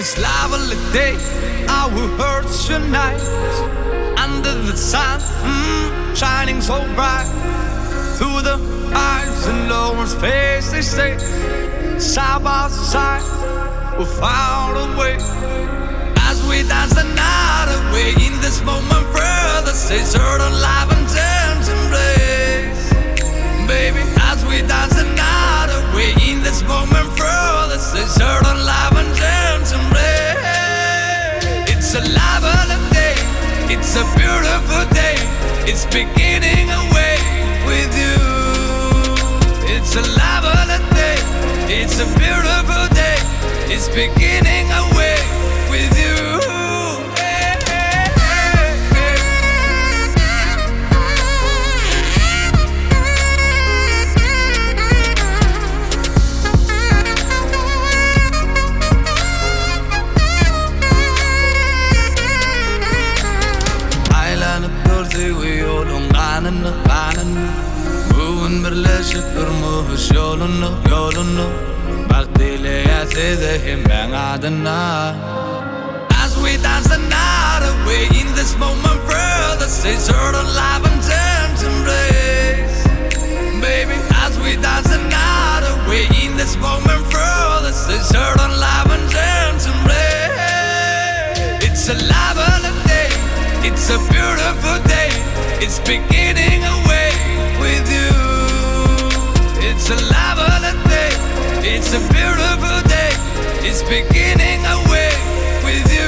this lovely day, our hearts unite under the sun, shining so bright. Through the eyes and no one's face, they stay side by side. We found a way as we dance the night away. In this moment, further stay certain life and dance and blaze, baby. As we dance the night away. In this moment, further stay certain life and dance and blaze. It's a lively day. It's a beautiful day. It's beginning away with you. It's a lively day. It's a beautiful day. It's beginning away with you. Moving birleşip durmuş yolunu Vaktiyle yasize himben adına. As we dance the night away. In this moment further stay certain life and dance and blaze, baby. As we dance the night away. In this moment further stay certain life and dance and blaze. It's a lively day. It's a beautiful day. It's beginning away with you. It's a lively day. It's a beautiful day. It's beginning away with you.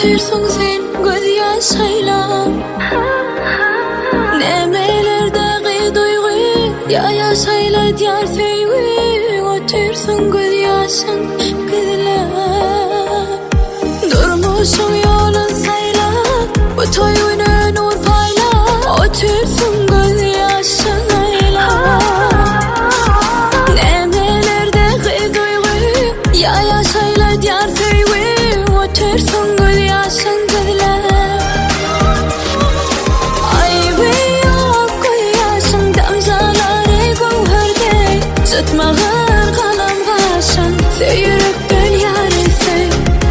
otursun sen göz yaşayla Nemelerdeki duygu ya yaşayla diyar sevgi Otursun göz yaşın kızla Durmuşum yolun sayla bu toyunu nur payla Otursun göz yaşayla Nemelerdeki duygu ya yaşayla diyar sevgi Otursun göz yaşın kızla Tutmağın kalan başın Söyürüp gül yarısı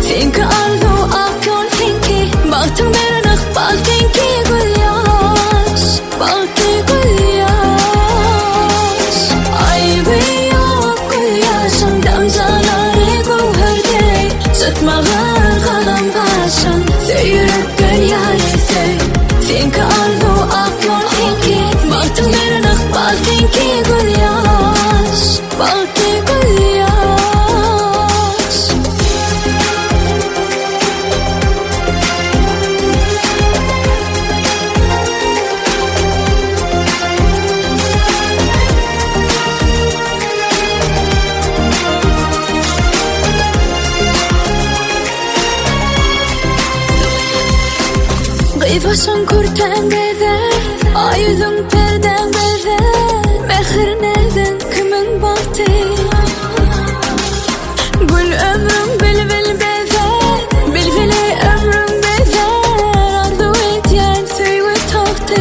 Finki arzu ak yol finki Baktın berinaq bal finki gül yaş Balki gül yaş Aybi yok gül yaşın Damzaları gövherde Tutmağın kalan başın Söyürüp gül yarısı Finki arzu ak yol finki Baktın berinaq bal finki gül yaş Balki gül yaş Gıybaşın kurtan bezer Ay yüzün perden bezer Mehir neden kimin baktı Gül ömrüm bilbil bezer Bilbili ömrüm bezer Arzu etyen söyle taktı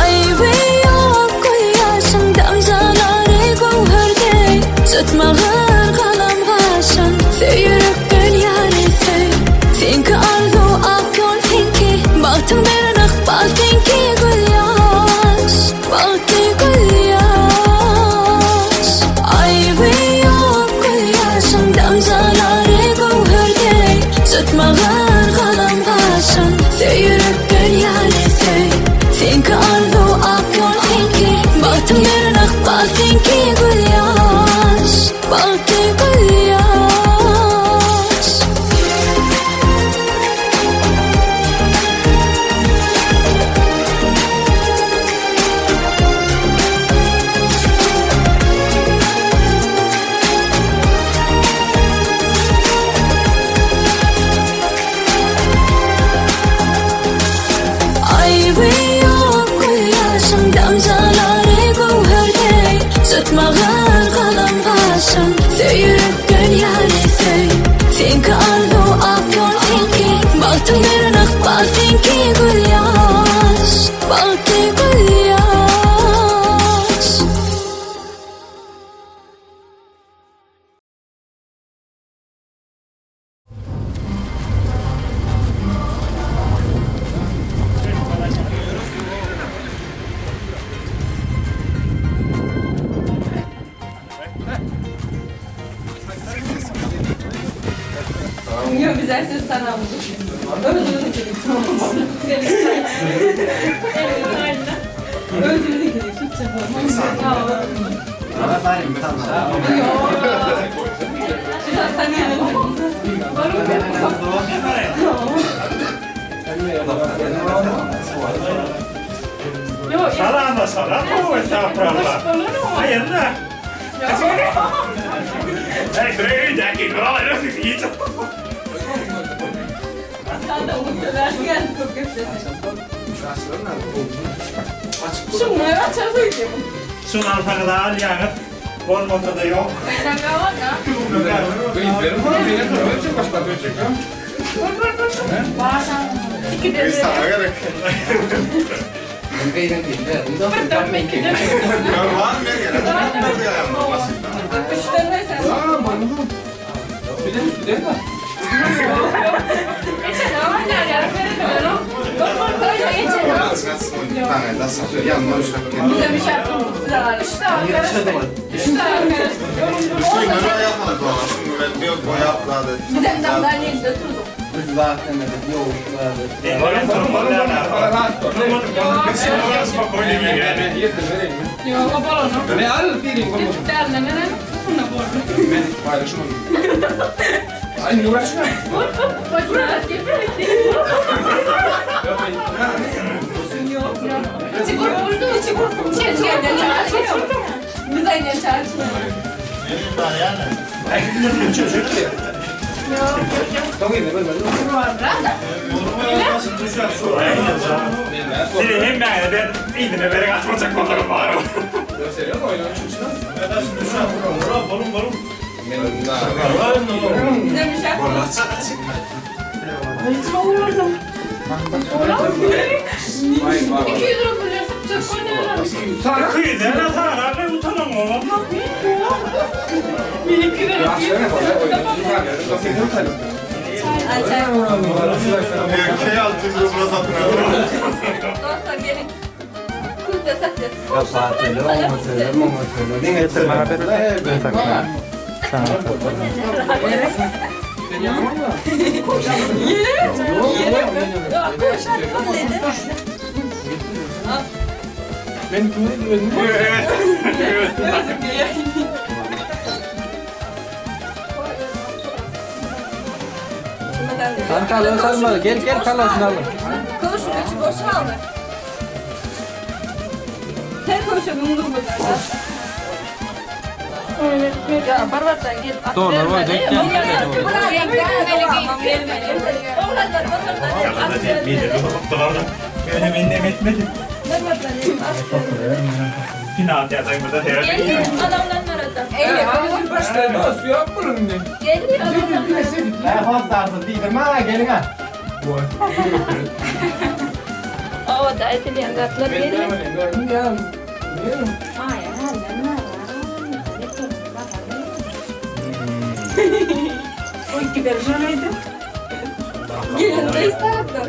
Aybi yok gül yaşın Damzaları gövherde Tutmağın kalan başın Söyürüp gül yarısı Finki arzu ak yol finki Baktın berinaq bal finki gül yaş Balki gül yaş Aybi yok gül yaşın Damzaları gövherde Tutmağın kalan başın Söyürüp gül yarısı Finki arzu ak yol finki Baktın berinaq bal finki gül yaş Balki gül yaş Aybi yok gül yaşın Damzaları gövherde Tutmağın kalan başın Söyürüp gül yarısı Finki arzu ak yol finki Baktın berinaq bal finki gül yaş Balki gül yaş Yok biz her ses sana aldık. Özümüzü dedik tamam mı? Özümüzü dedik süt yapalım. Sağ olun. Yok. Şuradan tanıyalım. Yok. Salama salama estağfurullah. Hayırlı. Hey, kredi daki krallar nasıl gidiyor? Sen de muhtemelen geldi çok göstersin. Şunları açarsa gidiyor. Şunlar takılar yanıp olmasa da yok. Benden ne var ya? Benim falan benim böyle çok başka bir şey yok. Bazen iki de gerek. Gây năng tiền là cũng đó phần trăm mình kịp. Var mı gerek? Üçten ve sen. Bir de student var. Geçen ne var ya? Yarın o. Böyle geçen o. Tane da satıyor. Yanına uçak. Bize bir şarkı var. İşte arkadaşlar. İşte arkadaşlar. Bunları yapmadık valla. Şimdi bir boya yaptılar. Bizim sandalyemizde durduk. Zaten de yok vardı. Bana turmalarla. Spokojnie mi Yok kapalı onu. Ne al tirin como. Derle ne? Bunu bordu. Ben paylaşım. Aynı uğraşma. Biz aynı çarşıda. Seni hem ben iyidine vererek atmayacak onları var. Seviyor mu oynamak için? Bize bir şey yapma. Sana kıyıda ne sana ben utanım o. Dostlar gelin. Kız da satacağız. Sen kalın salma. Gel kalasını alın. Konuşun içi boşaldı. Sen konuşalım bunu burada. Ya barbardan gel. Doğru var. Benim indim etmedim. Final yazayım burada terapi. Adamlar arada. Su yok bunun ne? Geliyor adamlar. Ben fazla değilim ha. Gelin ha. O da etleyen gatlar geliyor. Gelin de isterdim. Gelin de isterdim.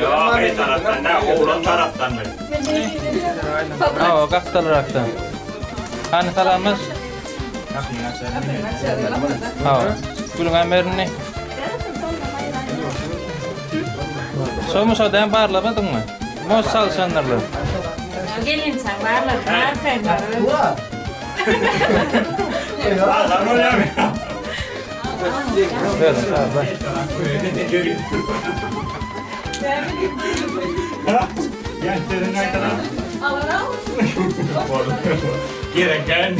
Ya bir taraftan da oğlan taraftan da. Ha, kaktalıraktan. Hani kalamaz. Ha. Gülün emerini. Somuş odaya bağırlamadın mı? Moz salsanlarla. Gelin sen varlar, nereden var? Lan oluyor mu? Böyle sağ ol. Gençlerin aytadan. Alana Gereken.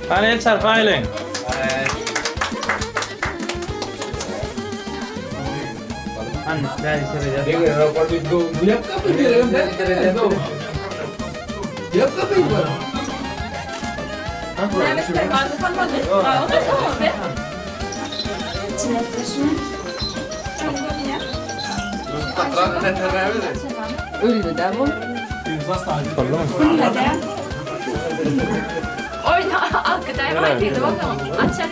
Hani el çarpı ailen. Hani gel içeri gel. Mehmet vardı sanmadı. O da tamam be. Öyle de bu. Oyna, arkadaşlar var dedi bakalım. Açalım.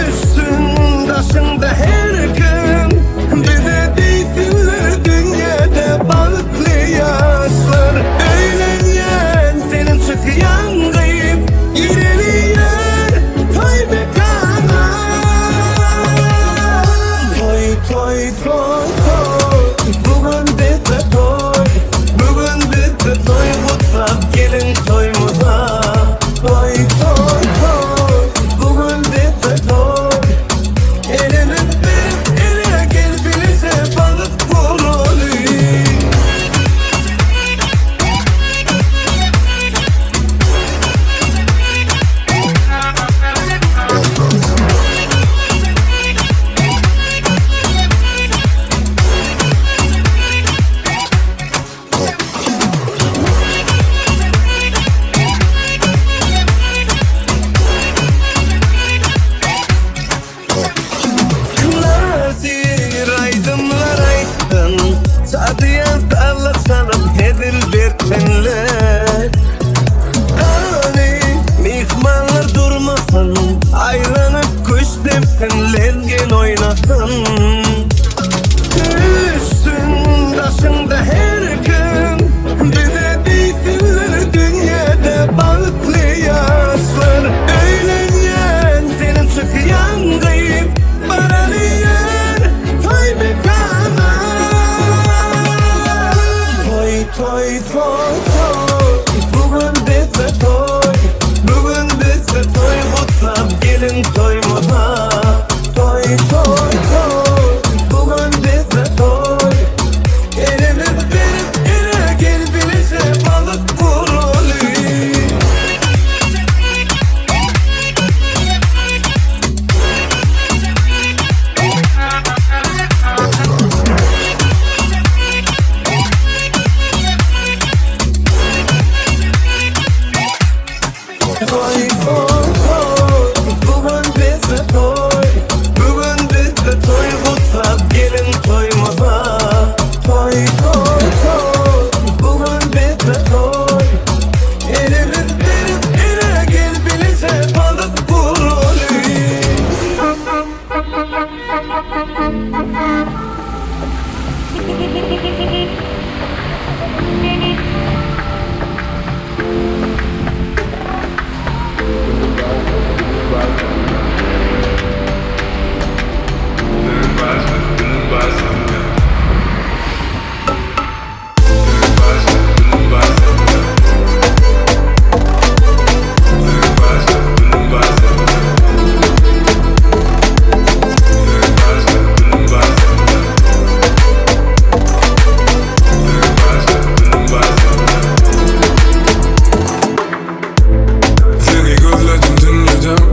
Üstün başında her gün bir de değilsinler toy toy bugün bize toy. Elini verip ele gel bize balık vurulur. Nazir aydınlar aydın Sadıya sallasanım hedil bertenler. Hani mihmanlar durmasın Aylanıp kuş depsin lezgin oynasın. Üstün taşında her gün bize değilsinler dünyada balıklı yaşlar. Öğlenyen senin çıkıyan kayıp Baralıyar toy bekana. Toy toy toy toy bugün bize toy. Bugün bize toy mutlak gelin toymuza. Toy toy toy bugün bize toy. Elimiz verip ele gel bize balık vurulur. Toy toy toy bugün bize toy. Bugün bize toy mutlak gelin toymuza. Toy toy toy bugün bize toy. Elimiz verip ele gel bize balık vurulur. Seni gözledim dinledim.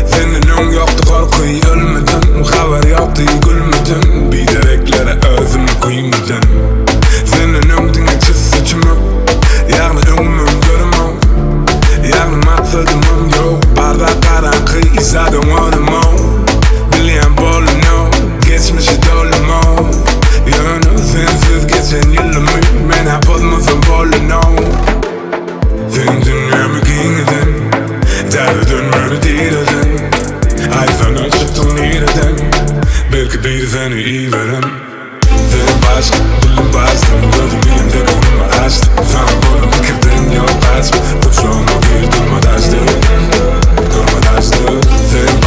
Senin ön yaptı korkuyu ölmedim. Haber yaptı gülmedim. Bilereklere özüm kıymadım. Senin ömdüne çiz saçımı. Yani ömrümün görümü. Yani maksadımım yok. Bardak karanlığı izledim önümü. Bileyen bolunu geçmişi dolumu. Yönü sensiz geçen yılımı. Ben hep olmasın bolunu. Sen dünyamı giydin. Derdin beni değildin. Ay sana çıktım nereden. Belki bir seni iyi veren. Sen başka dilim bastım. Gördüm elimde önümü açtım. Sana bunu bikirdin yok açma. Uçağıma bir durma taştı. Durma taştı. Sen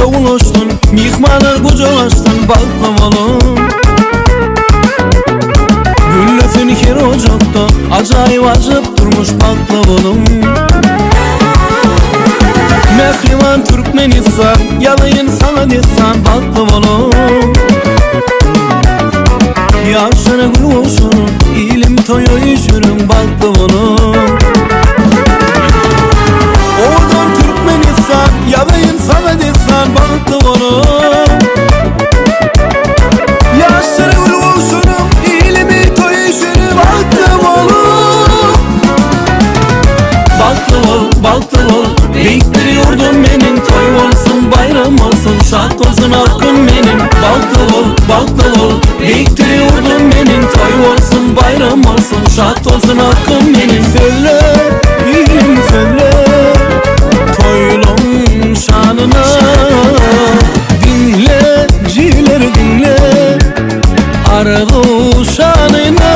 Yoğulaştın, mihmanlar kucaklaştın baklavalım. Güllefin her ocakta acayip acıp durmuş baklavalım. Mehrivan Türkmenistan, yalayın sana desan baklavalım. Yaşana gül olsun, ilim toyu işürün baklavalım. Oradan Türkmenistan, yalayın sana desan baklavalım. Yaşana gül olsun, ilimi toyu işürün baklavalım. Baklaval, beyikleri yurdum benim. Toy olsun, bayram olsun, şart olsun hakkım benim. Baklaval, beyikleri yurdum benim. Toy olsun, bayram olsun, şart olsun hakkım benim. Söyle, ilim söyle, toylum şanına. Dinle, cileri dinle, aradu şanına.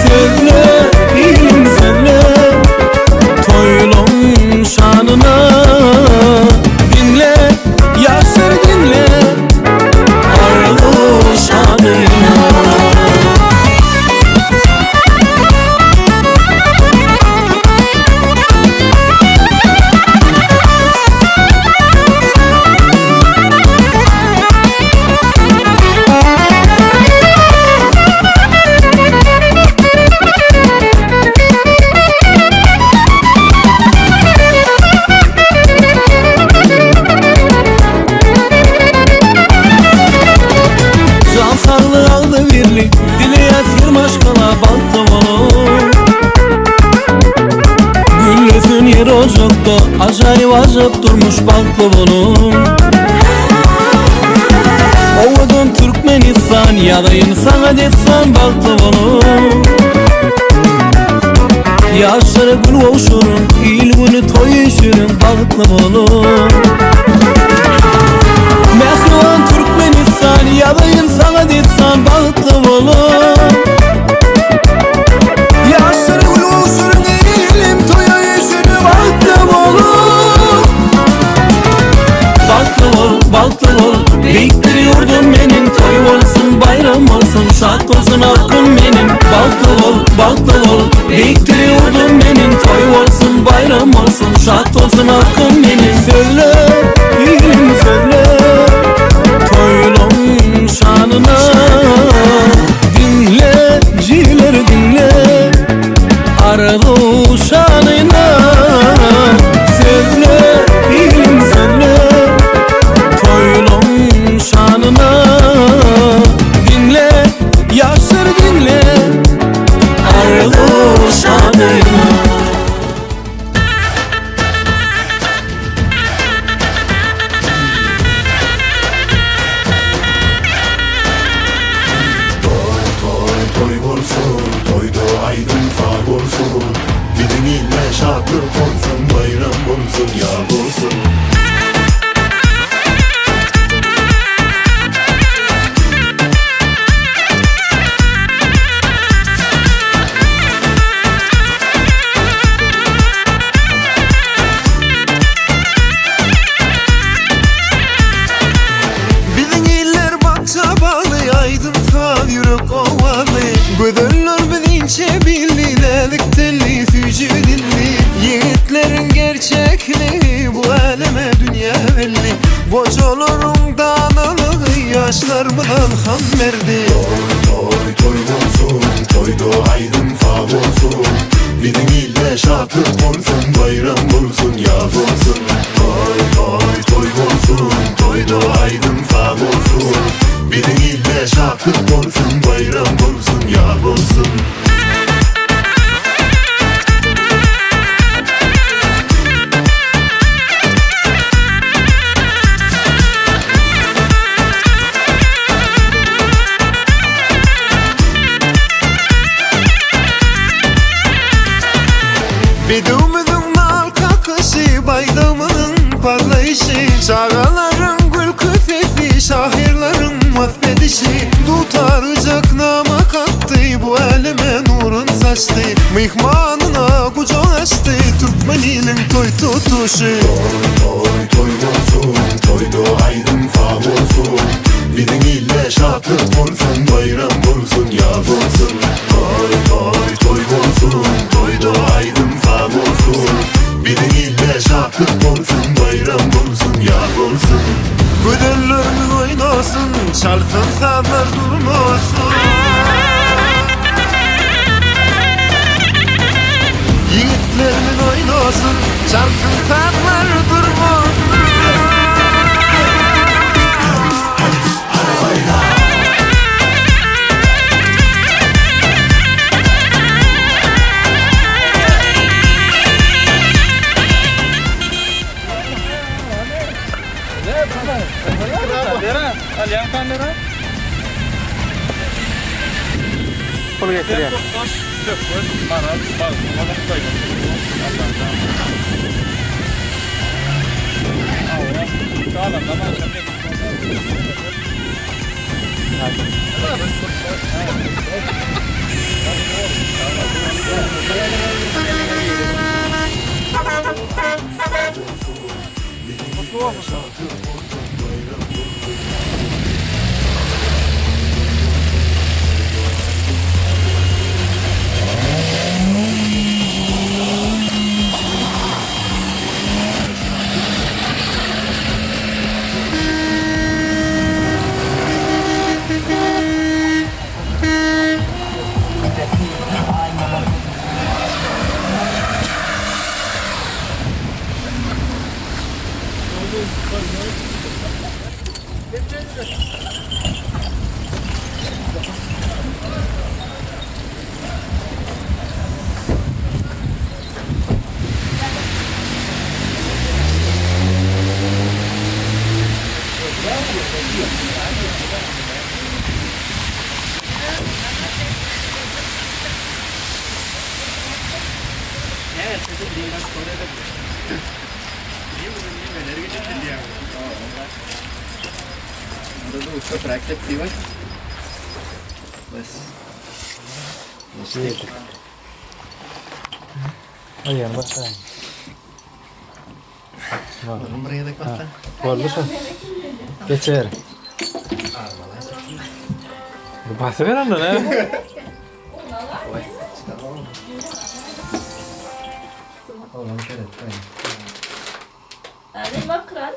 Söyle, ilim söyle, toylum şanına. Dinle, yaşları dinle, aradu şanına. Dileyat yırmaşkala baklavalım. Güllüfün yeri ocakta acayip acıp durmuş baklavalım. Ovadan Türkmenistan, yalayın sana desan baklavalım. Yaşlara gül olşurun, ilgini toy işirin baklavalım. Mehrivan Türkmenistan, yalayın sana desan baklavalım. Yaşları gül olsun, ilim toya işini baklavalım. Baklaval, beyikleri yurdum benim. Toy olsun, bayram olsun, şart olsun hakkım benim. Baklaval, beyikleri yurdum benim. Toy olsun, bayram olsun, şart olsun hakkım benim. Söyle, ilim söyle, toylum şanına. Dinle, cileri dinle, aradu şanına. Söyle, ilim söyle, toylum şanına. Dinle, yaşları dinle, aradu şanına. Toy olsun, toyda aydın far olsun. Diliniyle şartlık olsun, bayram olsun, yar olsun. Bizim iller bakça bağlı, aydın far yürek ovalı. Gödüller bilinçe billilelik telli, sücü dilli. Yiğitlerin gerçekliği bu aleme dünya belli. Bocaların danalığı yaşlarımdan kan verdi. Toy olsun, toyda aydın far olsun. Diliniyle şartlık olsun, bayram olsun, yar olsun. Toy olsun, toyda aydın far olsun. Diliniyle şartlık olsun, bayram olsun, yar olsun. Bedümüzün nal kakışı, bayramının parlayışı. Çağaların gül küfesi, şahirlerin mahvedişi. Tutaracak nama kattı, bu aleme nurun saçtı. Mihmanına kucağı açtı Türkmen ilin toy tutuşu Toy toy olsun Toyda aydın fal olsun Bidin ile şatlık olsun Bayram olsun yaz olsun Toy toy toy olsun Toyda aydın fal olsun Bidin ile şatlık olsun Bayram olsun yaz olsun Gödüllerimiz oynasın Çalsın sazlar durmasın Yiğitlerimiz oynasın Çalsın sazlar durmasın Pul getir ya. Çok raket değil mi? Bas. İşte. Ayağını bak sen. Oğlum buraya da bak. Oldu şu. Geçer. Bu bahse ver onu ne? Oğlum şöyle. Hadi bak kral.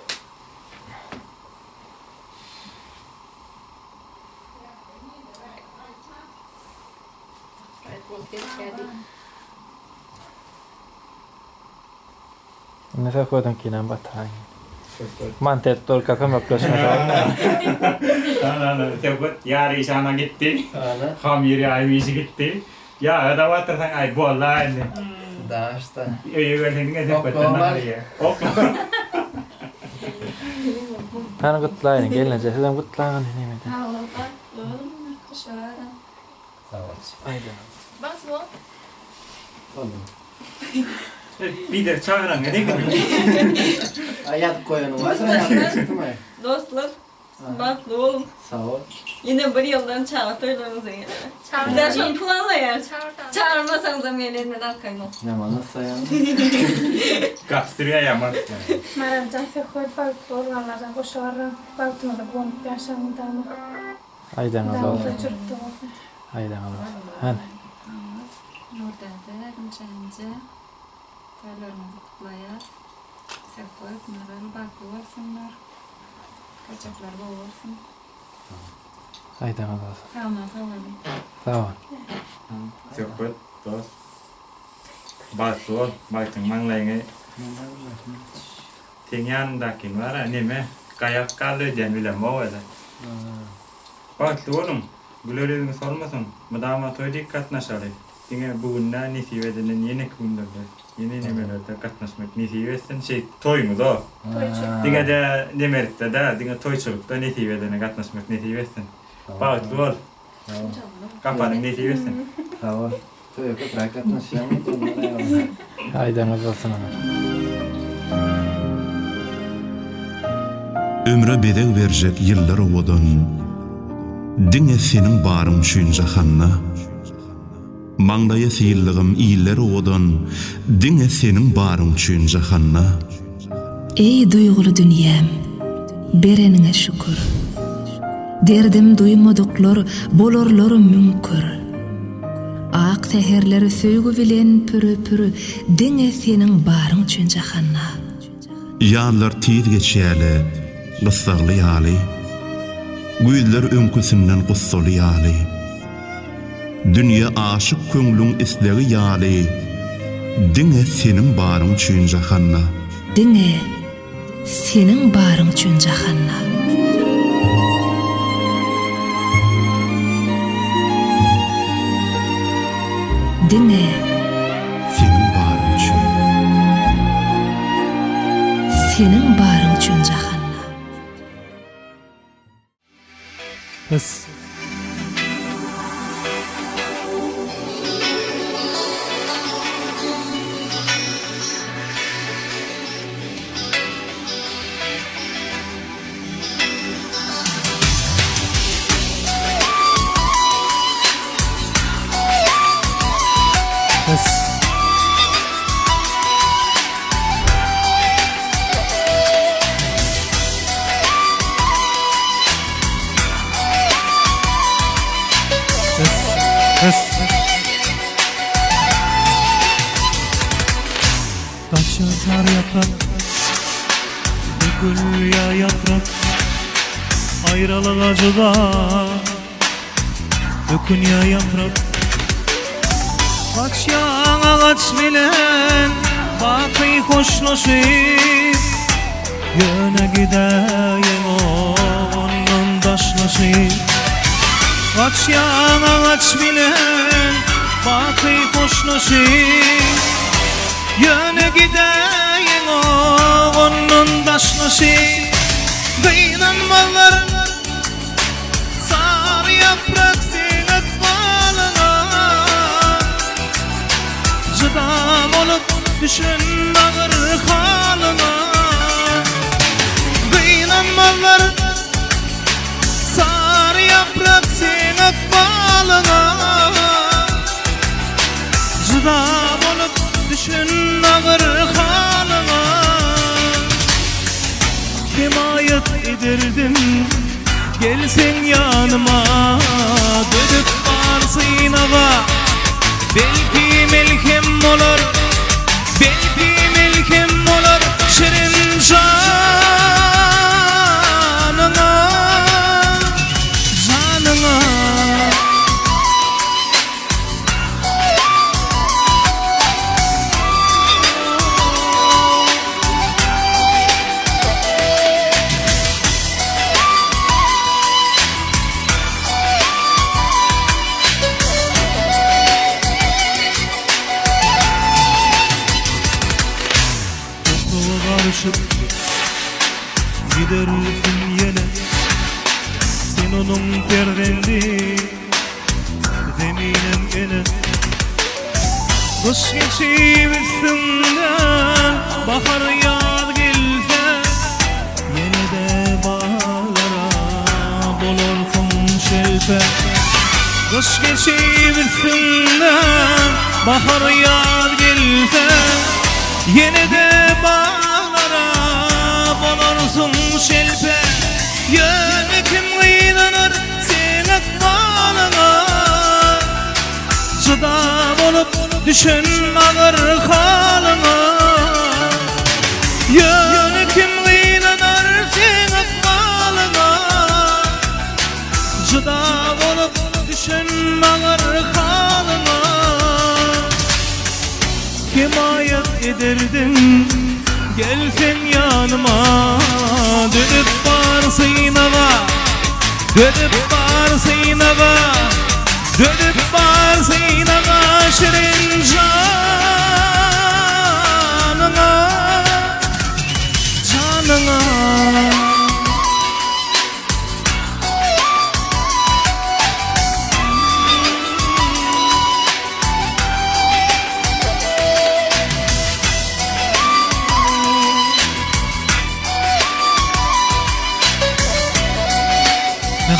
Ne se koydun ki nan batay. Mantet tol kakam yapıyorsun. Ana tebut yari sana gitti. Hamiri aymış gitti. Ya ada water sang ay bola ini. Daha işte. Iya kan ini kan betul ya. Oke. Tanı kutlayın. Gelin cehden kutlayın. Ne mi? Ha oğlum bak. Oğlum kuşara. Sağ ol. Haydi. Bak bu. Bir de çağıran ne demek? Ayak koyun var mı? Dostlar. Bak oğlum. Sağ ol. Yine bir yıldan çağırtırlarınızı yine. Güzel şunu puanla yer. Çağırmasanız da elimden kayın. Ne manası ya? Kapstırıyor ya man. Määrän tähtiä hoit valtuulla sen koshara valtuulla pumpia sen täällä. Aydan Täällä Allah. on çürüttää. Aydan Allah. Hani. Nurda Gümşence toylarımızı kutlayar. Sefoy, bunların baklı olsunlar. Kaçaklar bol olsun. Aydan Allah. Kalma kalalım. Sağ ol. Cepet terus. Batu, bacang mang lagi. Tingyan dakin var ya, ne kayak kalı jen bile mau ya. Batu oğlum, gülörüğünü sormasın. Madama toy dikkat naşarı. Tinggal bunda nisi vedenen yeni kundur. Yeni ne melode katnaşmak nisi vesen şey toy mu da? Tinggal da ne meritte da, tinggal toyçulukta nisi vedenen katnaşmak nisi vesen. Batu ol. Kapanın nisi vesen. Sağ ol. Toy raket naşyamı kullanıyor. Aydan Allah sana. Ömre bedel verecek yıllar ovadan Dine senin barın şüynce hanna Maňdaýa sylligym ýyllar odan, diňe seniň baryň üçin jahanna. Ey duýgulu dünýäm, bereniňe şükür. Derdim duýmadyklar bolarlar mümkün. Ak teherleri söýgü bilen pürü diňe seniň baryň üçin jahanna. Ýallar tiz geçýäle, gyssaly ýaly. Güýler öňküsinden gussaly ýaly. Dünýä aşyk köňlüň islegi ýaly. Diňe seniň baryň üçin jahanna. Diňe seniň baryň üçin jahanna. Diňe seniň baryň üçin. Seniň baryň üçin jahanna. Bas. Taşar yaprak, dökül ya yaprak, ayrılık acıda, dökün ya yaprak. Kaç yan ağaç bilen, bakıy hoşlaşıp, yöne gideyim onun daşlaşıp. Kaç yan ağaç bilen, bakıy hoşlaşıp, yöne gideyim onun daşlaşıp. Kıynanmalar, sarı yaprak sinek balına, jıdam olup düşün ağır halına. Kıynanmalar, sarı yaprak sinek balına, jıdam olup düşün ağır halına. Himayet ederdim, gelsen yanıma, dönüp varsın hava. Belki melkem olur, belki melkem olur, şirin canına, canına. Gidersin yele, sen onun perdendi, zeminem gene. Kış geçip üstünden, bahar yaz gelse, yine de bağlara bulursun şelpe. Kış geçip üstünden, bahar yaz gelse, yine de bağlara bulursun şelpe. Yönetim kıylanır senek balına, jıdam olup düşün ağır halına. Yönetim kıylanır senek balına, jıdam olup düşün ağır halına. Himayet ederdim, gelsen yanıma, dönüp varsın hava, dönüp varsın hava, dönüp varsın hava, şirin canına, canına.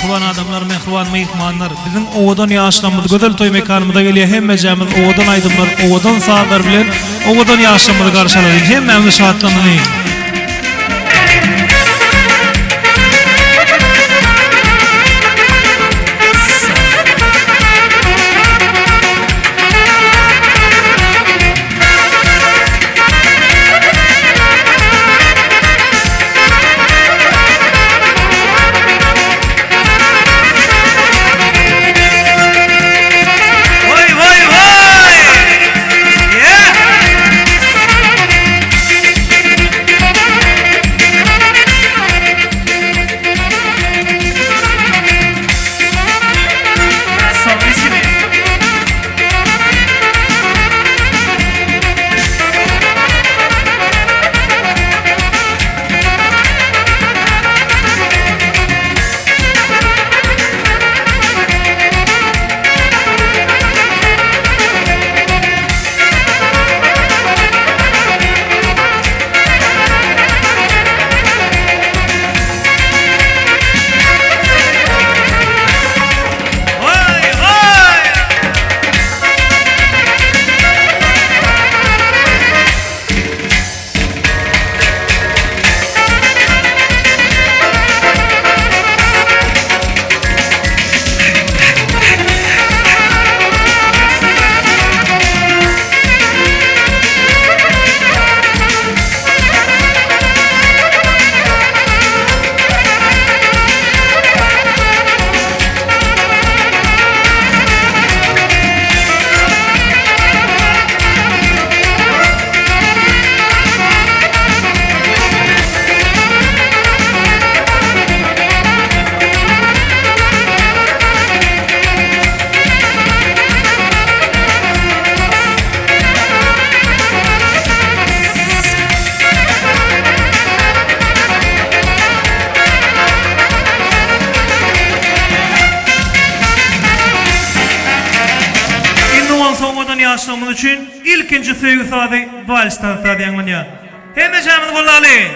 mehriban adamlar, mehriban mehmanlar. Bizim owadan ýaşlamyz, gözel toy mekanymyza gelýär. Hemmejämiz owadan aýdymlar, owadan saatlar bilen owadan ýaşlamyzy garşylaýar. Hemmemiz şatlanyň. Yaşlamın için ilkinci sevgi saati valstan saati yanmanya. Hemmejämiz gollaly.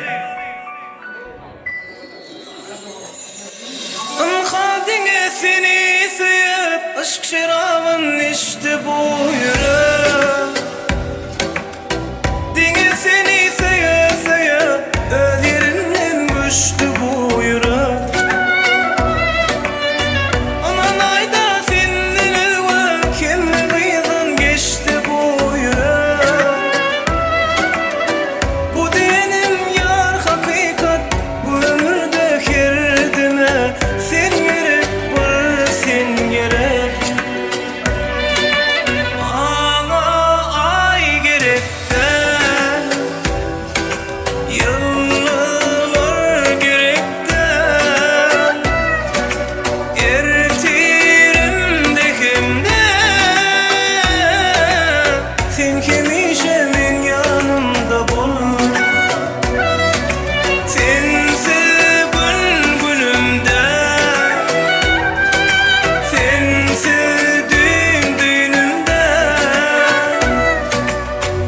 Kadine seni sıyıp aşk şarabın işte bu yürek. Dine seni sıyıp öz yerinden düştü bu yürek. Aman ayda senin elva kendi kıyıdan geçti bu yürek. Bu diyenim yar hakikat bu ömürde kendine. Sen gerek var sen gerek. Ana ay gerek de yıllar gerek de ertirimde kimde sen kimişemin yanımda bul. Sensiz bülbülümde sensiz düğünümde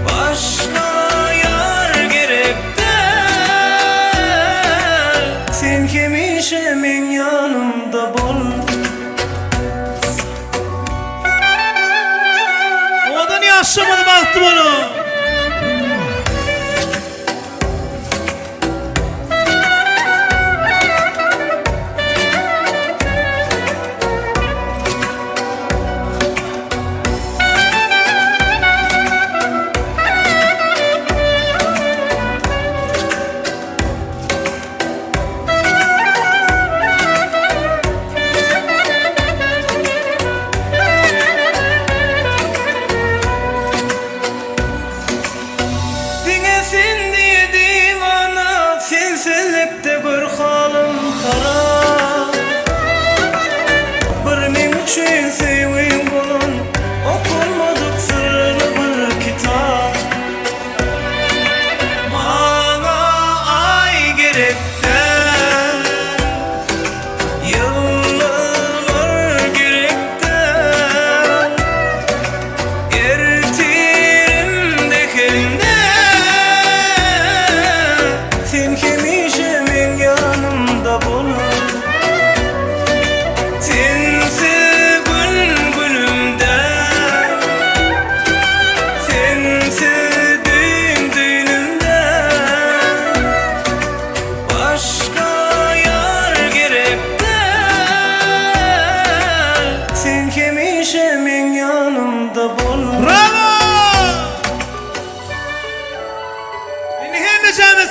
başka yar gerek de sen kimişemin yanımda bul. Owadan ýaşlamaly bagty bolu.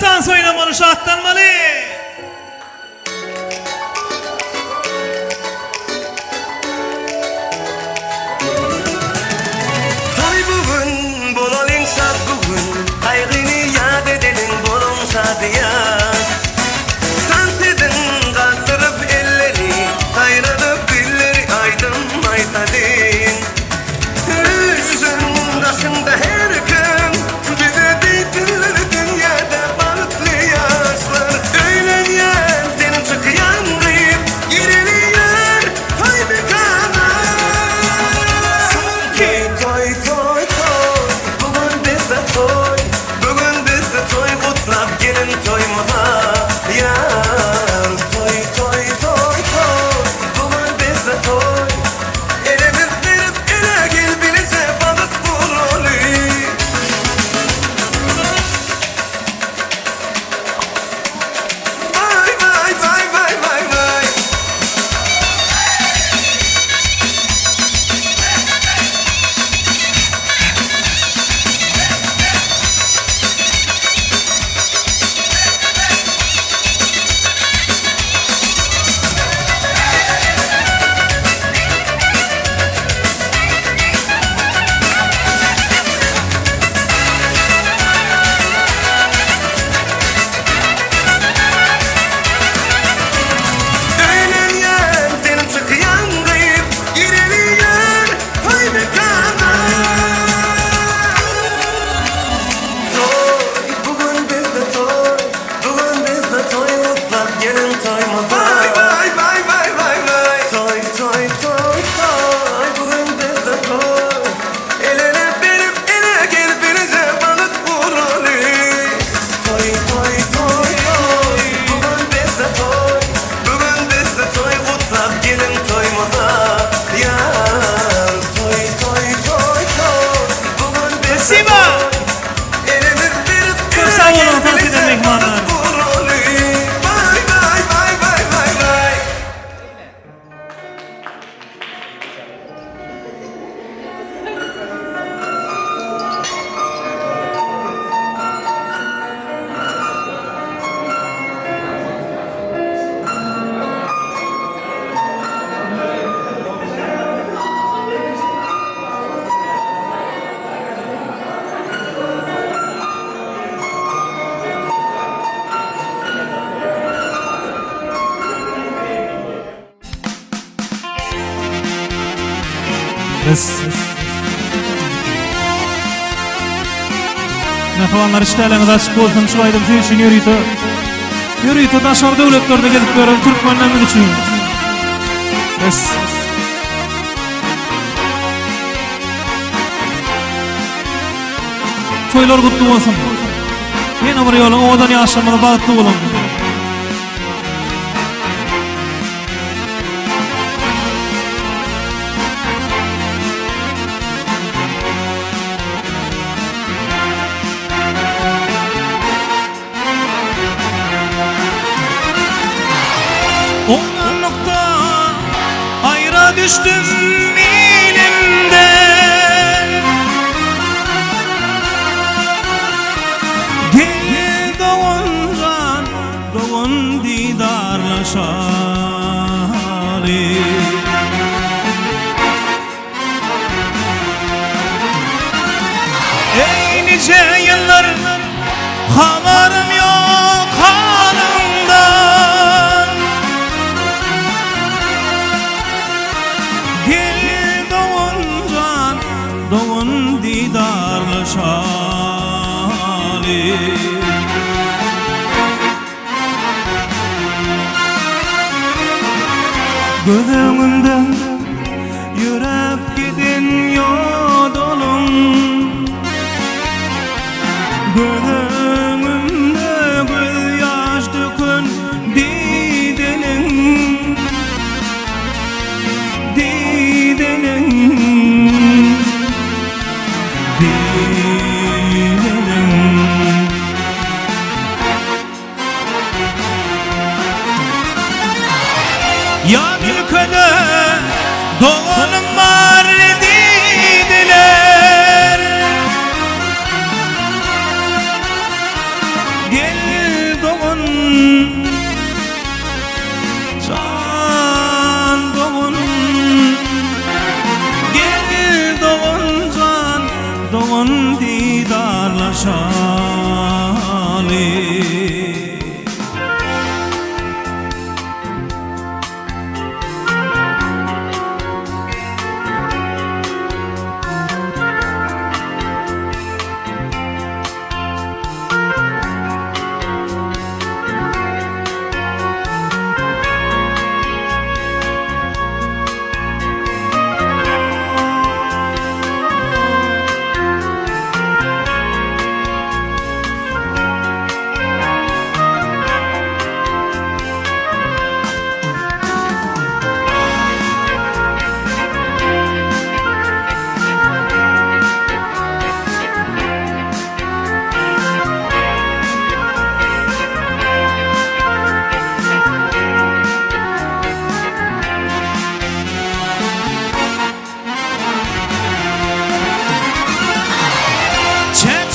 Rönesans oynamalı, şartlanmalı. Toy bugün, bolalım saat bugün, kaygını yad edelim bolon sadıya. Tant edin, kaldırıp elleri, kayradıp dilleri aydın aytadın. Üstün başında her gün, bize deytinler dünyada balıklı yaşlar. Öğlen yer, senin çıkıyan kıyıp, giriliyor, toy bekana. Toy toy toy, bugün bizde toy, bugün bizde toy, kutlap gelin toymağa. Yar, toy toy toy toy, bugün bizde toy. Elimiz verip ele gel bilese balık vurulur. Vay vay vay vay vay vay. Öğlen yer, senin çıkıyan kıyıp, giriliyor, toy bekana. Toy, bugün bizde toy, bugün bizde toy, mutlak gelin toymağa. Vay vay vay vay vay vay. Toy toy toy toy, bugün bizde toy. El ele verip ele gel bize balık vurulur. Toy toy toy toy, bugün bizde toy, bugün bizde toy, kutlap gelin toymağa. Yar, toy toy toy toy, bugün bizde Siba! toy. Elimiz verip Çok sağ olun Fatih'den mehmanlar. Vay vay vay vay vay vay. Nahvanlar işleriniz açık olsun, şu aydım sizin için yürüytü daşar devletlerde gelip gören Türkmenlerin için. Toylar kutlu olsun. Yine bir yolu oğudan yaşamada bağıtlı olun. O nokta ayra düştüm elimden. Gel doğuncan, doğun didarlaşali. Ey nice yıllar haberim yok halimden. Gel doğuncan, doğun didarlaşali. Gözümünden yürüp gidin yodolum. Gözümünde göz yaş dökün didenin. Didenin. Didenin. Yan ülkede doğanım var dediler. Gel can doğun, gel doğun can doğun didarlaşalı.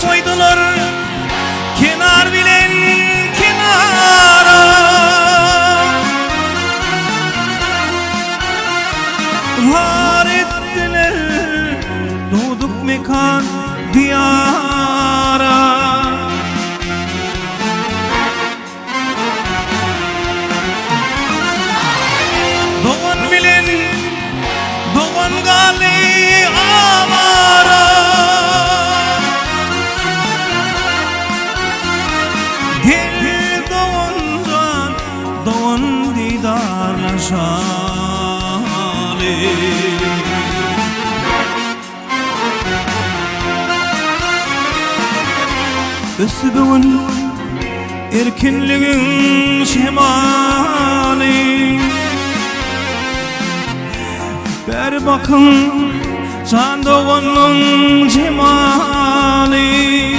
Koydular kenar bilen kenara, var ettiler doğduk mekan diyara. Doğan bilen doğan gali avara, doğan didarlaşalı. Üstübün erkinliğin şemali, ber bakın can doğanın cemali,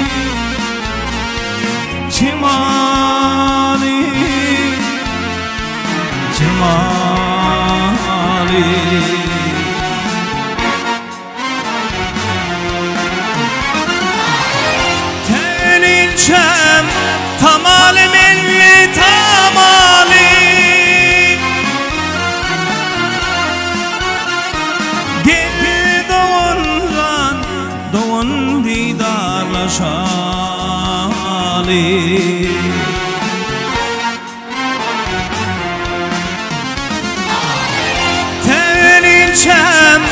cemali, cemali. Telinçem tamali menli tamali, gel doğan can doğan didarlaşalı. Telinçem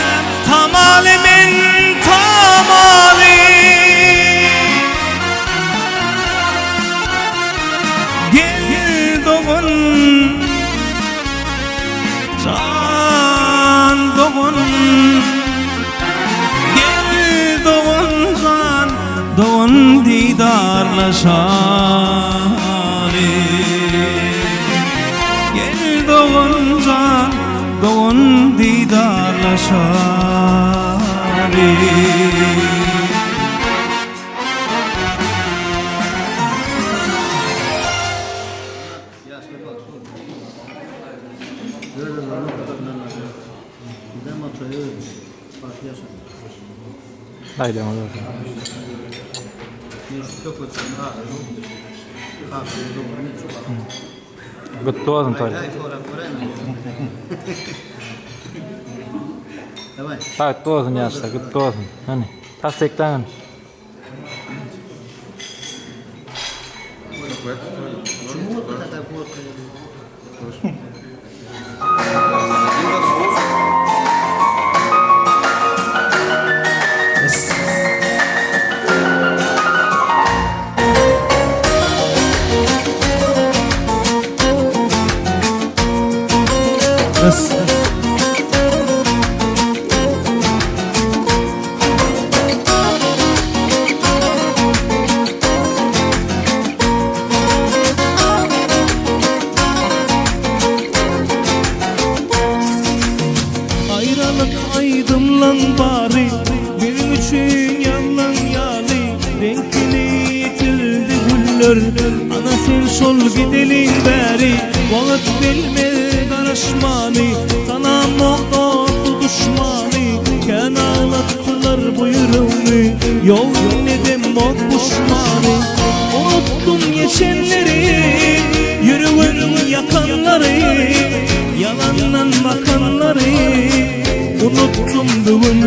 tamali men tamali, gel doğun can doğun, gel doğun can doğun didarlaşalı. Gel doğun can doğun didarlaşalı. Haydi ama. Gott olsun tabii. Tak olsun yaşta, gott olsun. Hani tasdikten. Aydınlan bari benim için yanlan yani, renkini yitirdi güller. Ana sen sol gidelim beri, vakit bilme karışmani, sana muhtap düşmani. Ken ağlattılar bu yüreğimi, yol dinledim o düşmani. Unuttum geçenleri, bakanları, yalandan bakanları unuttum bugün.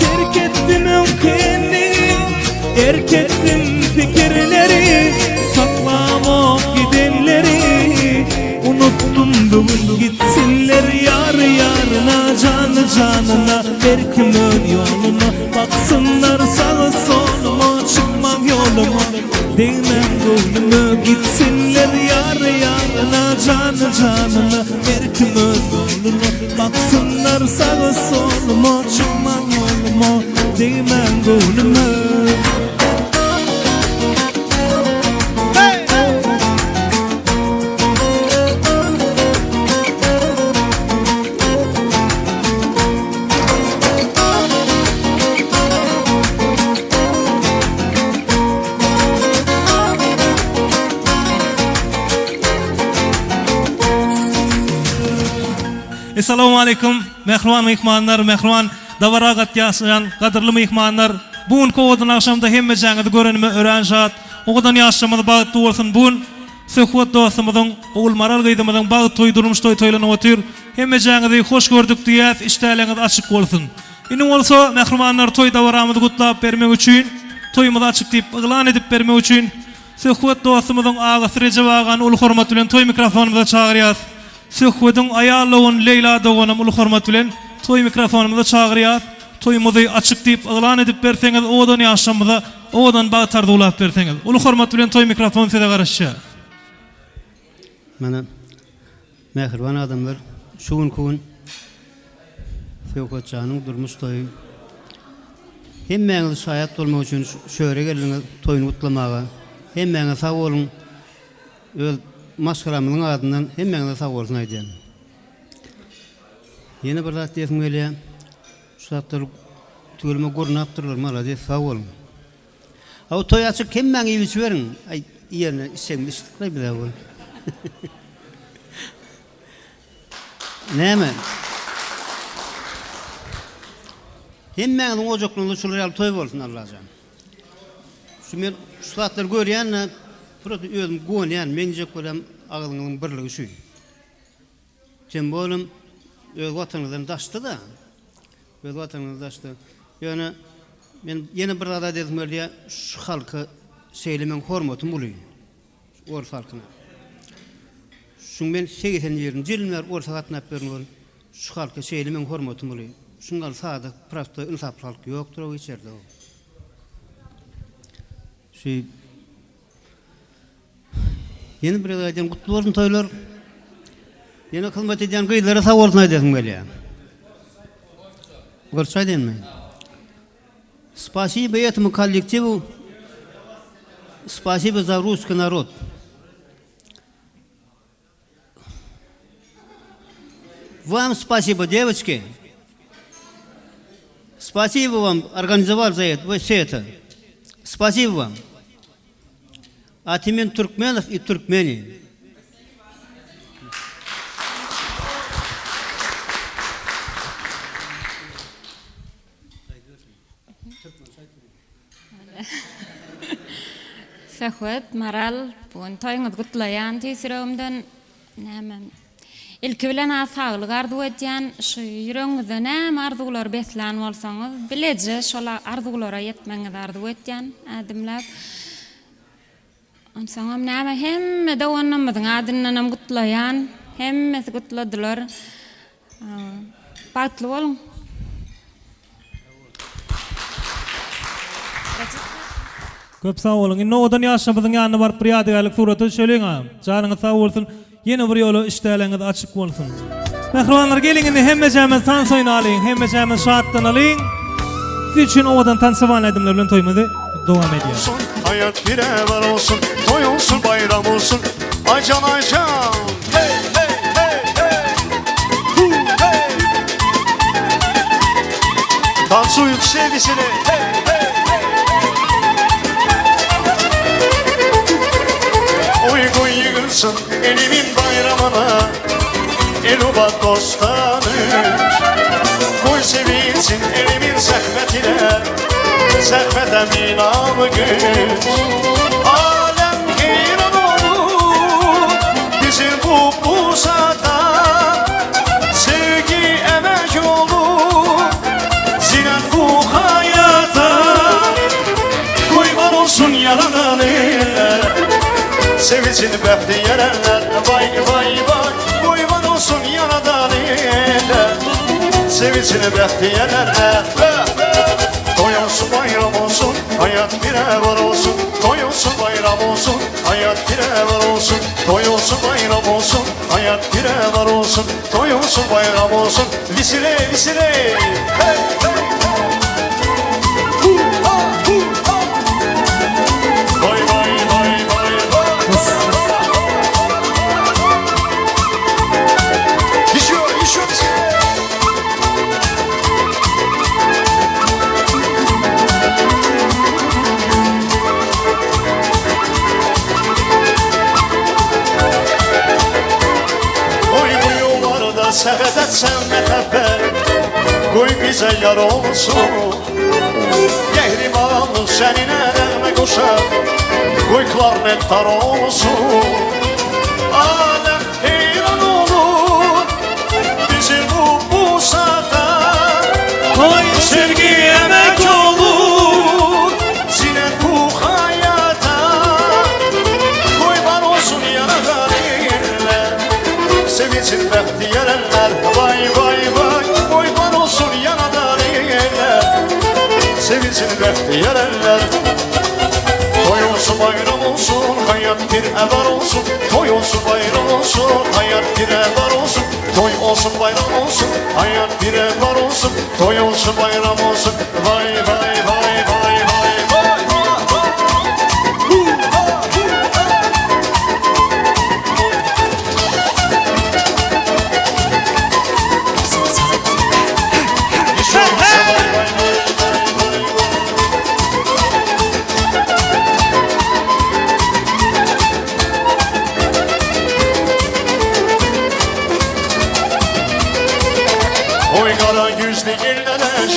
Terk ettim önkeni, terk ettim fikirleri, saklamak gidenleri unuttum bugün. Gitsinler yar yarına, canı canına, berkim ön yoluna, baksınlar sağa soluma, çıkmam yoluma, değmem gönlüme. Gitsinler yar yarına, canı canına, berkim ön yoluna, baksınlar sağa soluma, çıkmam yoluma, değmem gönlüme. Assalamu alaikum, mehruan mehmanlar, mehruan davaragat yaşayan kadırlı mehmanlar. Bugün kovadan akşamda hemme jaňyzy görenime öğrenjat. Oğudan yaşamada bağıtlı olsun. Bugün söhbet dostumuzun, oğul maral gıydımızın bağıt toydurmuş toylanyp otyr. Hemme jaňyzy hoş gördük diýäs, iştäleňiz açyk bolsun. Inin bolsa mehrumanlar toy davaramyzy gutlap bermek üçin, toýumyzy açyk diýip ýylan edip bermek üçin söhbet dostumuzun agasy Recep agan ulu hormat bilen toy mikrofonumuza çağırýas. Söhbetün ayarlığın Leyla Doğan'ım ulu hormat bilen toy mikrofonumuza çağırýar. Toýumuzy açyk diýip ýylan edip berseňiz, odan ýaşamyza odan bagtardy ulap berseňiz. Ulu hormat bilen toy mikrofon size garaşýar. Mana mehriban adamlar şugun kugun Söhbetçanyň durmuş toy. Hemmeňiz şaýat bolmak üçin şöhre geldiňiz toýuny gutlamaga. Hemmeňiz sag bolun. Öl maşgaramynyň adyndan hemmeňize sag bolsun aýdýan. Ýene bir zat diýesim gelýär. Şu zatlar tügelme görnäp durlar, malades sag bolun. Aw toy açyk hemmeňe ýygy berin. Ay ýerine işemli iştikle bile bol. Näme? Hemmeňiň ojokluny şular alyp toy bolsun Allah'a. Şu men şu zatlar görýän Proto özüm goňyan, men jek bolam agylyňyň birligi şu. Sen bolum öz watanyňdan daşdy da. Öz watanyňdan daşdy. Ýöne men ýene bir zada dedim berýär, şu halky şeýlemeň hormatym boly. Ors halkyna. Şuň men 80 ýerinde jilmer orsa gatnap berýär. Şu halky şeýlemeň hormatym boly. Şuňal sadyk, prosto insaply halk ýokdur o içerde o. Şu Yeni bir aydan kutlu olsun toylar. Yeni hizmet eden gıylara sağ olsun aýdasym gelýär. Görüşeýdenmi? Спасибо этому коллективу. Спасибо за русский народ. Вам спасибо, девочки. Спасибо вам, организовал за это, все это. Спасибо вам. От имен туркменов и Туркмении. Söhbet, maral, bugün toýuňyz gutlaýan tesirömden näme? Ilki bilen sağlyk arzu etýän, şu ýüregiňizde näme arzular beslen bolsaňyz, bileje şola arzulara ýetmeňiz arzu etýän adamlar. Onsoňam näme hemme dowannymyzyň adyndan gutlaýan, hemmesi gutladylar. Bagtly bolun. Köp sağ olun. Indi odan ýaşamyzyň ýanyna barp bir ýadygarlyk suraty şöleňä. Janyňyz sağ bolsun. Ýene bir ýoly işdäleňiz açyk bolsun. Mehribanlar geliň indi hemme jäme tansaýyn alyň, hemme jäme şatdan alyň. Siz üçin odan tansawan edimler bilen toýmady dowam edýär. Hayat bire var olsun, toy olsun, bayram olsun. Aycan aycan. Hey hey hey hey. Hey. Tansuyun sevgisini. Hey hey hey. Uygun yığılsın elimin bayramına. Elubat dostanı. Koy sevilsin elimin zahmetine. Zahmete minamı güç. Alem heyran olur. Bizim bu sata sevgi emek oldu zinet bu hayata kurban olsun yaradan eller sevinsin bəxti yerenler vay vay vay kurban olsun yaradan eller sevinsin bəxti yerenler toy olsun bayram olsun hayat bir ev olsun toy olsun bayram olsun hayat bir ev olsun toy olsun bayram olsun hayat bir ev olsun toy olsun bayram olsun visile visile hey hey vay vay vay vay Еще Səqət etsən məhəbbət Qoy bizə yar olsun Qəhrimanlıq səninə nəğmə qoşar Qoy klarnettar olsun Aləm heyran olur Bizim bu saata Qoy sevgi əmək olur Zinət bu hayata Qoyman olsun yaradan yerlər Sevinsin bəxti yerenler vay vay vay Boyban olsun yanadan yerler Sevinsin bəxti yerenler Toy olsun bayram olsun hayat bir evar olsun Toy olsun bayram olsun hayat bir evar olsun Toy olsun bayram olsun hayat bir evar olsun Toy olsun bayram olsun vay vay vay vay vay vay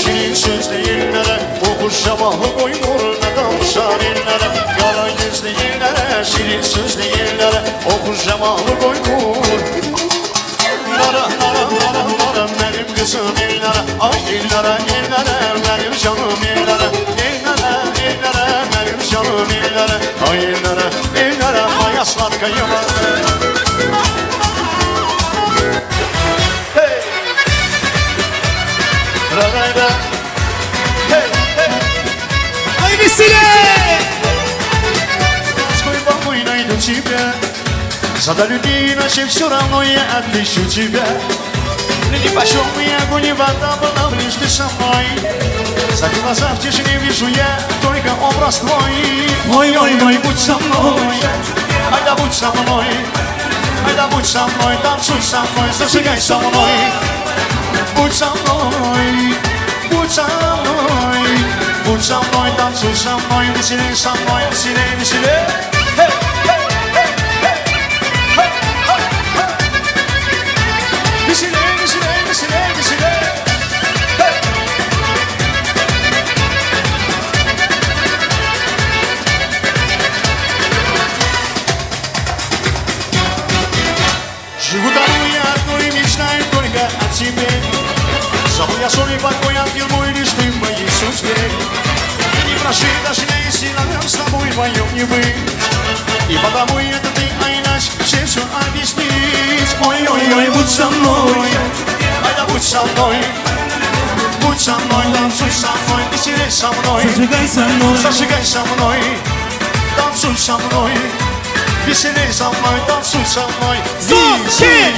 Şirin sözlü illere Okur şamahı koymur ne danışan illere Kara yüzlü illere Şirin sözlü illere Okur şamahı koymur Nara nara nara nara Benim kızım illere Ay illere illere Benim canım illere İllere illere Benim canım illere Ay illere illere Ay aslan kayıma Hey Ra-ra-ra Hey, hey Ай, веселее! Сколько мы найду тебя Зада любви иначе все равно я отыщу тебя Ни почем я огонь и вода была лишь ты со мной За глаза в тишине вижу я только образ твой Ой-ой-ой, будь со мной Ай да будь со мной Ай да будь со мной, танцуй со мной, зажигай со мной Будь со мной Будь со мной, танцуй со мной, веселей со мной, веселей, веселей. Hey, hey, hey, hey, hey, hey, hey. Веселей, веселей, веселей, веселей. Hey. Живу домой я одной и мечтаю только о тебе. Забыл я сон и покой, ангел мой, лишь ты в моей судьбе. И не прожить даже если нам с тобой вдвоем не быть. И потому это ты, а иначе все объяснить. Ой-ой-ой, будь со мной, ай да будь со мной. Будь со мной, танцуй со мной, веселей со мной. Зажигай со мной, зажигай со мной. Танцуй со мной, веселей со мной, танцуй со мной. Веселей.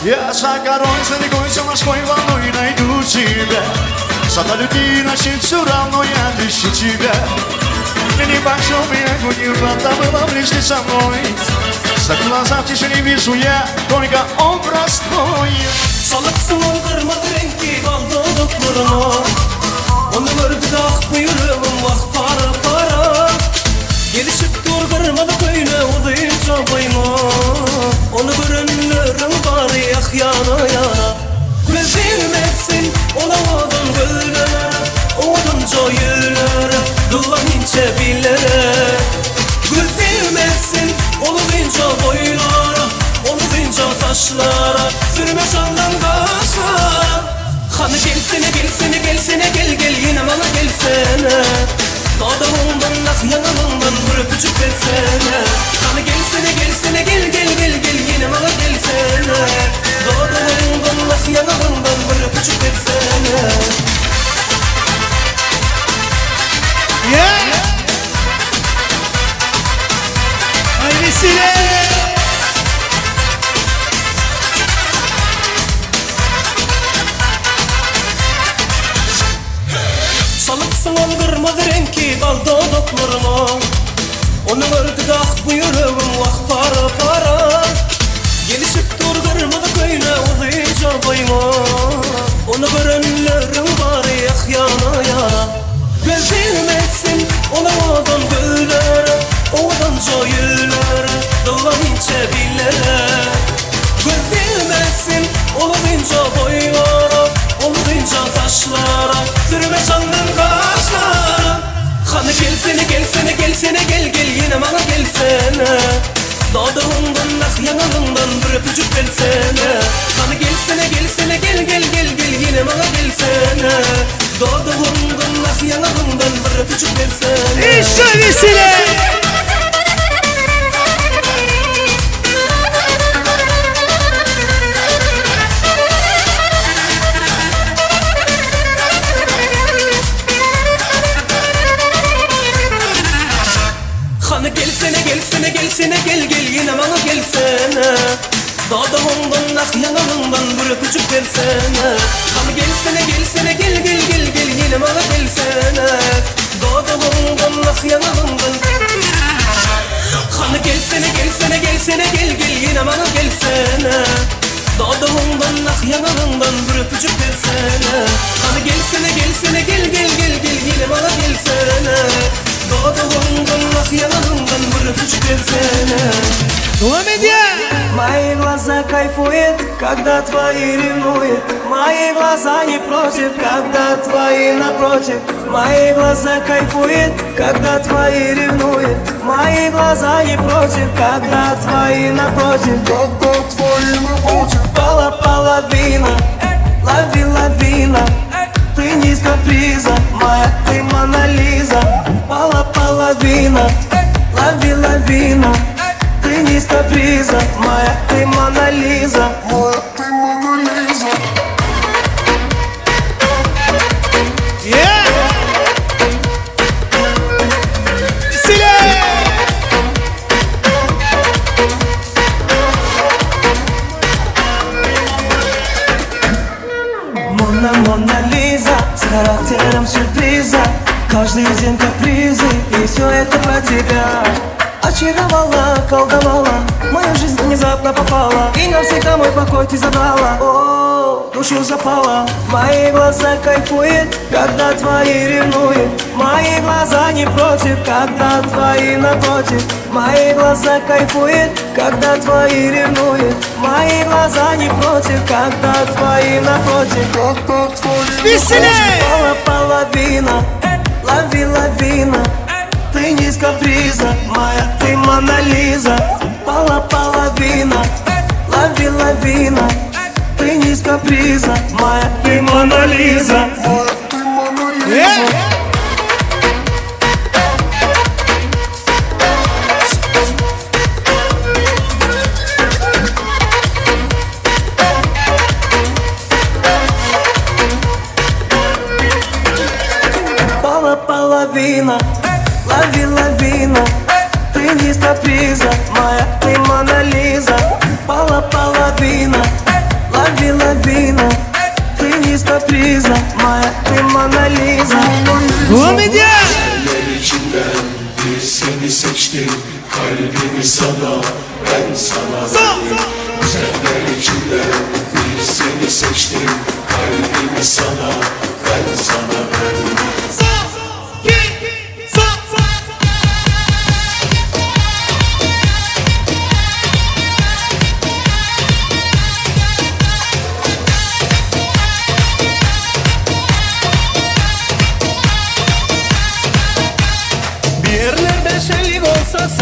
Я за горой, за рекой, за морской волной найду тебя. Зада любви, иначе все равно я отыщу тебя. Мне ни почем я огонь, вода была лишь ты со мной. За глаза в тишине вижу я только образ твой. Salıksın kırmızı renkli kaldı dudaklarına. Onu gördü de ah bu yüreğim vah para para. Gelişip yana yana. Gözülmesin olamadan gölere, odunca yüllere, duvan ince billere. Gözülmesin olunca boylara, olunca taşlara, sürme sandan kaşlara. Hanı gelsene gelsene gelsene gel gel yine bana gelsene. Dağdağımdan ah yanımdan bir öpücük versene. Hanı gelsene gelsene gel gel gel gel yine bana gelsene. Dağdağımdan ah yanımdan bir öpücük versene. Yeah! Aynısıyla! Salıksın ol kırmızı renki balda doklarıma. Onu gördü de ah bu yüreğim vah para para. Gelişip dur kırmızı köyüne uzayınca bayma. Onu görenlerin var yak yana yana. Gözülmesin olamadan gölere, odanca yüllere, dolan ince billere. Gözülmesin olunca boylara, olunca taşlara, sürme sandan kaşlara. Hanı gelsene gelsene gelsene gel gel yine bana gelsene. Dağdağımdan ah yanımdan bir öpücük versene. Hanı gelsene gelsene gel gel gel gel yine bana gelsene. Dağdağımdan ah yanımdan bir öpücük versene. İşte vesile! Hanı gelsene gelsene gelsene gel gel yine bana gelsene. Dağdağımdan ah yanımdan bir öpücük versene. Hanı gelsene gelsene gel gel gel gel yine bana gelsene. Dağdağımdan ah yanımdan. Hanı gelsene gelsene gelsene gel gel yine bana gelsene. Dağdağımdan ah yanımdan bir öpücük versene. Hanı gelsene gelsene gel gel gel gel yine bana gelsene. Додолонгон нах янангон бір öpücük versene. Мои глаза кайфуют, когда твои ревнуют. Мои глаза не против, когда твои напротив. Мои глаза кайфуют, когда твои ревнуют. Мои глаза не против, когда твои напротив. Когда твои напротив. Половина, лови лавина. Ты не из каприза, моя ты Мона Лиза. Половина, лови лавина. Ты не из каприза, моя ты Мона Лиза. Моя ты Мона Лиза. Yeah! Vesile! Мона Лиза, с характером сюрприза. Каждый день капризы, и все это про тебя. Очаровала, колдовала, в мою жизнь внезапно попала. И навсегда мой покой ты забрала. О, душу запала. Мои глаза кайфуют, когда твои ревнуют. Мои глаза не против, когда твои напротив. Мои глаза кайфуют, когда твои ревнуют. Мои глаза не против, когда твои напротив. Когда твои напротив. Половина, лови лавина. Ты не из каприза, моя ты Мона Лиза. Половина, лови лавина. Ты не из каприза, моя ты Мона Лиза. Моя ты Мона Лиза. Половина, лови лавина. Ты не из каприза, моя ты Мона Лиза. Половина, лови лавина. Ты не из каприза, моя ты Мона Lisa. Komedya! Seneler içinden bir seni seçtim. Kalbimi sana, ben sana verdim. Seneler içinden bir seni seçtim. Kalbimi sana, ben sana verdim.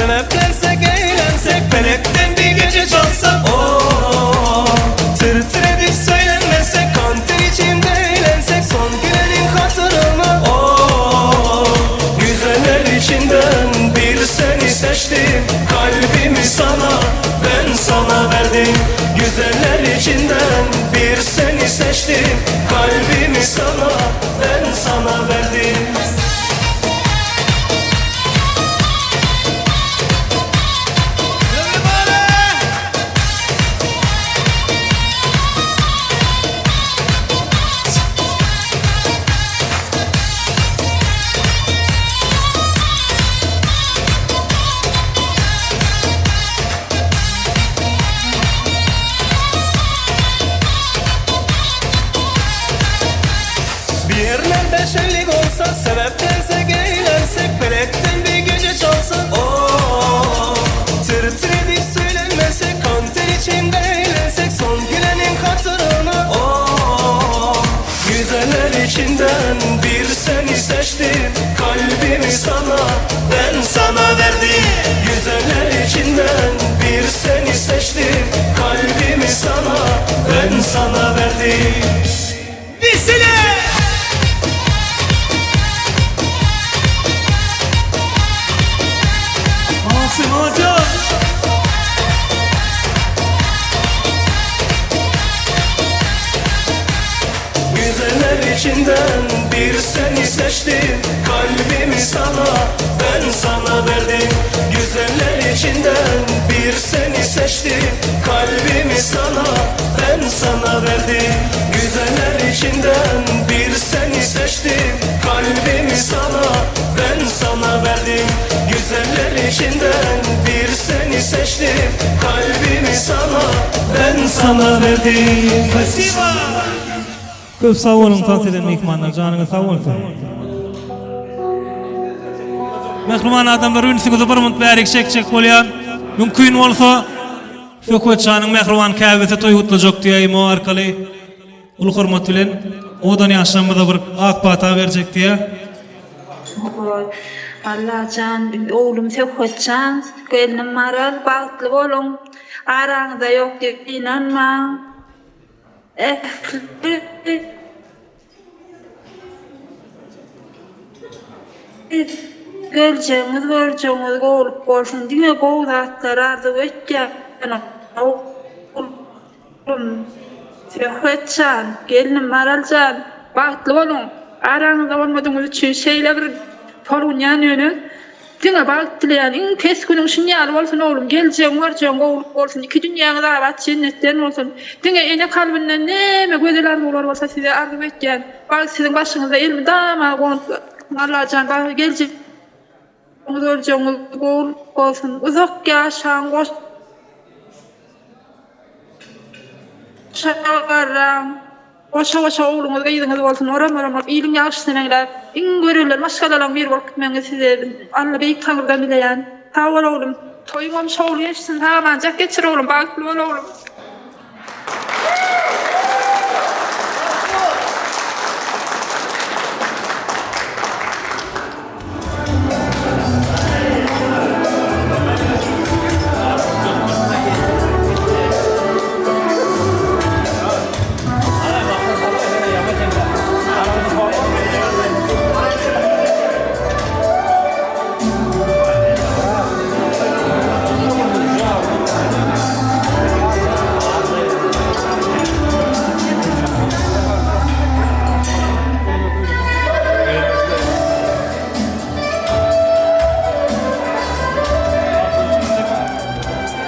Sebeplensek eğlensek felekten bir gece çalsak tır tır edip söylenmesek kanter içimde eğlensek son gülenin hatırına güzeller içinden bir seni seçtim kalbimi sana ben sana verdim güzeller içinden bir seni seçtim kalbimi sana ben sana verdim. Şenlik olsa sebeplensek eğlensek felekten bir gece çalsak tır tır edip söylenmesek kanter içinde eğlensek son gülenin hatırına güzeller içinden bir seni seçtim kalbimi sana ben sana verdim güzeller içinden bir seni seçtim kalbimi sana ben sana verdim. Vesile! Güzeller içinden bir seni seçtim kalbimi sana ben sana verdim güzeller içinden bir seni seçtim kalbimi sana ben sana verdim güzeller içinden bir seni seçtim kalbimi sana ben sana verdim güzeller içinden bir seni seçtim kalbimi sana ben sana verdim. Köp sağ olun tansiyeden mehmanlar, canınız sağ olsun. Mehruman adamlar ünsiňizi bir mut bärik çekçek bolýan. Mümkin bolsa Sökweçanyň mehruman käbesi toýgutlajak diýeýim o arkaly. Ul hormat bilen odan ýaşamyda bir akbata berjek diýe. Allahan oğlum Sökweçan, gelinim Maral, bagtly bolun. Araňyzda ýok diýip inanma. Geleceğimiz, göreceğimiz olup bolsun diňe gowdatlar ardy etken Sökweçan, gelinim Maraljan, bagtly bolun. Araňyzda bolmadyňyz üçin şeýle bir torunýan ýöne diňe bagtlyýan iň pes günüň şinýaly bolsun oğlum geljeň görjeň gowulyp bolsun iki dünýäňi da bat jennetden bolsun diňe ene kalbynden näme gözeler bolar bolsa size ardy etken bag siziň başyňyzda elmi dama gowup Allahan bag geljeň görjeň gowulyp bolsun uzak ýaşaň goş şagaran Oşa oğlumuz gaýdyňyz bolsun, oram ilim ýagşysynyňlar, iň görülen maşgalaryň bir bolup gitmegi size Allah beýik Tanrıdan bileýän. Sag bol oğlum, toýuňam şowly geçsin, tamam, jak geçir oğlum, bagtly bol oğlum.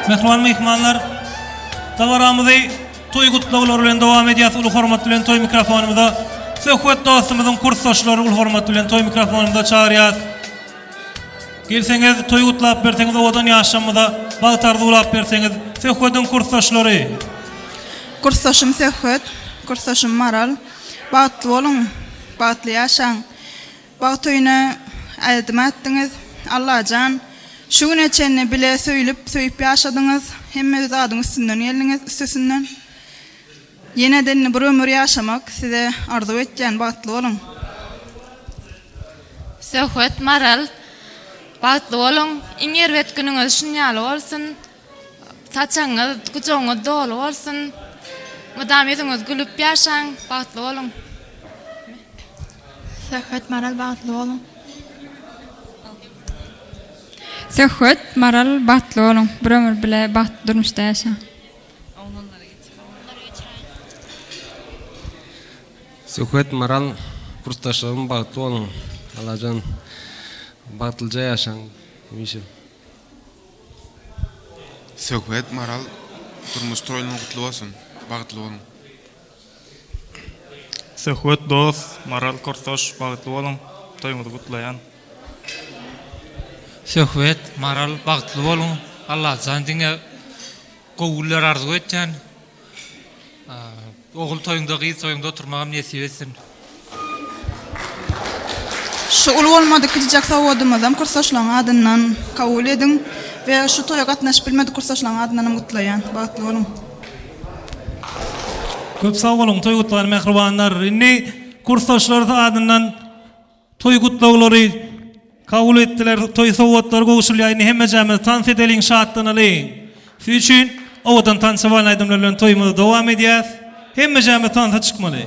Mehruman mehmanlar, dawaramyzy toý gutlaglar bilen dowam edýär. Ulu hormat bilen toý mikrofonumyzda söhbet dostumyzyň kursdaşlary ulu hormat bilen toý mikrofonumyzda çağırýar. Gelseňiz toý gutlap berseňiz odan ýaşamyda bagtardy ulap berseňiz söhbetiň kursdaşlary. Kursdaşym Söhbet, kursdaşym Maral. Bagtly bolun, bagtly ýaşaň. Bag toýuna aýdym etdiňiz. Allahan şu güne çenne bile söýüp ýaşadyňyz, hemme zadyň üstünden geldiňiz, üstesinden. Ýene-de bir ömür ýaşamak size arzu etýän bagtly bolun. Söhbet Maral, Bagtly bolun, iňerwet günüňiz şunýaly bolsun. Saçaňyz, gujoňyz dolu bolsun. Mudam ýüzüňiz gülüp ýaşaň, bagtly bolun. Söhbet Maral bagtly bolun. Söhbet Maral bagtly bolun. Bir ömür bile bagtly durmuşda ýaşaň. Söhbet Maral kurtaşlarım bagtly bolun. Alajan bagtlyja ýaşaň demişim. Söhbet Maral turmuş toýuny gutly bolsun, bagtly bolun. Söhbet dost Maral kurtaş bagtly bolun, toýuňyzy gutlaýan. Söhbet Maral bagtly bolun. Allah zandiňe gowullar arzu etýän. Ogul toýunda gyz toýunda oturmagam nesip etsin. Şu ul bolmadyk gidijek sowodymyzam kursaşlaryň adyndan kabul edin we şu toýa gatnaşyp bilmedik kursaşlaryň adyndan gutlaýan. Bagtly bolun. Köp sağ olun toy gutlayan mehribanlar. Inni kursaşlar adından toy gutlawlary kabul ettiler. Toy sowatlar gowuşulýan hemme jamy tans edelim şahatlanyly. Şu üçin owadan tansawan aýdymlar bilen toýumyzy dowam edýäs. Hemme jamy tansa çykmaly.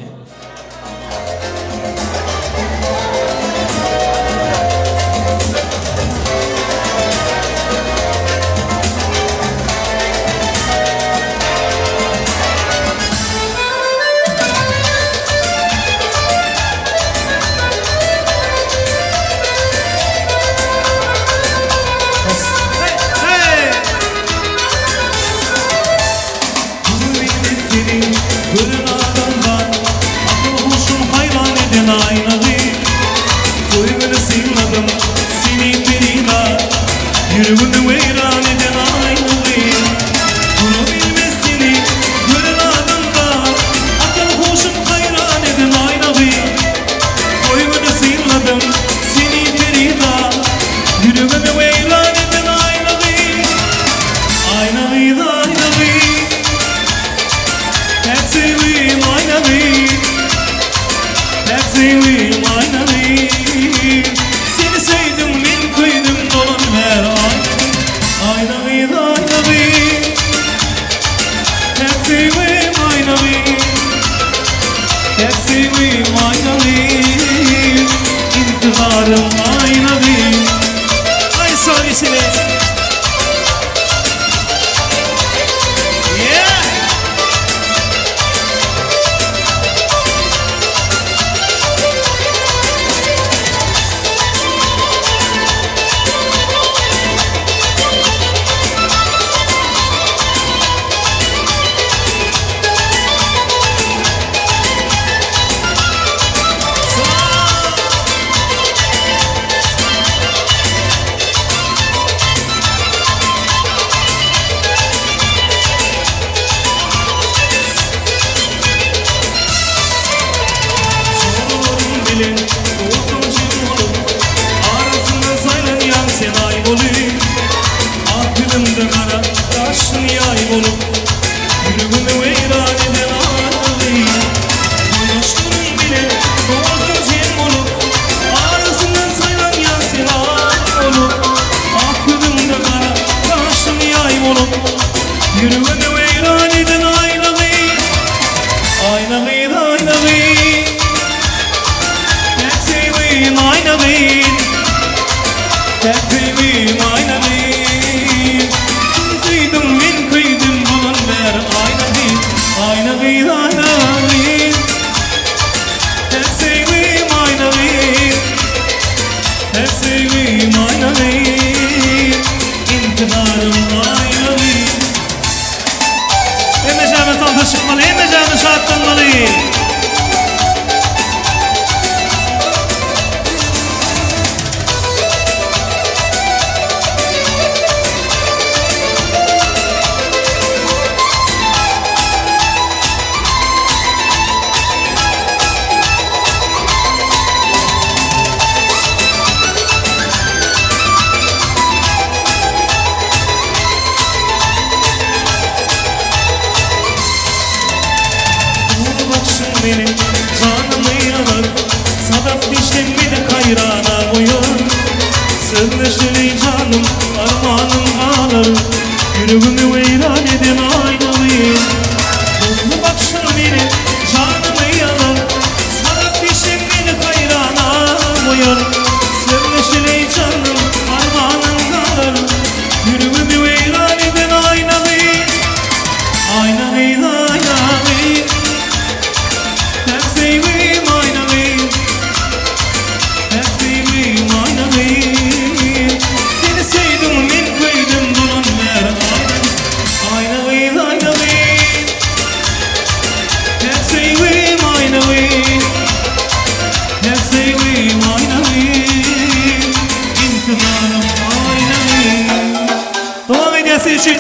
Sadaf dişlerimi de kayrana koyun. Sözleşleri oğlum armanın kalır Yüreğimi veyran edin aynalıyım Donlu bakışın beni canımı yalar Sana dişim beni hayrana koyar Sevmeşili canım armanın kalır Yüreğimi veyran edin aynalıyım Aynalıyım aynalıyım Hep seveyim aynalıyım Hep seveyim aynalıyım Seni sevdim ben koydum bunun ver aynalıyım aynalıyım Hep seveyim aynalıyım Hep seveyim aynalıyım İntiharım aynalıyım Devam ediyası için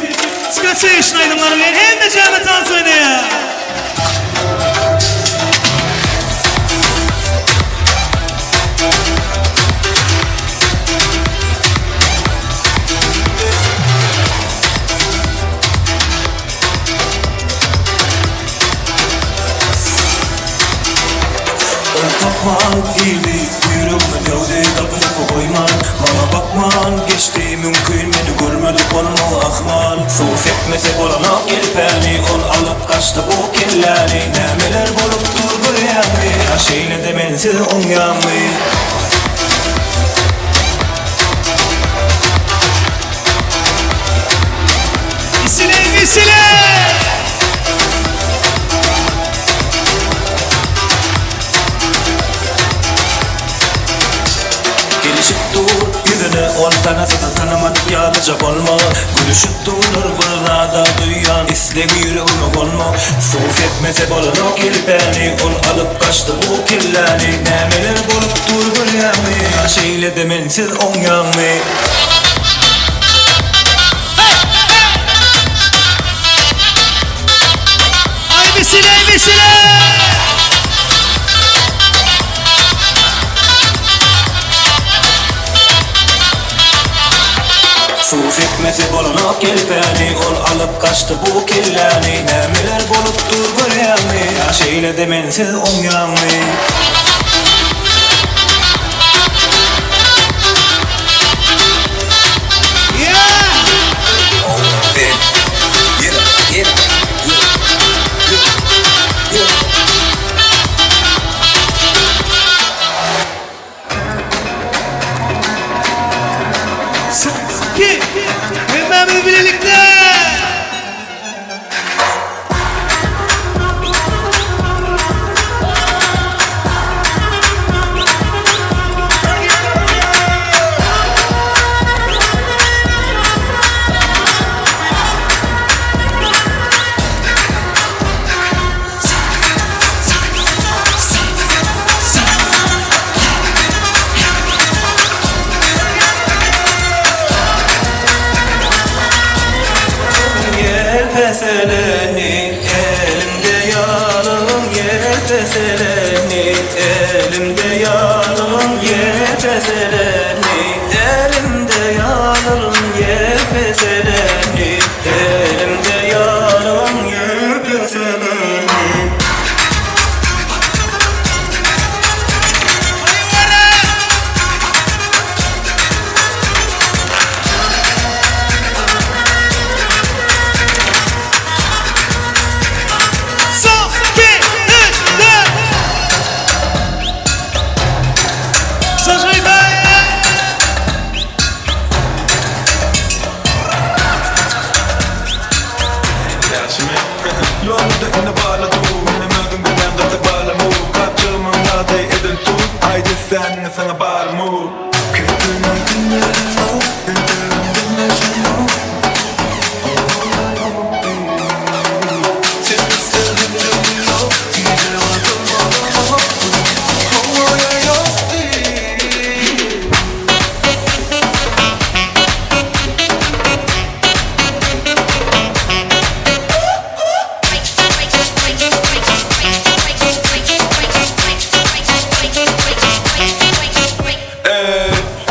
Çıkartsa işin aydınları verin hem de cennet alsın ya Bakman iyiydi, yüreğime gövde kapını koyman Bana bakman geçti mümkün beni görmedi olmalı ahman Sus etmese olana gelip beni on alıp kaçtı bu kirleri Nemeler bulup dur buraya her şeyle de mensiz on yanmı Misile Gelişip dur yüzüne on tane satın tanımadık yalnızca olma Gülüşüp durur burada duyan İslevi yüreğime konma Sus etmese bolana gelip beni on alıp kaçtı bu kirleri Nemeler bulup dur buraya her şeyle de mensiz on yanmı Misile Sus etmese bolana gelip beni on alıp kaçtı bu kirleri Nemeler bulup dur buraya her şeyle de mensiz on yanmı Hep birlikte Seleni elimde yarım yefeseleni elimde yarım yefeseleni elimde yarım yefeseleni elimde yarım yefeseleni Sana bağırma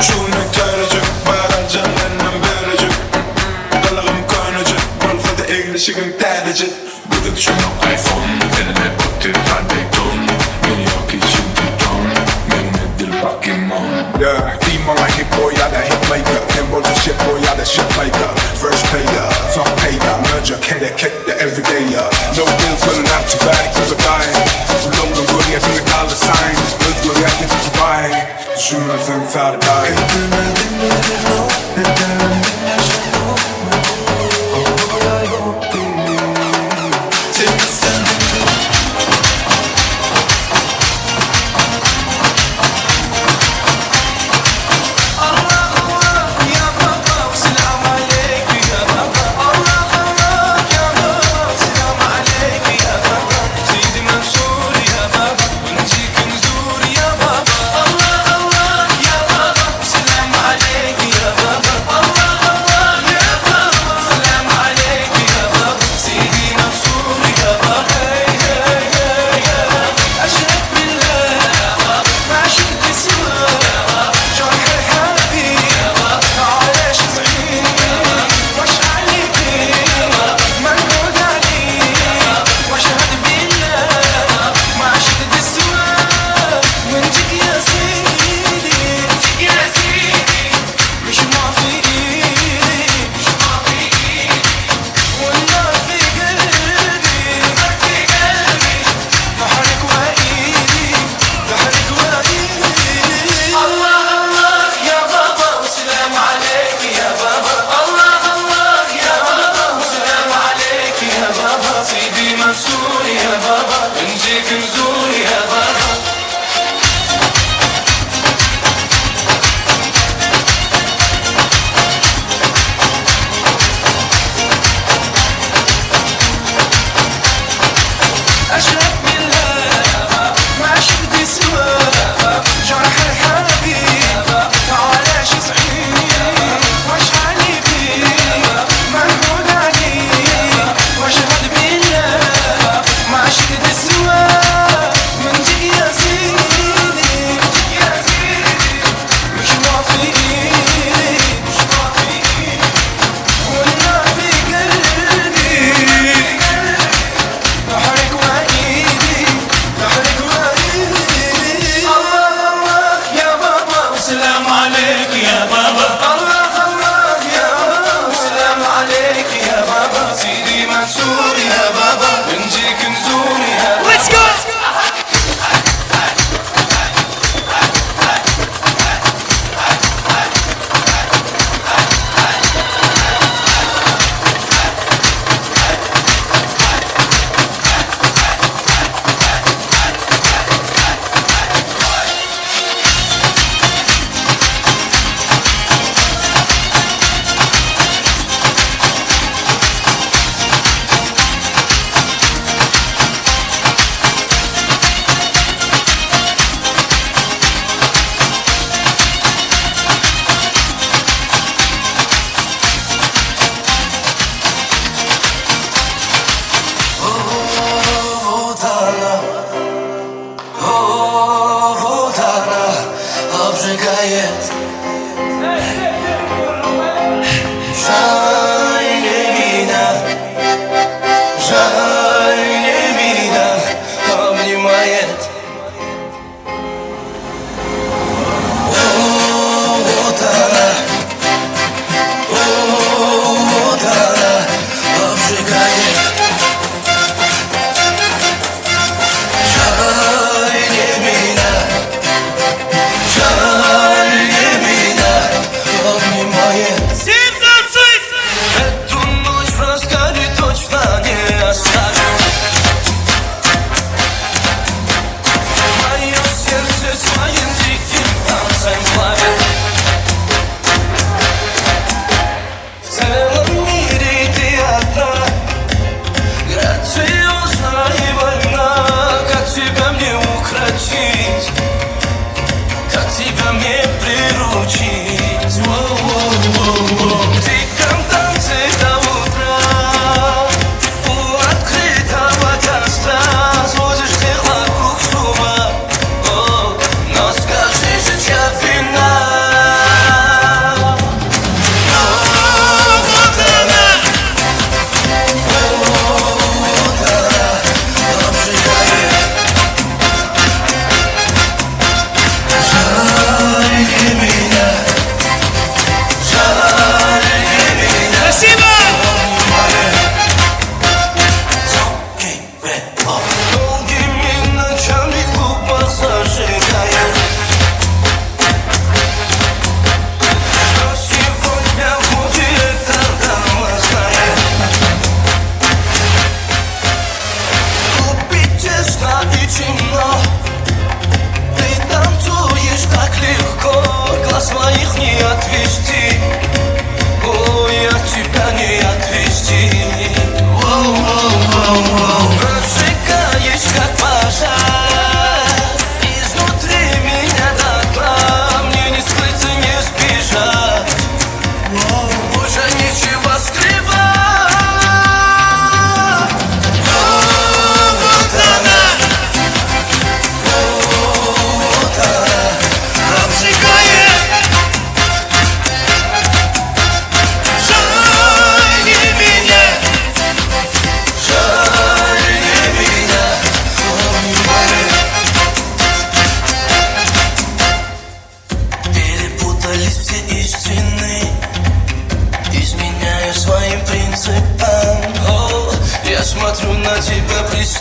Şunu karıcık bağıracağım Yeah, D-Mon like hit boy, yeah, that hit maker. Tempo the shit boy, yeah, that shit maker. First payer, top payer, merger, kick the everyday, no bills running out your body, cause I'm dying. Long the good, yeah, the dollar sign. Look good, yeah, think you're buying. Shooters inside the dying.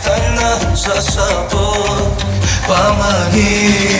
Talna sa sabor pamagi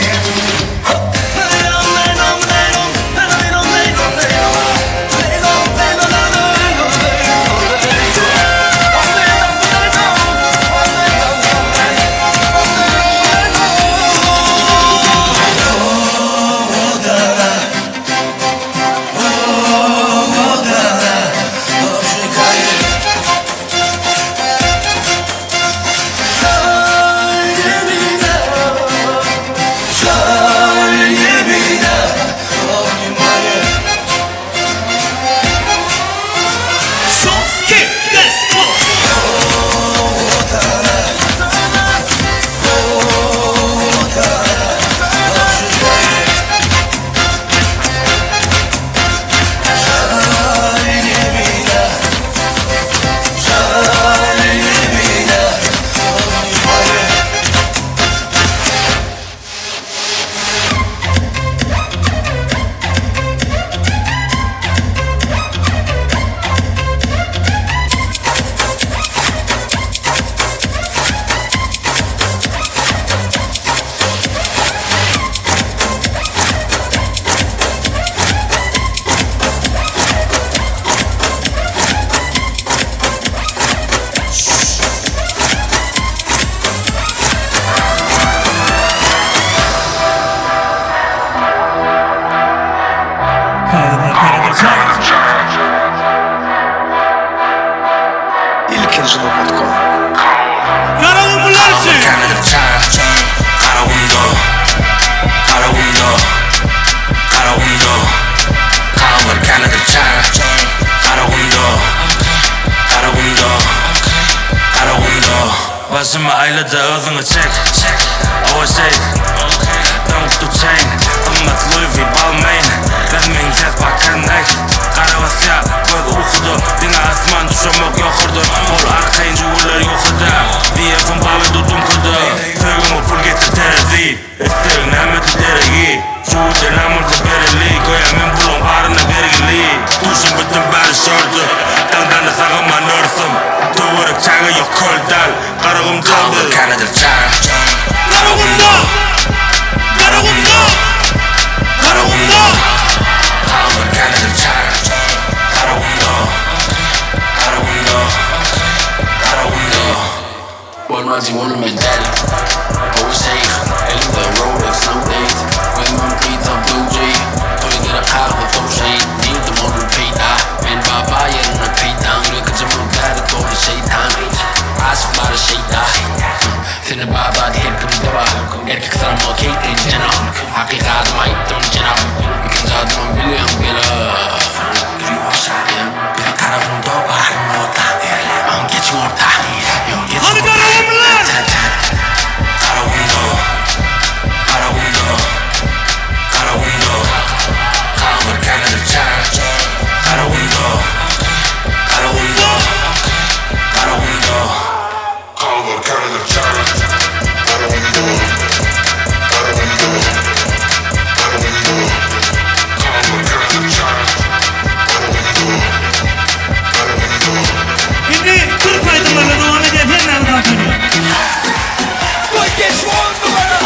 Başıma aylada özünü çek Ova şey Don't do chain Ümmet Louis V balmayın Vermeyin jet bakkan nek Karavasya Göz okudu Dine asman düşemek yokurdu Ol arkayın cüvürler yokurdu Bir yakın balı dudum kırdı Söylümü pul getir terezi İsteyin nemeti deregi Şuhude namurdu bereli Koyamen bulun barına bergili Duşun bütün bari şördü Dağdan da sağıma nörsüm Doğuruk çağı yok koldal Karagum çaldı Kanadır çağı Karagumda Karagumda Karagumda Kaldır kanadır çağı Karagumda Karagumda Karagumda Olmaz onun medal O şeyh Elimde Rolex no date Koymam pita Blue Jay Koygira kahve top şey Değildim onun peyda Ben baba yerine peydan Rıkıcımın gari dolu şeytan Aşıkları şeyda Seni baba herkimde var Erkek sarma keyten cenab Hakikatıma gittim cenab İkinci adımın biliyorum bile Duruyor şahım Bir tarafımda var orta Geçin orta Hadi karagumlar Karagumda Karagumda Karagumda Kaldır kanadır çağı Karagumda Karagumda Karagumda Kaldır kanadır çağı Karagumda Karagumda Karagumda Kaldır kanadır çağı Karagumda Karagumda Şimdi Türk aydınlarla devam eden her nereden söylüyor? Koy geç oldu bana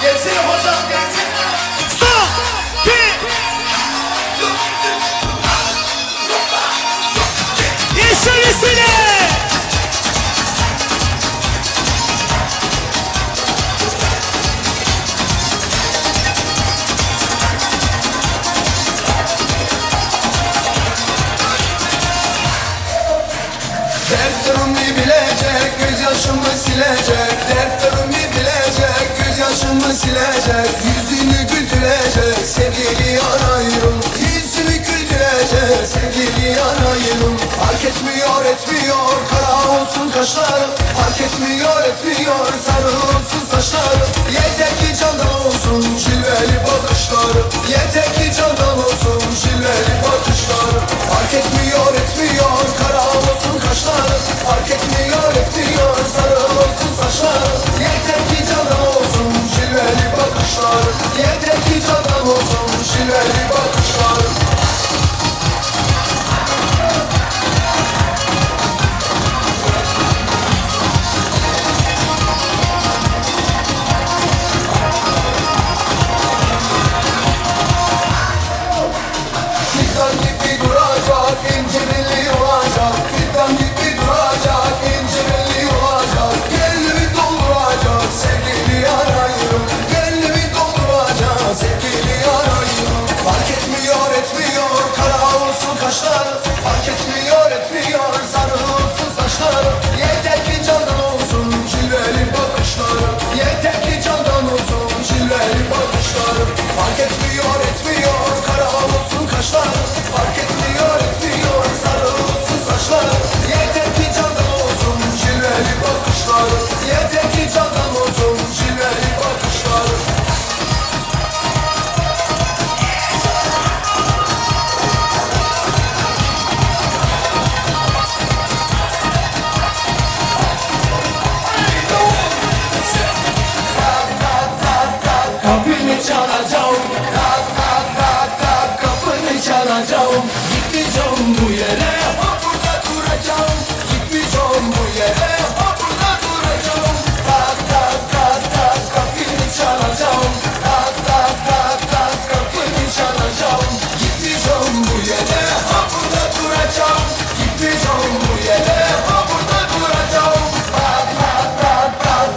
Gelsene hocam gelsene Stop! İçerisine! Dertlerimi bilecek, gözyaşımı silecek Dertlerimi bilecek, gözyaşımı silecek Yüzünü güldürecek, sevgili yanayım Yüzünü güldürecek, sevgili yanayım Fark etmiyor, kara olsun kaşlarım Fark etmiyor, sarı olsun saçlarım Yeter ki candan olsun, cilveli bakışlarım Yeter ki candan olsun, cilveli bakışlarım Fark etmiyor bakışlar. Yeter ki candan olsun şileli bakışlar. Fidan gibi duracak, incirli olacak. Fidan gibi duracak, incirli olacak. Gönlümü dolduracak, sevgili arayırım. Gönlümü dolduracak, sevgili arayırım. Fark etmiyor, etmiyor, kara olsun kaşlar. Fark etmiyor, etmiyor, sarı olsun saçlar. Yeter ki candan olsun cilveli bakışlar. Yeter ki candan olsun cilveli bakışlar. Fark etmiyor, etmiyor, kara olsun kaşlar. Fark etmiyor, etmiyor, sarı olsun saçlar. Yeter ki candan olsun cilveli bakışlar. Yeter ki candan olsun cilveli bakışlar. Kapını çalacağım, tak tak tak tak, kapını çalacağım. Gitmeyeceğim bu yere, ha burada duracağım. Gitmeyeceğim bu yere, ha burada duracağım. Tak tak tak tak, kapını çalacağım. Tak tak tak tak, kapını çalacağım. Gitmeyeceğim bu yere, ha burada duracağım. Gitmeyeceğim bu yere, ha burada duracağım. Tak tak tak tak,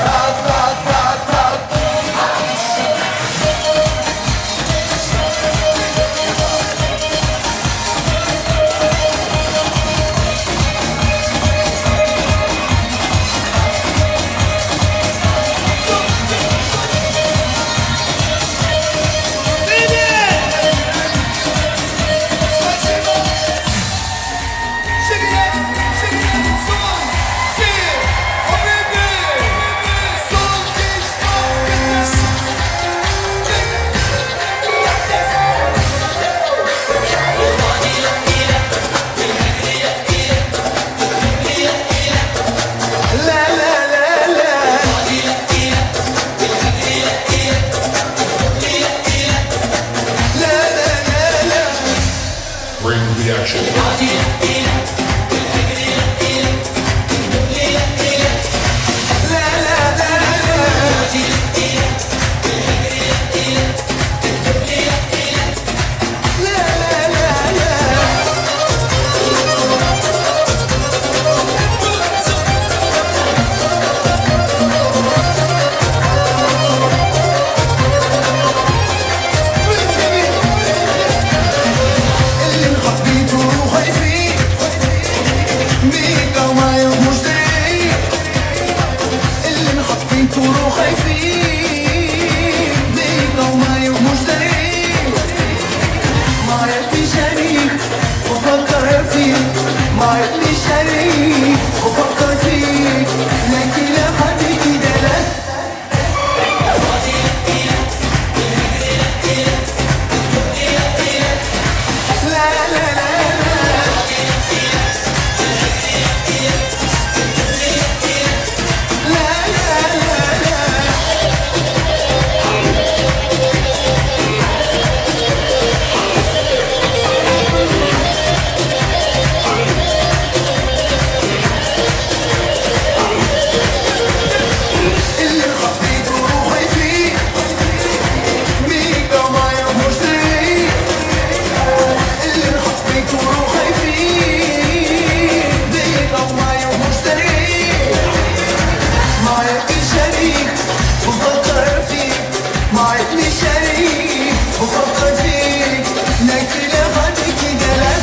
tak tak tak tak. Bring the action. اللي مخبيته وخايفين بيك وما يهموش داي. اللي مخبيته وخايفين بيك وما يهموش داي. ما يبي شريك وفكر فيك، ما يبي شريك وفكر فيك، لكن لا حد كده لا. لا لا لا اللي مخبيته وخايفين بيك وما يهموش داي. اللي مخبيته وخايفين بيك وما يهموش داي. ما يبي شريك وفكر فيك، ما يبي شريك وفكر فيك، لكن لا حد كده لا.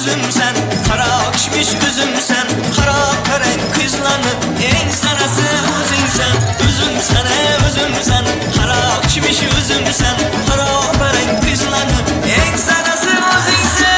üzümsen, kara akşmış üzümsen, kara karen kızlanı, en sanası üzümsen, üzümsene üzümsen, kara akşmış üzümsen, kara karen kızlanı, en sanası üzümsen.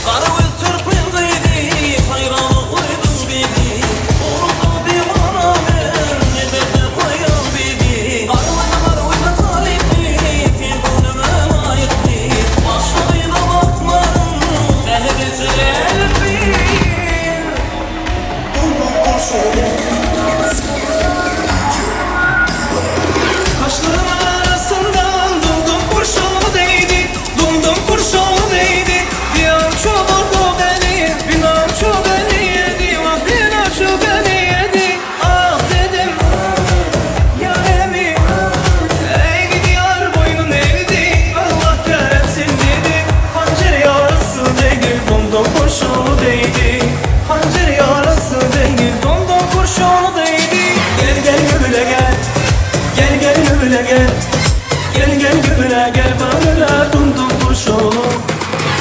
Karı öldür bildiğini, hayranı koydu değdi Hançer yarası değil Domdom kurşunu değdi Gel gel göbüle gel Gel gel göbüle gel Gel gel göbüle gel Bağrına domdom kurşunu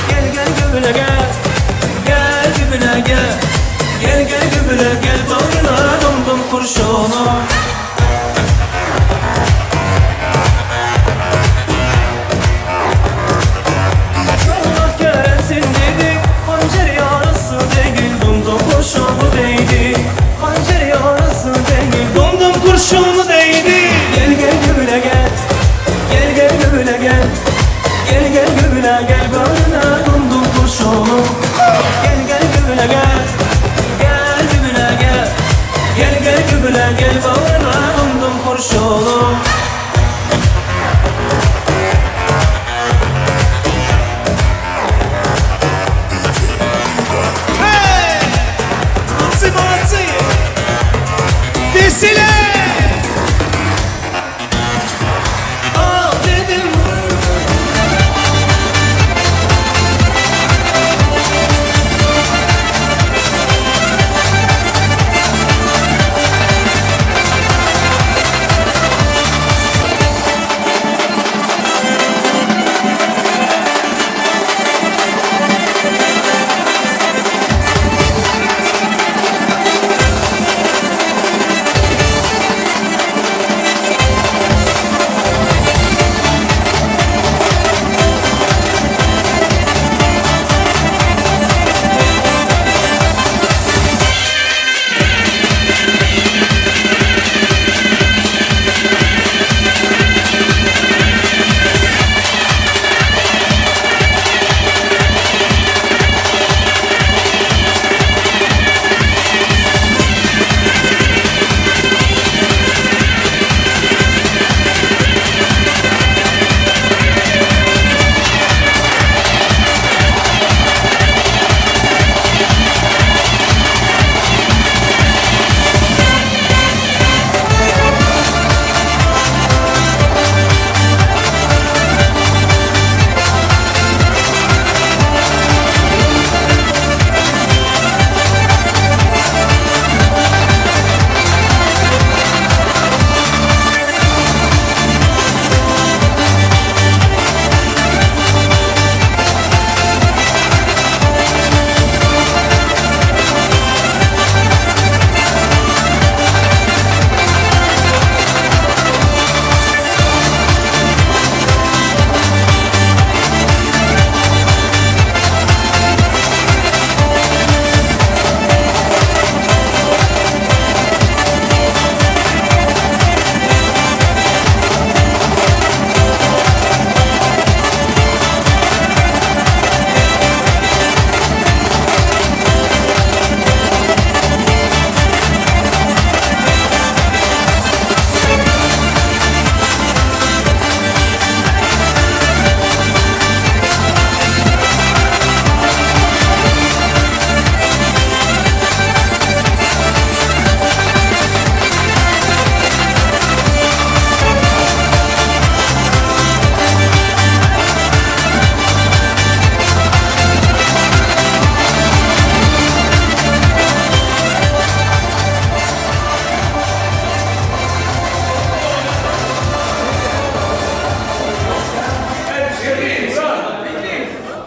Gel gel göbüle gel Gel göbüle gel Gel gel göbüle gel Bağrına domdom kurşunu Kurşunu değdi Gel gel göbüle gel Gel gel göbüle gel Gel gel göbüle gel Bağrına domdom kurşunu Gel gel göbüle gel Gel göbüle gel Gel gel göbüle gel Bağrına domdom kurşunu Hey! Matsi matsi Desile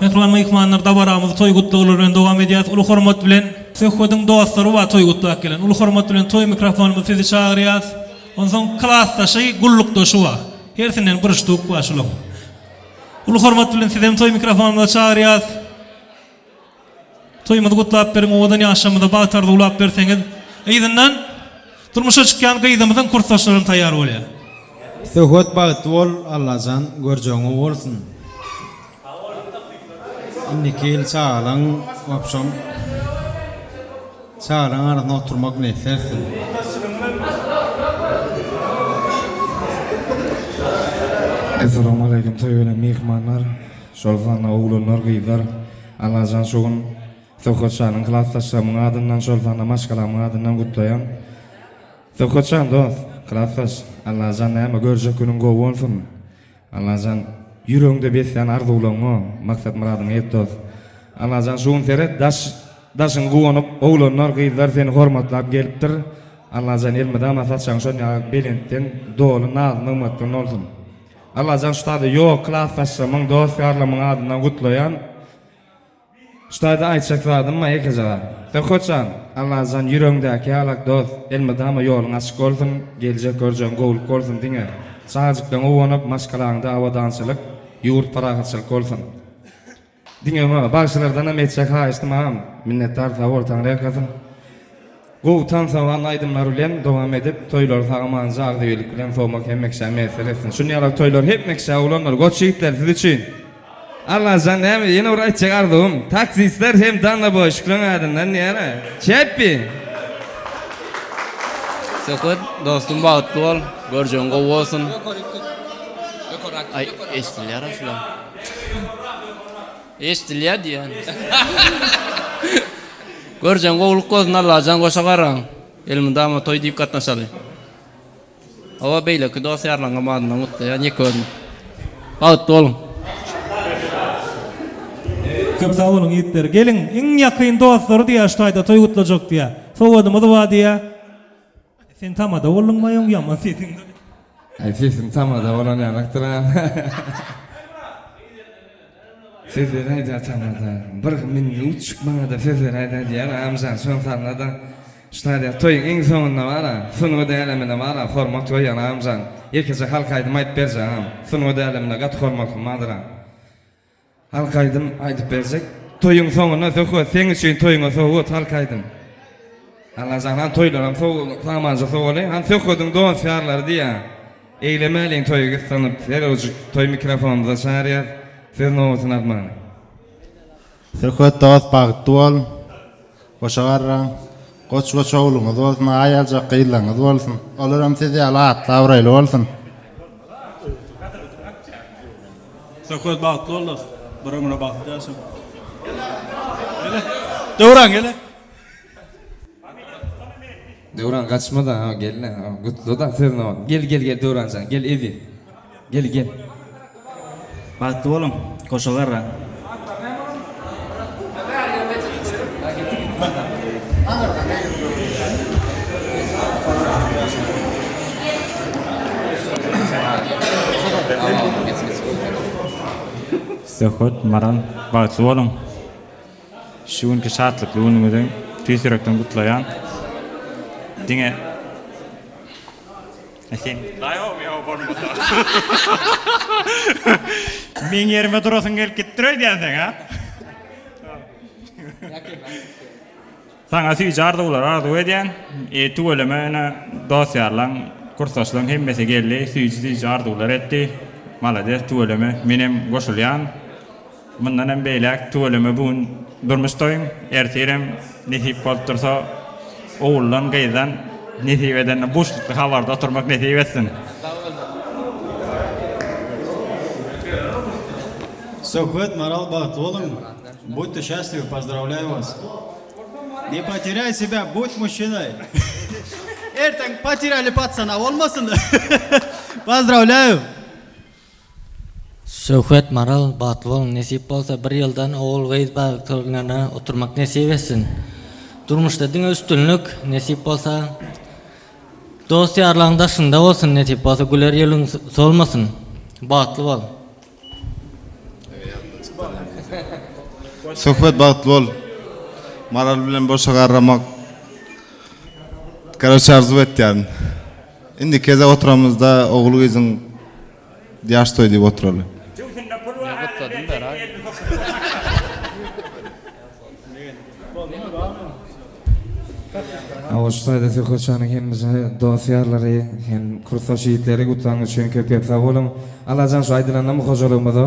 Mehruan mehmanlar dabaramız toy gutluğular bilen devam edýär. Ulu hormat bilen söhbetiň dostlary we toy gutluğak gelen. Ulu hormat bilen toy mikrofonumuzy sizi çağırýar. Ondan klasdaşy gullukdaşy we hersinden bir ştuk başlyk. Ulu hormat bilen sizem toy mikrofonumuzy çağırýar. Toyumuzy gutlap beriň, owadan ýaşamyda bagtardy ulap berseňiz, eýdinden turmuşa çykýan gyýdymyzyň kursdaşlaryny taýýar bolýar. Söhbet bagtly bol, Allahan görjeňi bolsun. İnnikil sağlan, opşam. Sağlan arasında oturmak nefersin. Assalamu alaikum toyuna mehmanlar, şolfana oğullar, gyýdar. Allahan şogun Söhbetçanyň klassdaşlarymyň adyndan, şolfana maşgalamyň adyndan gutlaýan. Söhbetçan dost, klassdaş, Allahan näme görjek günüň gowy bolsun. Allahan yüreğinde besleyen arzularyňy, maksat muradyňy etdi. Allahan şoň seret daş daşyň gowanyp oğlanlar gyzlar seni hormatlap gelipdir. Allah'ın elmeden asatçan şon ya belentden dolu nazmy ummatdan olsun. Allah'ın ştada yok klasslaşmamyň dostlarymyň adyna gutlayan. Ştada aýtsak zadyma ekejär. Tököçan Allah'ın ýüregiňdäki halak dost elmeden ýoluň açyk bolsun, geljek görjän gowul bolsun diňe. Sajykdan owanyp maskalaňda awadançylyk, ýurt paragatçylyk bolsun. Diňe başlardan hem etjek haýystymam, minnetdar sawol Tanrıya kasyn. Gowtan sawan aýdymlar bilen dowam edip toýlar sagman jagdylyk bilen somak hemmekse meselesini. Şunýaly toýlar hepmekse ulanlar goçyplar siz üçin. Allah jan hem ýene bir aýtjak ardym. Taksistler hem danla boşlygyň adyndan ýene. Çeppi. Söhbet dostum bagtly bol, görjän gowy bolsun. Ay, eştilýär aşular. Eştilýär diýen. Görjän gowuluk bolsun Allah jan goşa garaň. Elmindäme toý diýip gatnaşaly. Awa beýleki dost ýarlaňa madyna mutlaýan ýekördüm. Bagtly bolun. Köp sağ olun yiğitler. Gelin en yakın dostları diye aşağıda toy kutlayacak diye. Soğudu var diye. Sen tamada olunmayın yaman sesin. Ay sesim tamada olan yanaktıra. Sezer ayda tamada. Bir minni uçukmada sezer ayda diyen amcan son sarnada. Ştada toyun en sonunda var ha. Sunu da elemine var ha. Hormak toyan amcan. Herkese halkaydım ayıp bereceğim. Sunu da elemine gat hormak madra. Halkaydım aydıp berzek. Toyun sonuna soğuk, sen için toyuna soğuk halkaydım. Allah zaten toylaram soğuk, tamamca soğuk. Han soğukdun doğan fiyarlar diye. Eylemeliyim toyu gitsanıp, her ucuk toy mikrofonda çağırıyor. Siz ne olsun atmanı? Söhbet dost bagtly bol. Goşagarra, goç oğluňyz bolsun, aýalja gyýlaňyz bolsun. Olaram sizi alat tawraýly bolsun. Söhbet bagtly bol dost. Buruna bagtly ýaşa. Döwran gele. Döwran kaçma da gel. Gutlu da siz ne olsun? Gel Döwranjan, gel evi. Gel. Bagtly bolun, goşagarra. Söhbet maral bagtly bolun. Şu günkü şatlykly günüňizden tüýsürekden gutlaýan. Diňe Esin. Men yerime durasyň gelip gitdirer diýersiň ha? Saňa süýji arzular arzu edýän, tuweleme dosýarlaň, kursdaşlaryň hemmesi geldi, süýji arzular etdi. Malades tuweleme menem goşulýan. Mundan hem beýlek tuweleme bugün durmuşdoýum. Ertirem nesip bolup tursa oğullan gyzdan nesip eden boşlukda halarda oturmak nesip etsin. Söhbet Марал bagtly bolun. Будьте счастливы, поздравляю вас. Не потеряй себя, будь мужчиной. Эртең потеряли пацана olmasın. Поздравляю. Söhbet Maral bagtly bolun, nesip bolsa bir ýyldan oğul gyz bagtlygyna oturmak nesip etsin. Durmuşda diňe üstünlük nesip bolsa dost ýarlaň daşynda bolsun, nesip bolsa güler ýoluň solmasyn. Bagtly bol. Söhbet bagtly bol. Maral bilen boşa garramak. Karaç arzu etýän. Indi keze oturamyzda oğul gyzyň ýaş toý diýip oturaly. Awşyda söhbetçanyň hemmesi dostlarlary, hem kursdaş ýigitleri gutlaň üçin köp sag bolun. Allahan şu aýdylanyň hojalygymyza,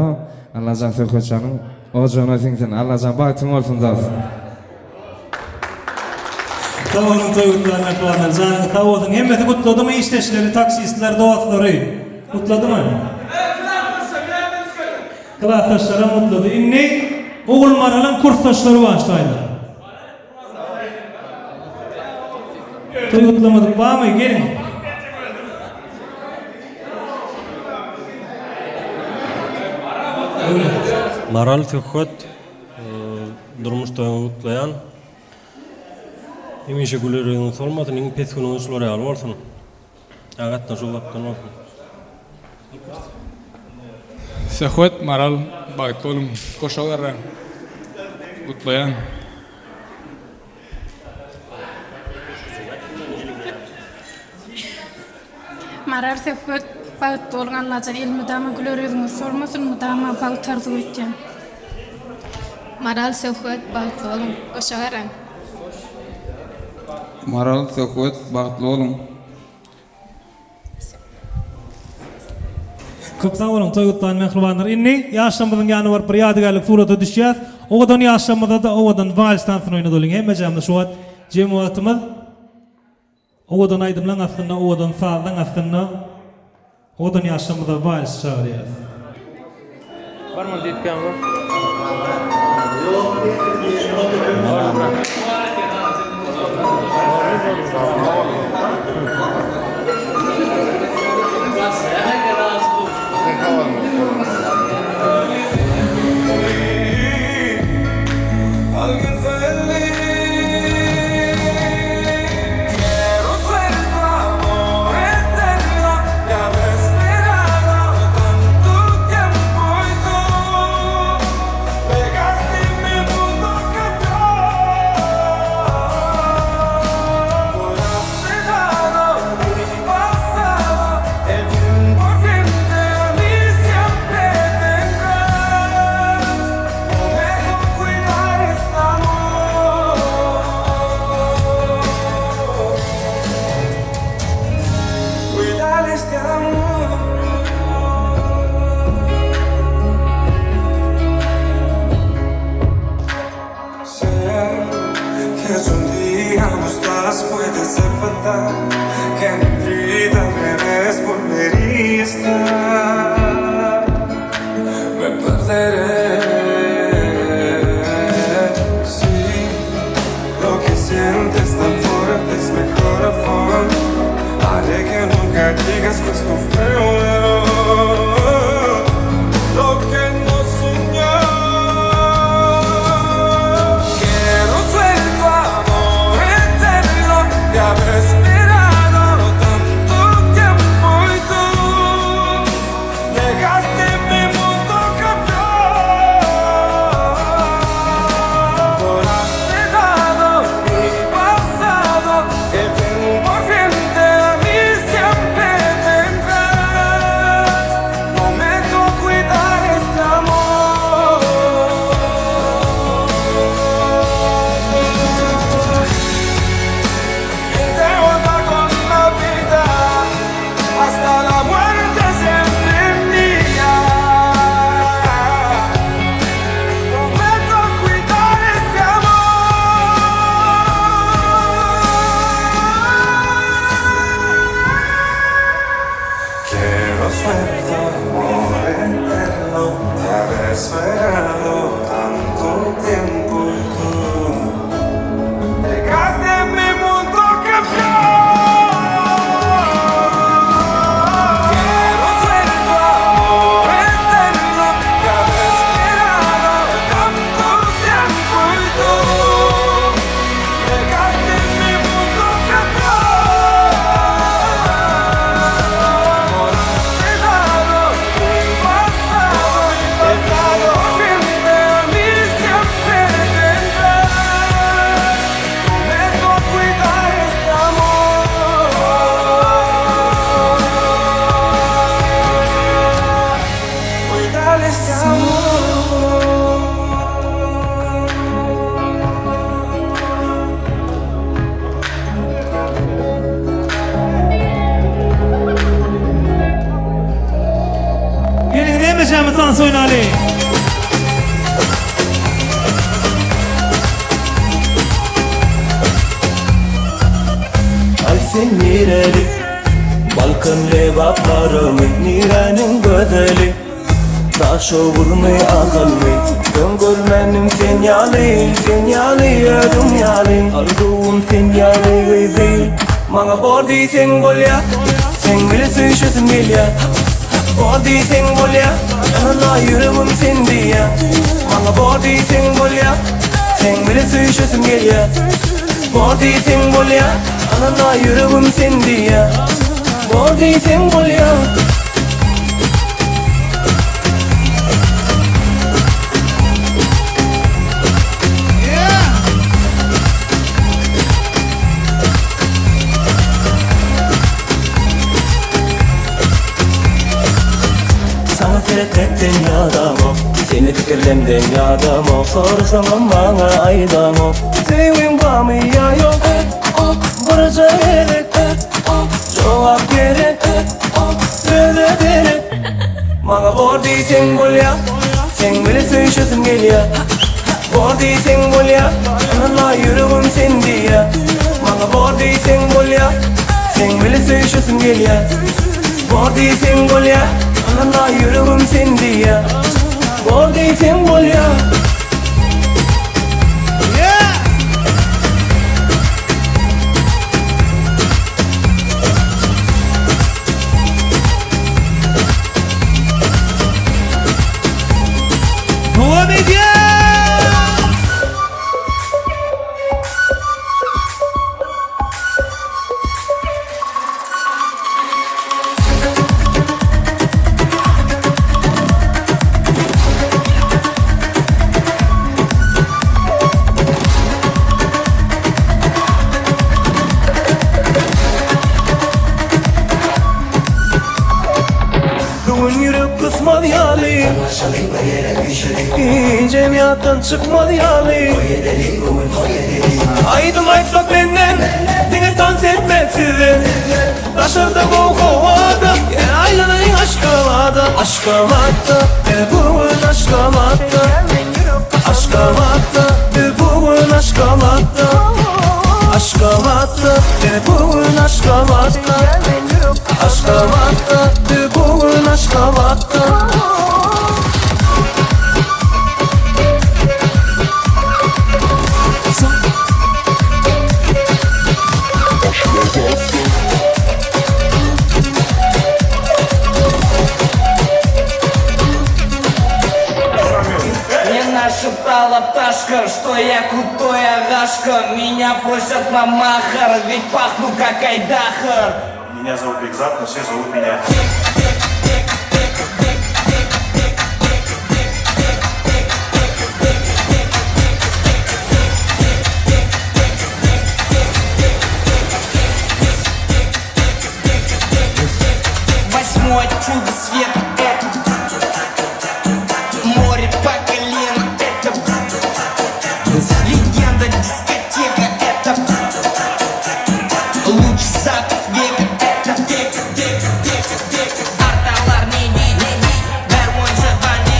Allahan söhbetçanyň ojana siňsen, Allahan bagtyň bolsun dost. Sağ olun toýgutlaryna kulanyr. Janyň sağ bolsun. Hemmesi gutladymy işleşleri, taksistler, dostlary? Gutladymy? Klassdaşlara mutlady. Inni oğul maralan kursdaşlary başlaýdy. Toýgutlamadyk barmy? Gelin. Maral söhbet durmuşda gutlayan Emişe güleriniz olmasın, in pes gününüz loreal olsun. Ağattan şolaptan olsun. Sehvet Maral Bagtolum Koşagarra Kutlayan. Marar Sehvet Bagtolun Allah'tan ilmi dama güleriniz sormasın mı dama Bagtardı geçen. Maral Sehvet Bagtolun Koşagarra. Maral Sehvet Bagtolun. Köp sağ olun toyuttan mehrubanlar. İnni yaşamımızın yanı var bir yadigarlık surata düşeceğiz. Oğadan yaşamımızda da oğadan valstansın oynadı olun. Hem cemde şu an cemaatimiz oğadan aydımlan aslında oğadan sağdan aslında oğadan yaşamımızda vals çağırıyoruz. Var mı ditken var? Que mi vida debes volver y estar. Me perderé si lo que sientes tan fuerte es mi corazón. Haré que nunca digas que esto fue lo que no soñó. Quiero ser tu amor eterno. Te habré esperado tanto tiempo y tú dejaste mi mundo cambiar. Volaste dado mi pasado, el tiempo frente a mí siempre tendrás. Prometo cuidar este amor. Hasta la muerte siempre mía. Prometo cuidar este amor. Quiero ser tu amor eterno. Te habré esperado tanto tiempo y tú dejaste mi mundo cambiar. Dans oynalı. Ay sen nereli? Balkan levaplarımı Nirenin gözeli Taş vurmay akıllı Dön görmenim sen yali Sen yali yedim yali Arzuum sen yali gıyzi Bana bordi sen bolya Sen bile suyuşusun gelya Bordi sen bolya Allah yüreğim sen diye Bana bordi sen bolya Sen bile suyuşusun gelya Body symbol ya Anana yüreğim sendi ya Body symbol ya Sana tereddütten yadamam Seni fikirlemden yadamam Sorsamam bana aydamam Sevin var mı ya yok Barca gerek Cevap gerek Söyle gerek Bana body symbol ya Sen bile söyleşiyorsun gel ya Body symbol ya Anana yüreğim sendi ya Bana body symbol ya Sen bile söyleşiyorsun gel ya Body symbol ya Anana yüreğim sendi ya Body symbol ya kısmadı yani Cemiyattan çıkmadı yani Aydım aytmak benden Dine dans etmek sizin Taşırdı bu kovada Aylanayın aşk havada Aşk havada Bugün aşk havada Aşk havada Bugün aşk havada Aşk havada Bugün aşk havada Aşk havada Bugün aşk havada Шептала пташка, что я крутой агашка. Меня просят на махар, ведь пахну как айдахар. Меня зовут Бекзат, но все зовут меня. Восьмой чудо света, это море по колено, это легенда дискотека, это луч запах века, это арталар не Бәрмон жабани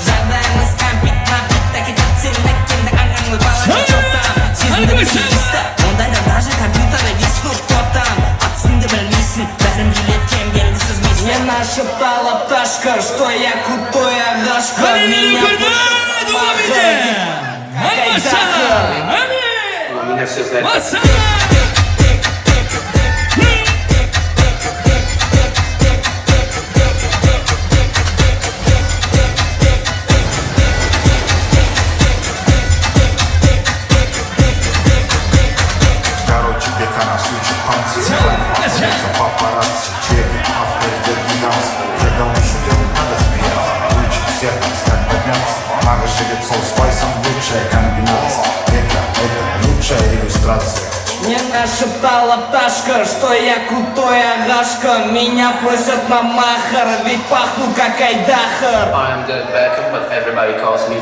Жағдайымыз кәмпит напит Так етіп сенің кемді аңаңлы бала жоқтан Сезімді білсейісті Ондайда даже компьютеры виснут топтан Атысыңды білмейсің Бәрін билет кем белгісіз мисс Мне нашептала пташка Что я крутой агашка Меня пушат махар Как айдахар У меня все знают. Короче, бека на случай панцирь Папарацци, чеки, авторитет гиганс Когда он шутил, надо смеяться Лучше всех как подняться Мага живет со спайсом, лучшая комбинация Это лучшая иллюстрация Мне нашептала пташка, что я крутой агашка Меня просят на махар, ведь пахну как айдахар I'm David Beckham, but everybody calls me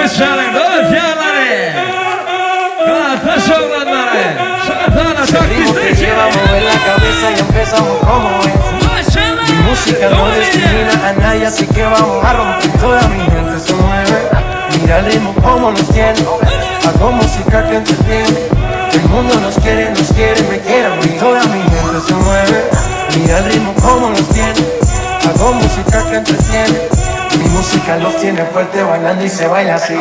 Kuşanın dosyaları Kardeş oğlanları Şatana çok bizde Mi música no discrimina a nadie, así que vamos a romper. Toda mi gente se mueve. Mira el ritmo como los tiene. Hago música que entretiene. El mundo nos quiere, me quiere. Y toda mi gente se mueve. Mira el ritmo como los tiene. Hago música que entretiene. Mi música los tiene fuerte bailando y se baila así.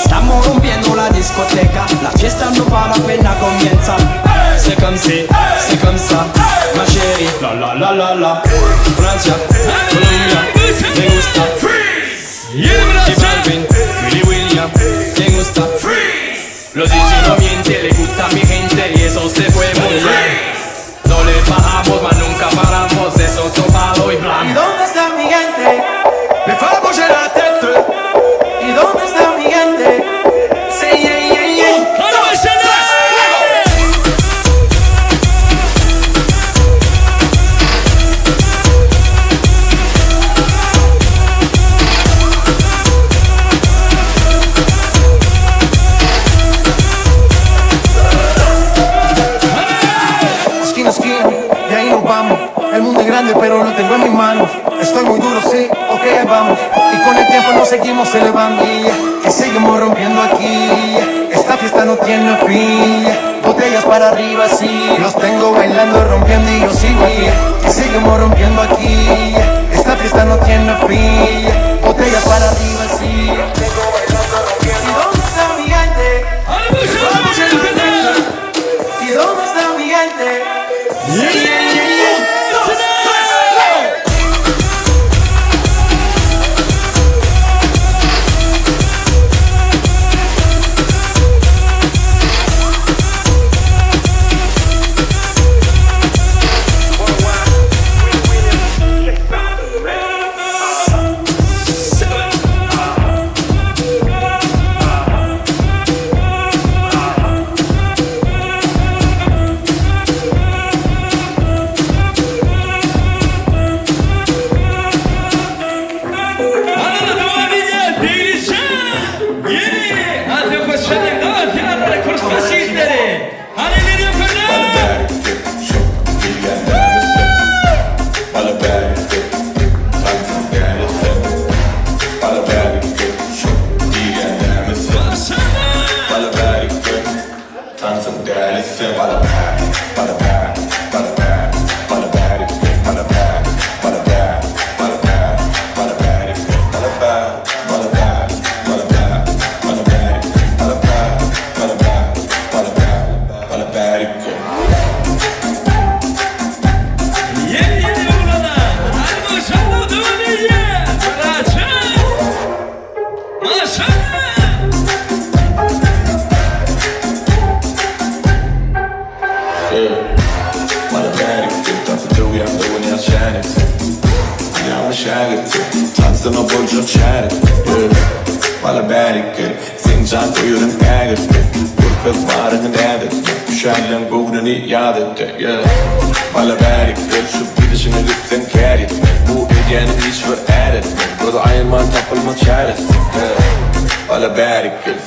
Estamos rompiendo la discoteca, la fiesta no para apenas comienza. C'est comme si, c'est comme ça, ma chérie. La la la la la. Francia, Colombia, me gusta. Freeze. Y Balvin, Willy William, me gusta. Freeze. Los DJ no mienten, le gusta a mi gente y eso se fue muy bien. No le bajamos, mas nunca paramos, eso tomado y blanco. ¿Y dónde está mi gente? Me fa bouger la tête. ¿Y dónde está mi gente? Say yeah yeah yeah. Esquina, esquina, de ahí nos vamos. El mundo es grande pero lo tengo en mis manos. Estoy muy duro, sí, ok, ahí vamos. Y con el tiempo nos seguimos elevando y seguimos rompiendo aquí. Esta fiesta no tiene fin. Botellas para arriba, sí. Los tengo bailando, rompiendo y yo sigo y seguimos rompiendo aquí. Esta fiesta no tiene fin. Botellas para arriba, sí. Tengo bailando, rompiendo. ¿Y dónde está mi gente? Vamos a la ¿y dónde está mi gente? Yeah, yeah, yeah, yeah.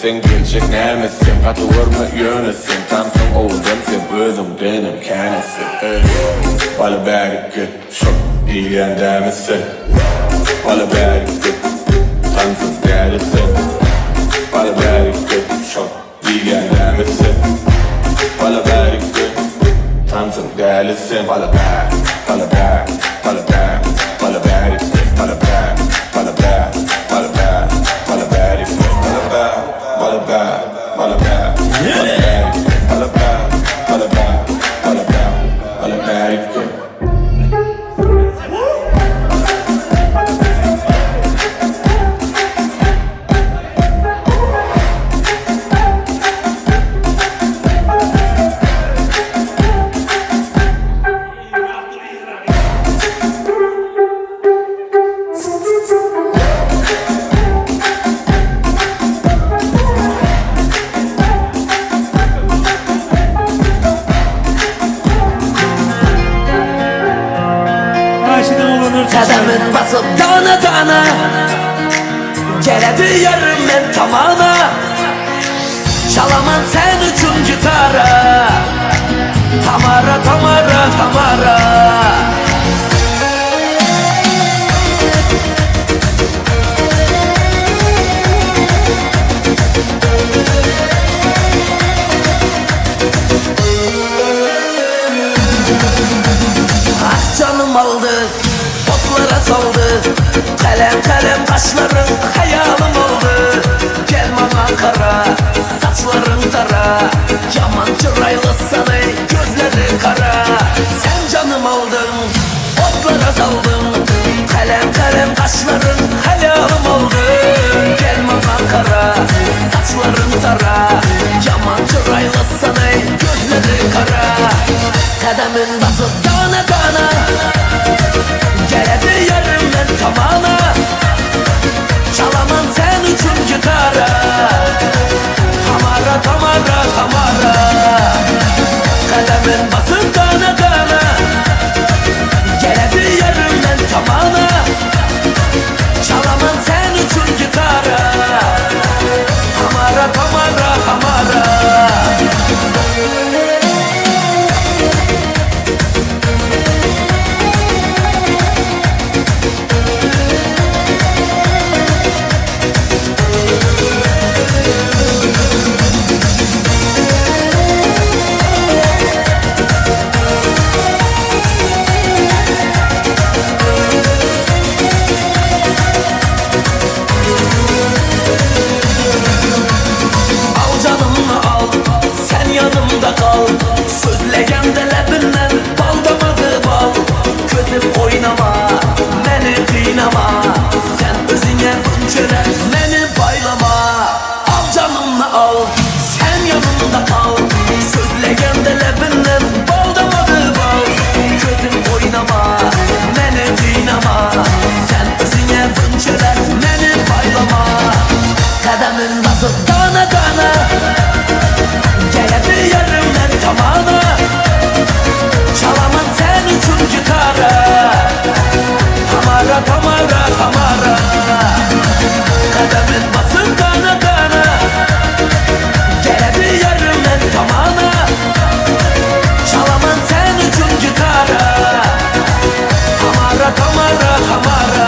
Sen gelecek nemesin Katı vurma yönesin Tansın oğuzdan sen özüm benim kendisi Bala berikli Şok iyiyen demesin Bala berikli Tansın delisin Bala berikli Şok iyiyen demesin Bala berikli Tansın delisin Bala ber Bala ber Bala ber Bala berikli Bala ber Bala ber Bala ber Bala berikli Bala ber Bala ber, bala ber, bala ber, bala ber, bala ber, bala ber, Kademim basıp dana dana Geledi yarım ben tamana Çalamam sen üçün gitara Tamara, Tamara, Tamara Kalem kalem kaşların hayalim oldu. Gel bana kara, saçların tara. Yaman çıraylısın ey, gözleri kara. Sen canım oldun, otlara saldın. Kalem kalem kaşların hayalim oldu. Gel bana kara, saçların tara. Yaman çıraylısın ey, gözleri kara. Kademin basıp dana dana. Geledi yarımdan tamana. Çalamam sen için gitara. Tamara tamara tamara. Kademin basıp dana dana. Geledi yarımdan tamana. Çalamam sen için gitara. Tamara tamara tamara. Al canımı al, sen yanımda kal. Sözlegende lebinden bal damadı bal. Gözüm oynama, beni kıynama. Sen özüne bunçöre, beni baylama. Al canımı al, sen yanımda kal. Sözlegende lebinden bal damadı bal. Gözüm oynama, beni kıynama. Sen özüne bunçöre, beni baylama. Kademin basıp dana dana. Geledi yarımdan tamana. Çalamam sen için gitara. Tamara tamara tamara. Kademin basıp dana dana. Geledi yarımdan tamana. Çalamam sen için gitara. Tamara tamara tamara.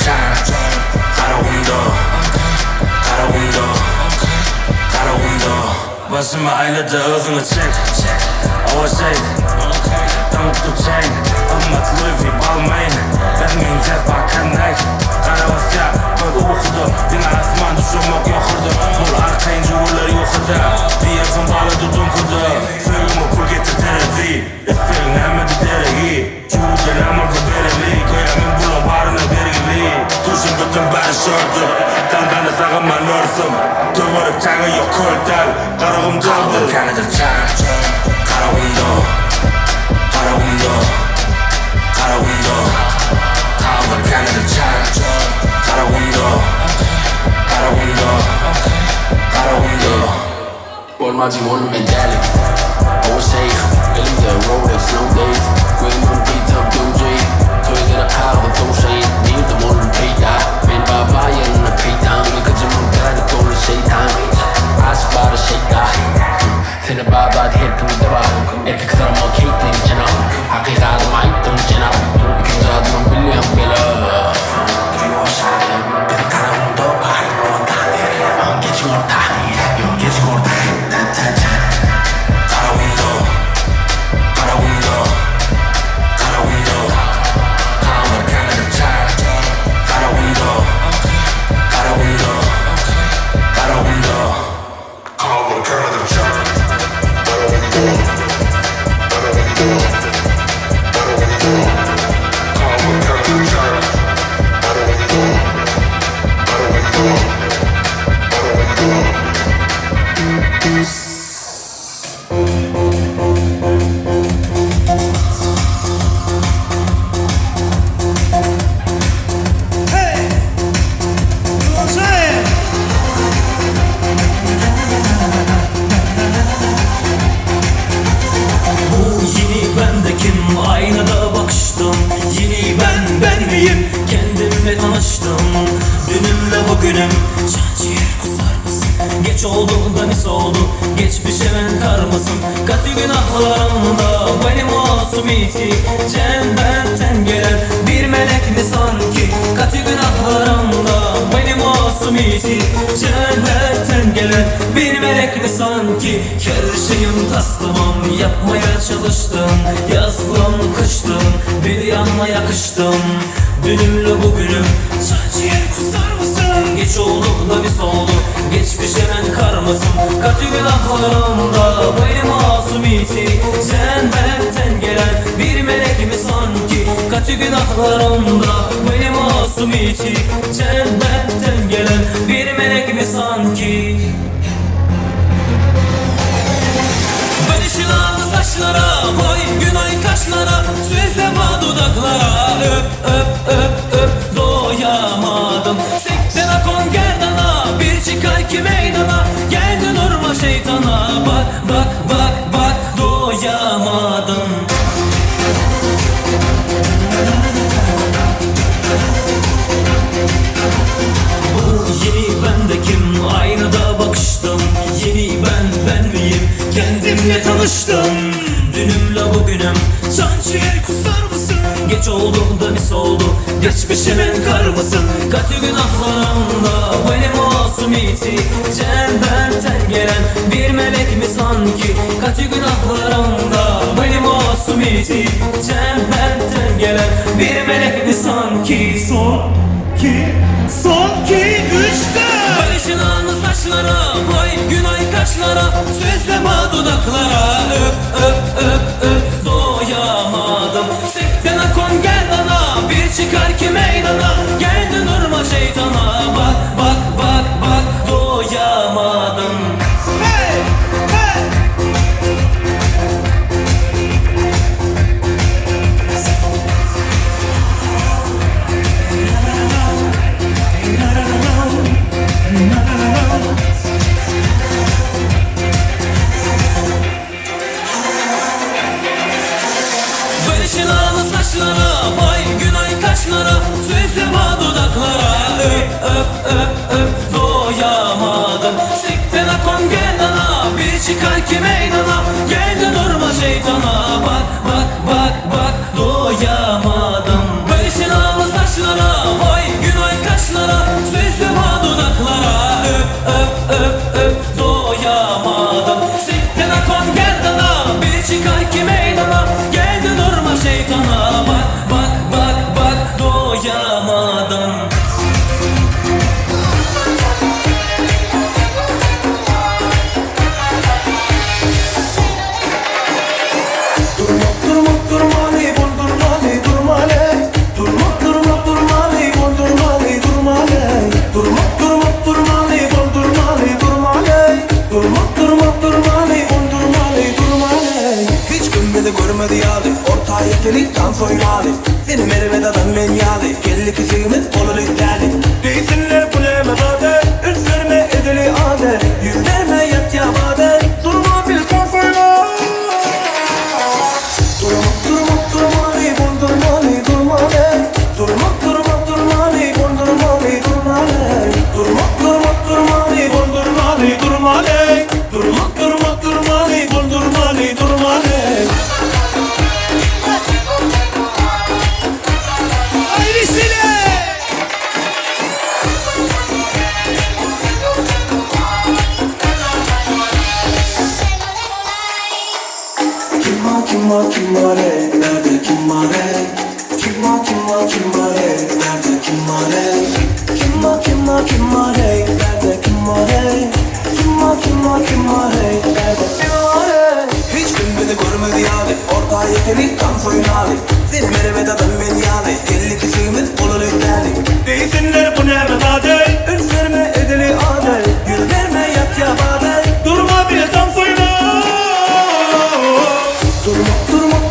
çay Kara window Kara window Kara window Başıma aynadı özünü çek Ova şey Don't do chain Ummat Louis V Balmain Ben min cez bakanay Kara vasya Böyle okudu Dine asman düşürmek yokurdu Bul arkayın cuvurlar yokurdu Bir yerden bağlı dudum kudu Söylümü pul getir terezi Esferin emedi dereyi Cuvurlar amardı bereli Koyamin bulun barına berili Tuşun bütün bari şördü Dandanı sağıman örsüm Tövürük çağı yok költel Karağım çaldı Kaldır kanadır çay Kara window Kara window Kara window Kaldır kanadır çay Kara window Kara window Kara window Olmacı olum metallic Ova şey Elimde Rolex slow days Koyumum beat up DJ Toylara kahve çoğu şey Niyordum olum peyda Ben baba yanına peydan Yıkıcımın derdi dolu şeytan Aşk bari şeyda Seni baba ettim de var Erkek sarıma Caitlyn Jenner Hakikatıma aittim Jenner İkinci adımı biliyorum bela Duruyor şahane Bizi karavunda bağırma orta Geçin orta Yok geçin orta Kara window Kara window Kara window Kaldır kanadır çay Kara window Kara window Kara window Kaldır kanadır çay Kara window Kara window Kara window Kaldır kanadır çay Kara window Kara window Kara window Yeni bendekim aynada bakıştım Yeni ben miyim kendimle tanıştım Dünümle bugünüm can ciğer kusar mısın Geç oldu da nis oldu geçmiş hemen karmasın Katı günahlarımda benim masumiyeti Cennetten gelen bir melek mi sanki Katı günahlarımda benim masumiyeti Cennetten gelen bir melek mi sanki Kerşeyim taslamam yapmaya çalıştım Yazdım kıştım bir yanına yakıştım Dünümle bugünüm can ciğer kusar mısın Geç oldu da biz oldu geçmiş hemen karmasın Katı günahlarımda benim masumiyeti Cennetten gelen bir melek mi sanki Katı günahlarımda benim masumiyeti Cennetten gelen bir melek mi sanki Barışılan saçlara koy günay kaşlara Sözleme dudaklara öp doyamadım Sekten akon gerdana bir çıkar ki meydana Geldi durma şeytana bak doyamadım Yeni bendekim aynada bakıştım Yeni ben miyim kendimle tanıştım Dünümle bugünüm can ciğer kusar mısın Geç oldu da nis oldu geçmiş hemen karmasın Katı günahlarımda benim masumiyeti Cennetten gelen bir melek mi sanki Katı günahlarımda benim masumiyeti Cennetten gelen bir melek mi sanki Son ki üçte Barışılan saçlara koy günay kaşlara Sözleme dudaklara öp doyamadım Sekten akon gerdana bir çıkar ki meydana Geldi durma şeytana bak doyamadım Hey! Barışılan saçlara vay günay kaşlara Sözleme dudaklara öp doyamadım Sekten akon gerdana bir çıkar ki meydana Geldi durma şeytana bak doyamadım Barışılan saçlara vay günay men yali Kelli kızımız olur iddiali Değilsinler bu ne mebade Üstlerime edili ade Yüzlerime yat yabade Durma bil kafayla Durmali bondurmali durmali Durmali bondurmali durmali Durmali bondurmali durmali Durmali bondurmali durmali Kimare, nerede kimare? Kimare, nerede kimare? Kimare, nerede kimare? Kimare, nerede kimare? Hiç gün beni görmedi yani Orta yetenek kan soyunali Seni mervede ben ben yani Elli kişimiz olur iddiali Değilsinler bu ne mebade Üstlerime edili ade Yüzlerime yat yabade Durma bir kan soyunali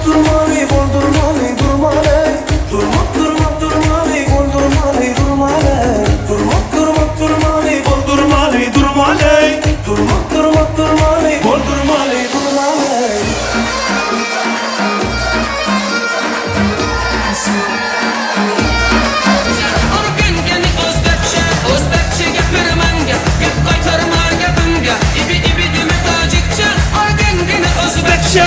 Durmali bondurmali durmali Durmali bondurmali durmali Durmali bondurmali durmali Durmali bondurmali durmali Orgengeni Özbekçe gapirman gap qaytarma gapimga ibi deme tojikcha Orgengeni Özbekçe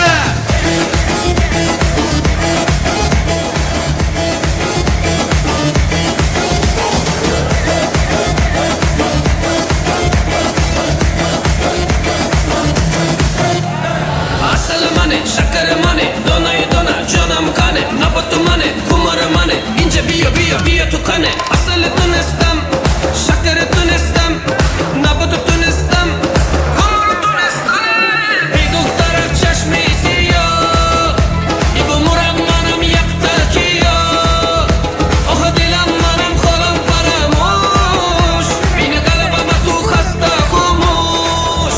Şakırı mani, donayı dona, canım kane Nabatu mani, kumarı mani, ince biyo tukane Asılı tunistam, şakırı tunistam Nabatu tunistam, kumarı tunistam Bidul taraf çeşmesi yok İbu muram manam yaktar ki yok Ohu dilam manam kolum paramuş Beni galibama tu hasta kumuş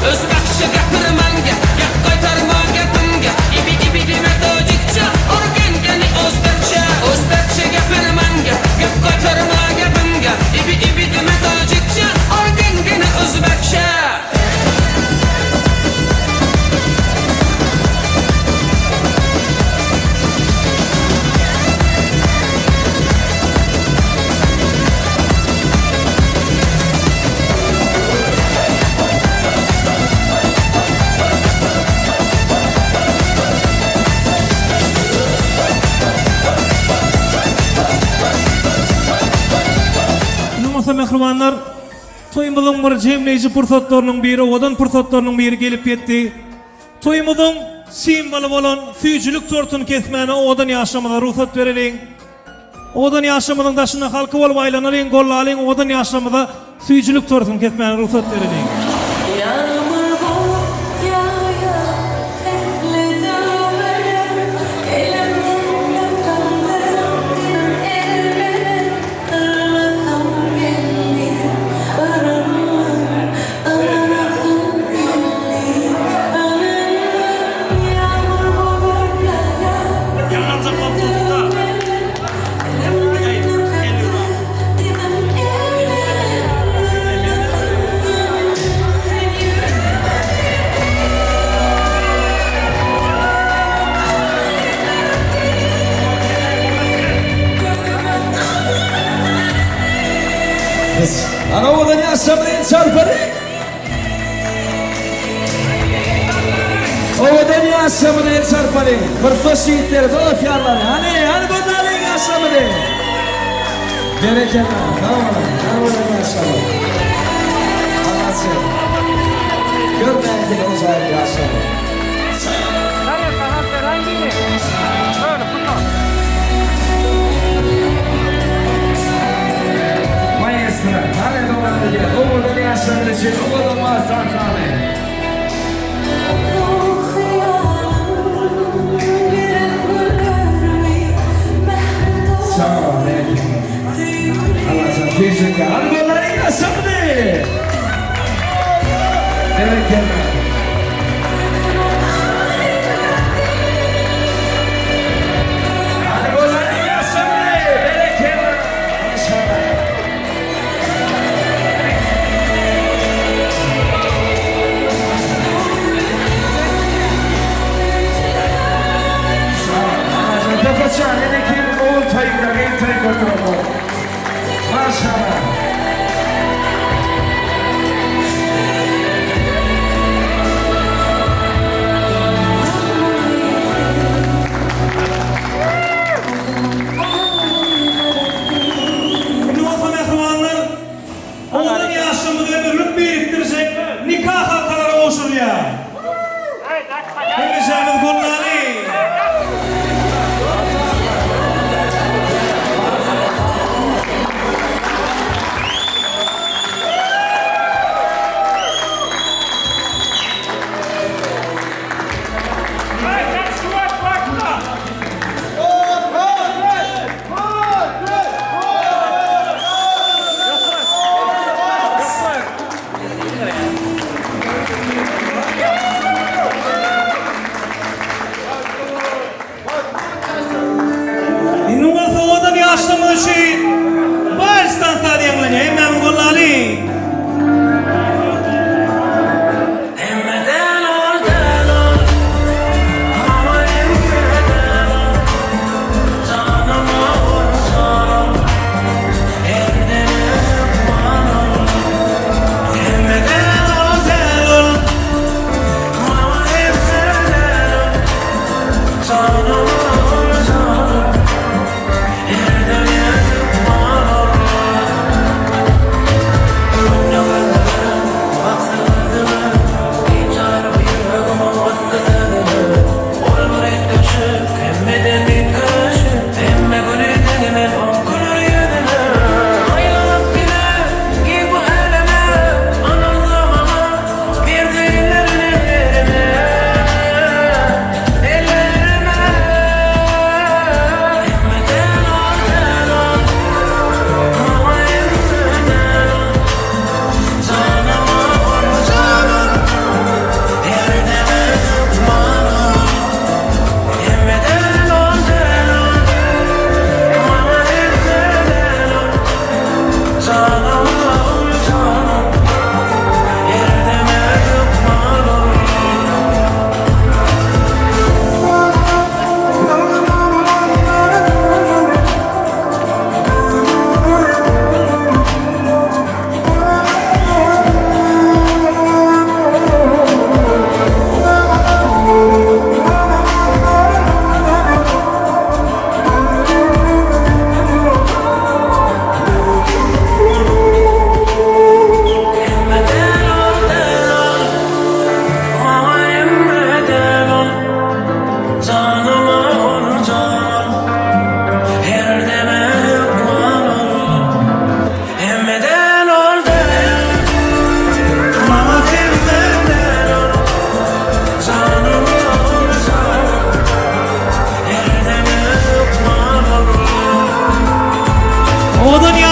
Özbekçe gapırman gap qaytarma gapimga ibi deme tojikcha Orgengeni Özbekçe gapirman gap qaytarma gapimga ibi deme tojikcha Orgengeni Özbekçe Mehribanlar, toyumuzun bir cemleyici fırsatlarının biri, odan fırsatlarının biri gelip yetti. Toyumuzun simvolu olan füyücülük tortunu kesmene odan yaşamına ruhsat verelim. Odan yaşamının daşına halkı olup aylanalım, gollalım, odan yaşamına füyücülük tortunu kesmene ruhsat verelim. Ana odan yaşamayın çarparı Odan yaşamayın çarparı Kırfış yiğitleri dolu fiyarları Hani bunların yaşamayın Gereken Tamam yaşamayın Anlatsın Görmeyin uzaylı yaşamayın Hale dolandı diye, oğuldan yaşlandı için, oğuldan mazdan kâme. Sağ ol, Allah'ın fizikle, Almanların yaşamını. Evet, gelme. Almanların yaşamını.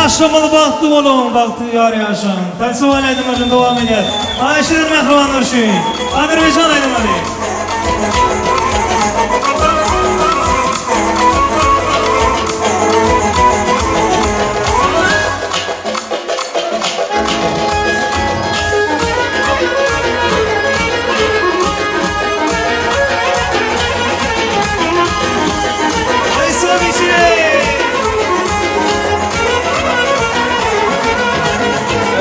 yaşlamalı baktı olun, baktı yar yaşam. Ben sual edin hocam, devam edin. Ayşe'nin mehruvanlar şey. Azerbaycan edin hadi.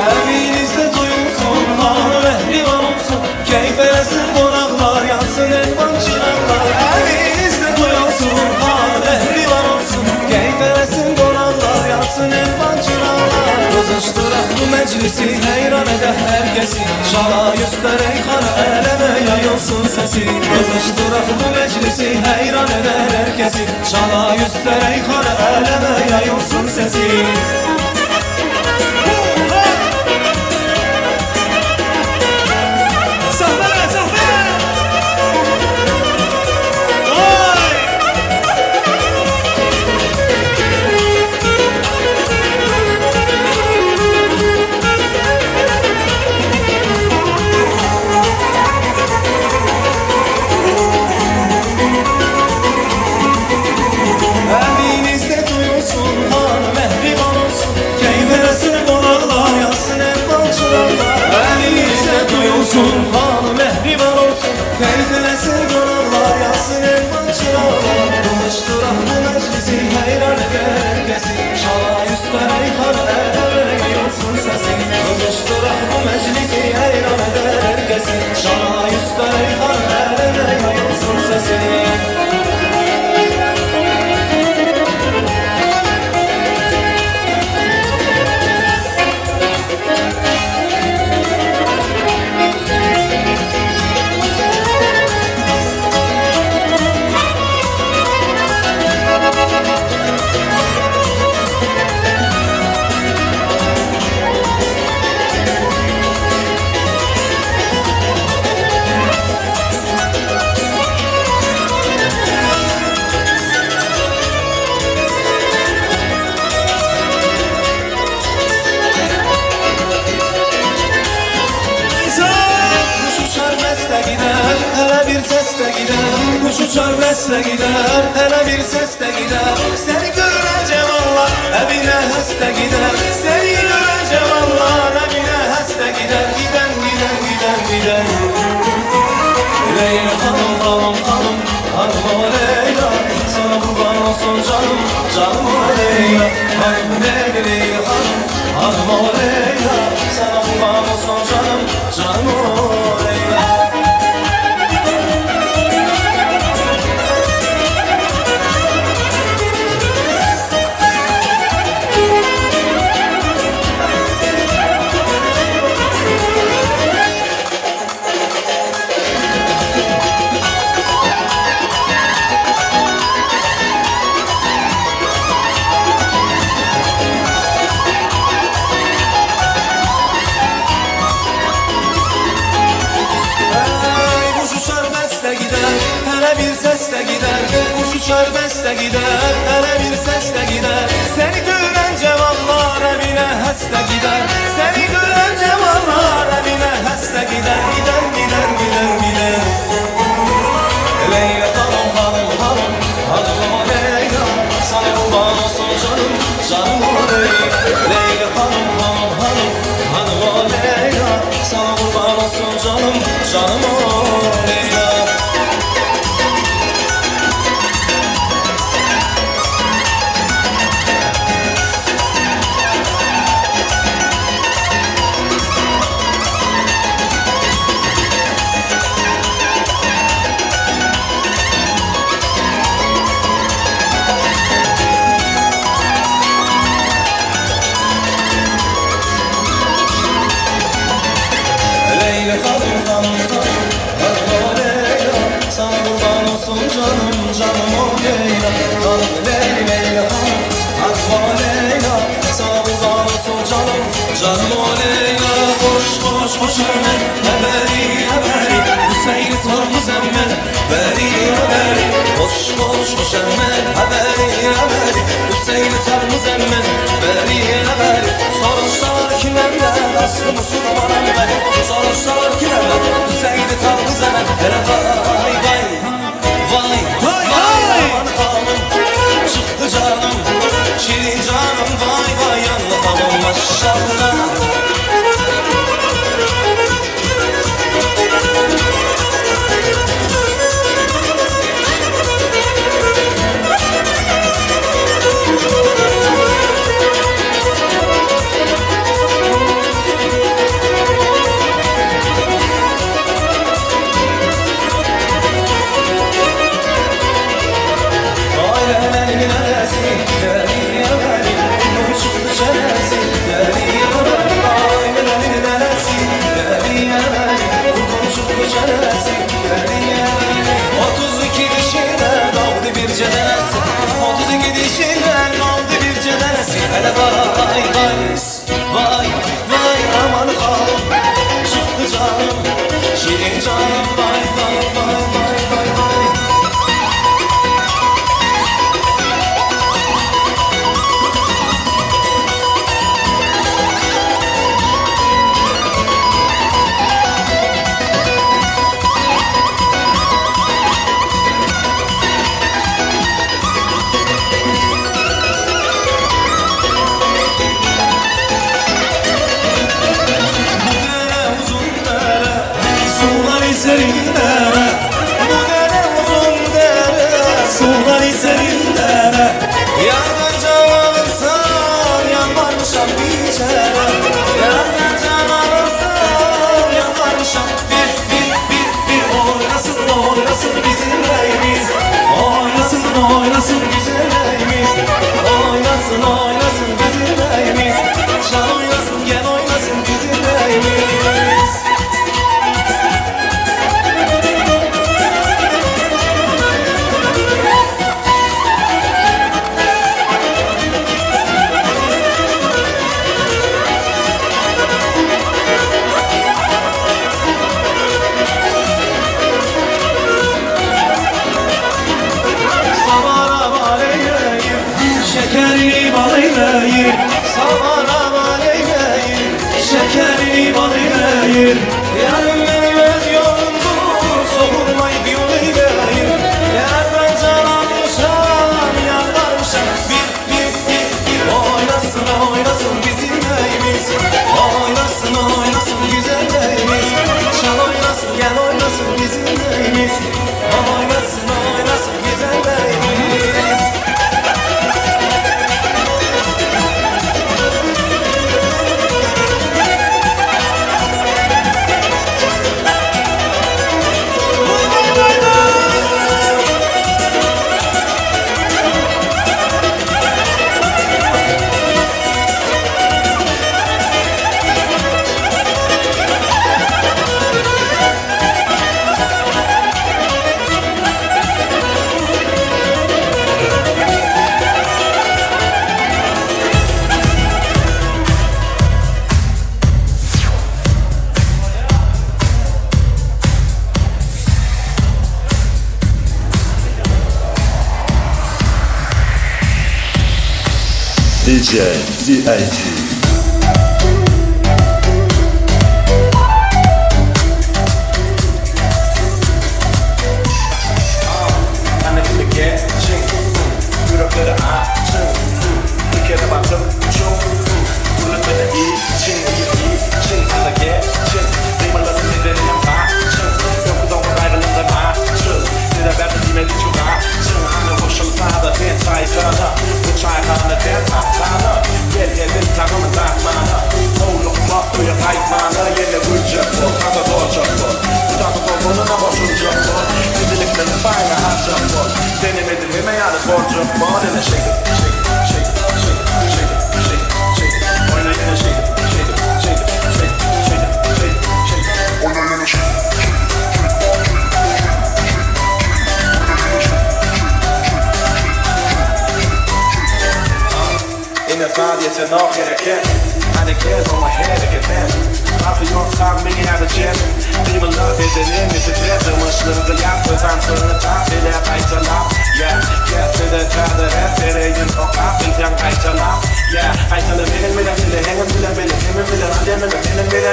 Evinizde duyulsun, hanı mehriban olsun, keyif eləsin qonaqlar, yansın elvan çıraqlar. Evinizde duyulsun, hanı mehriban olsun, keyif eləsin qonaqlar, yansın elvan çıraqlar. Qızışdıraq bu məclisi, heyran edək hər kəsi, şala göstərək xana, ələmə yayılsın səsi. Qızışdıraq bu məclisi, heyran edək hər kəsi, şala göstərək xana, ələmə yayılsın səsi. Evinizde duyulsun, hanı mehriban olsun, keyif eləsin qonaqlar, yansın elvan çıraqlar. Evinizde duyulsun, hanı mehriban olsun, keyif eləsin qonaqlar, yansın elvan çıraqlar. Qızışdıraq bu məclisi, heyran edər hər kəsi, şala üstərək xana, ələmə yayılsın səsi. Qızışdıraq bu məclisi, heyran edər hər kəsi, şala üstərək xana, ələmə yayılsın səsi. Kuş uçar bəstə gidər, hələ bir səs də gidər. Səni görən cavanlar əvinə həstə gidər. Səni görən cavanlar əvinə həstə gidər. Gidən, gidən, gidən, gidən. Leyla xanım, xanım, xanım, xanım o Leyla, sana qurban olsun canım, canım o Leyla. Xanım Leyla xanım, xanım o Leyla, sana qurban olsun canım, canım o Leyla. Uçar bəstə gidər, hələ bir səs də gidər. Səni görən cavanlar əvinə həstə gidər. Səni görən cavanlar əvinə həstə gidər. Gidən, gidən, gidən, gidən. Leyla xanım, xanım, xanım, xanım o Leyla, sana qurban olsun canım, canım o Leyla. Leyla xanım, xanım, xanım, xanım o Leyla, sana qurban olsun canım, canım o Leyla. Canım o Leyla, koş koş koş hemen, haberi haberi, Hüseyin Tormuz emmen, haberi haberi, koş koş koş hemen, haberi haberi, Hüseyin Tormuz emmen, haberi haberi. Musulmanan ben sarhoşlar gidemen Hüseyin'i tanrız hemen Hele vay vay Vay vay aman hanım Çıktı canım Şirin canım vay vay anlatamam maşallah Hele vay vay vay vay aman hanım Çıktı canım şirin canım vay vay vay vay vay vay Serinlere Bu dere uzun dere Suları serinlere Yardan can alırsan Yanvarmışam bir kere Yardan can alırsan Yanvarmışam bir Oynasın bizim neyimiz Oynasın güzel neyimiz Oynasın bizim neyimiz Şan oynasın gel oynasın bizim neyimiz Şekerini bal eyleyir Sabana bal eyleyir Şekerini bal eyleyir Yarın benim öz yolumdur Soğurmayıp yol eyleyir Eğer ben can almışam Yalvarmışam bir Oynasın bizim neyimiz Oynasın güzel neyimiz Şan oynasın gel oynasın bizim neyimiz Oynasın güzel neyimiz DJ DIG Denemedim ve meyhanı borcum var. Hele shake it, shake it, shake it, shake it, shake it, shake it, shake it. Oyna yine shake it, shake it, shake it, shake it, shake it, shake it, shake it. Oyna yine shake it. In de vaadje nog herken. Aan de kerst om mijn head ik het ben. Laat je ons gaan mee naar de gym. People love it and in is het red. En we sluggen ja voor het aanvullen het af. Wil er bij te laat. Ja, kerst in de kader. Er is een ook af. Ik denk bij te laat. Ja, hij zal er willen, willen, willen, hangen, willen, willen, willen, willen, willen, willen, willen,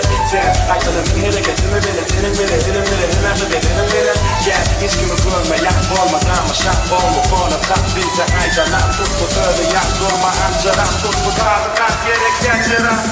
Şahbolu konu kat bize aycalar tut bu söyle yak durma ancaram tut bu tarzı kat gerek geçiren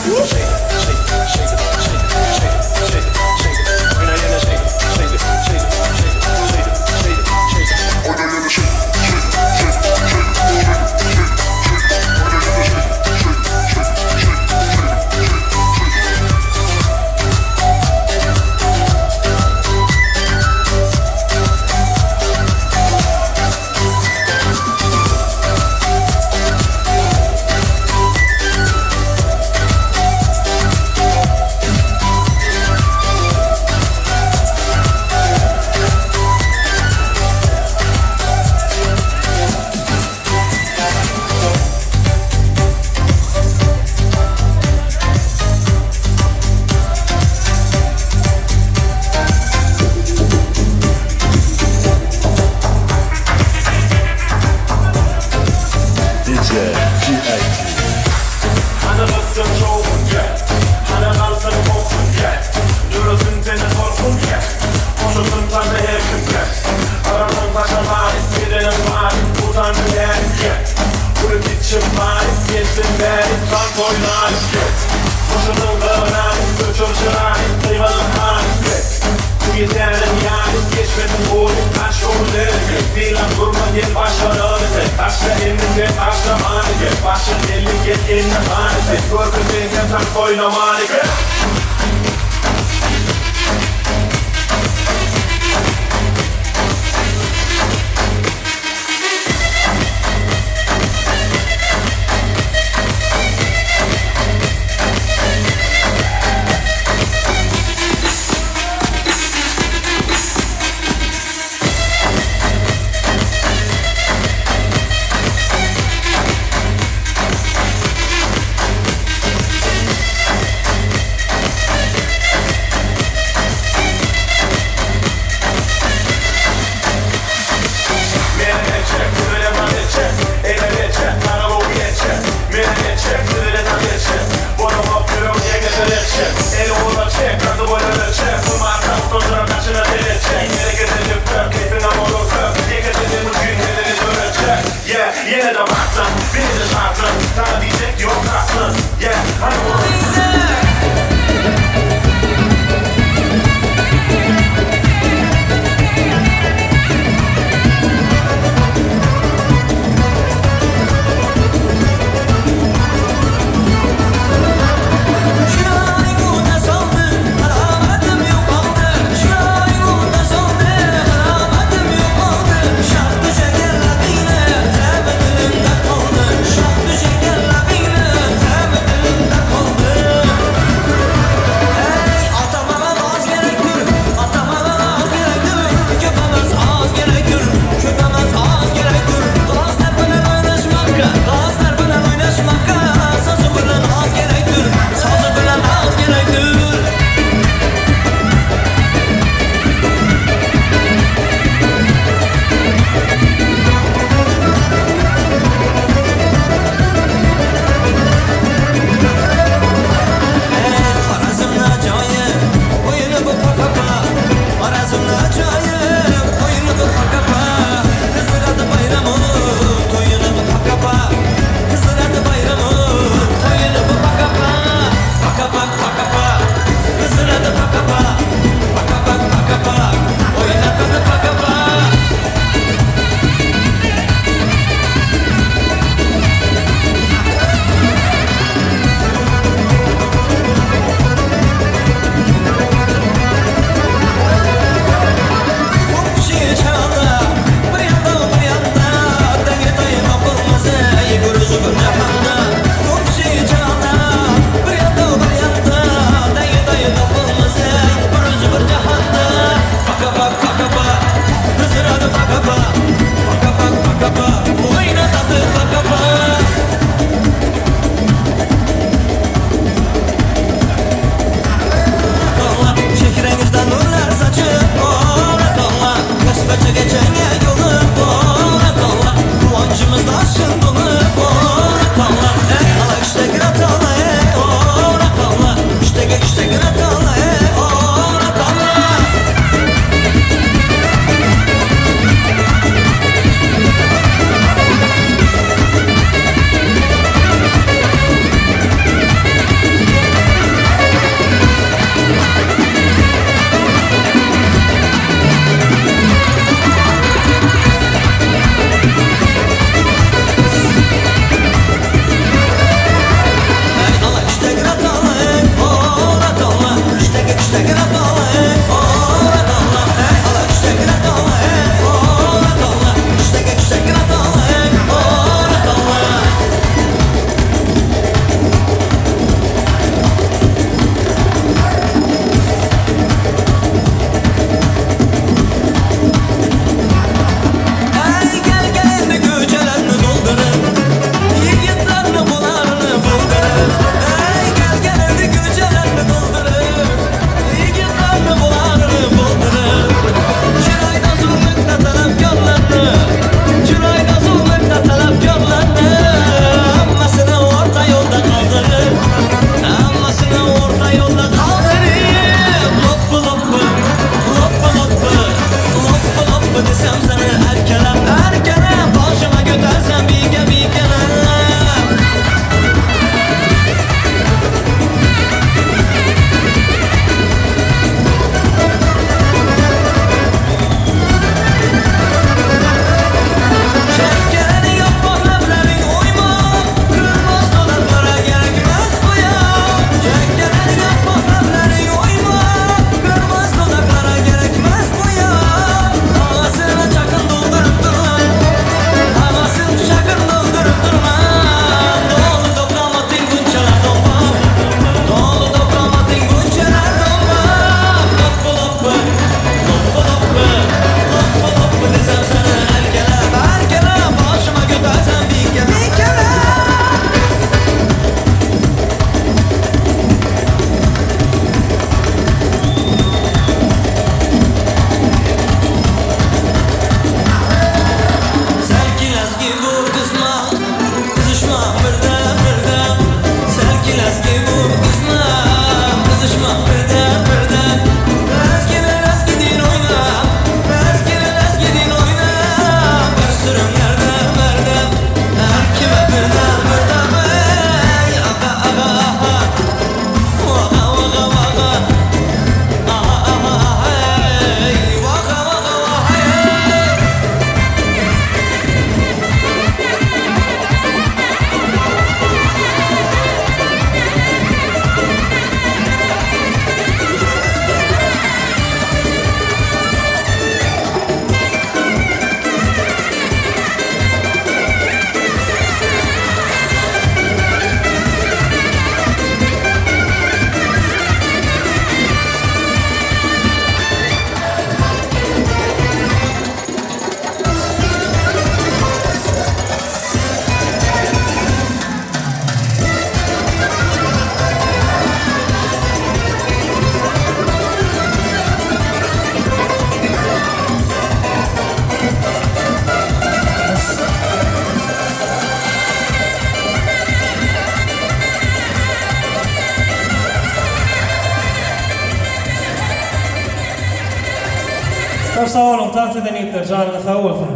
Sağ olun, tahsil edenlikler, canına sağ olsun.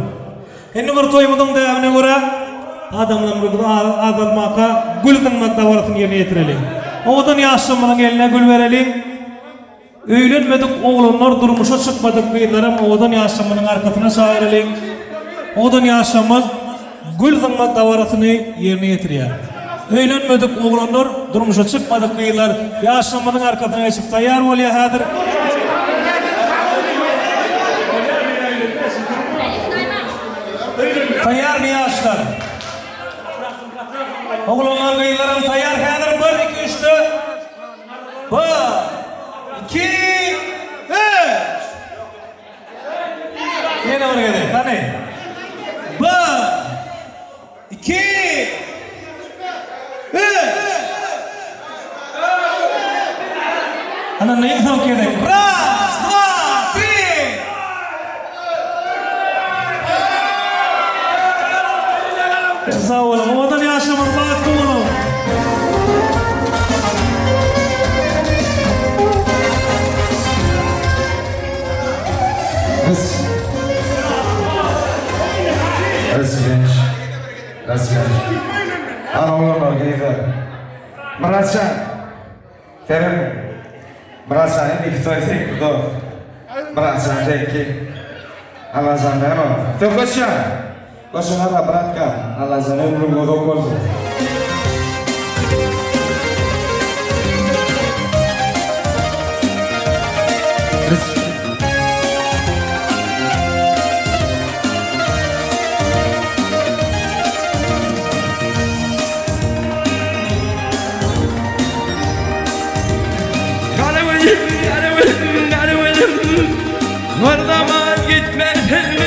Şimdi bir toyumuzun devamına göre adamlarımızı azalmaka, gül kınmak davarasını yerine getirelim. Oğudan yaşlanmanın eline gül verelim. Öğlenmedik oğlanlar durmuşa çıkmadık kıyılarım, oğudan yaşlanmanın arkasına çağıralım. Oğudan yaşlanmak, gül kınmak davarasını yerine getiriyor. Öğlenmedik oğlanlar durmuşa çıkmadık kıyılar, yaşlanmanın arkasına geçip tayyar oluyor hadır. Tayyar mı yaşlar? Oğlanlar kıyılarım tayyar hadır. 1, 2, 3. 1, 2, 3. Yine oraya gidelim. Hadi. 1, 2, 3. Ana neyi sok yedik? Ras, 2, 3. Sağ olun. Oğlan yaşamın baktı onu. Razgenç. Ana oğlanlar giydi. Muratcan. Terim. Muratcan iki toy tek bu da. Muratcan teki. Allah'ın değil mi? Tövbeşen. Koşunlara bırakka. Allah'ın ömrüm odok olsun. var zaman gitmedin mi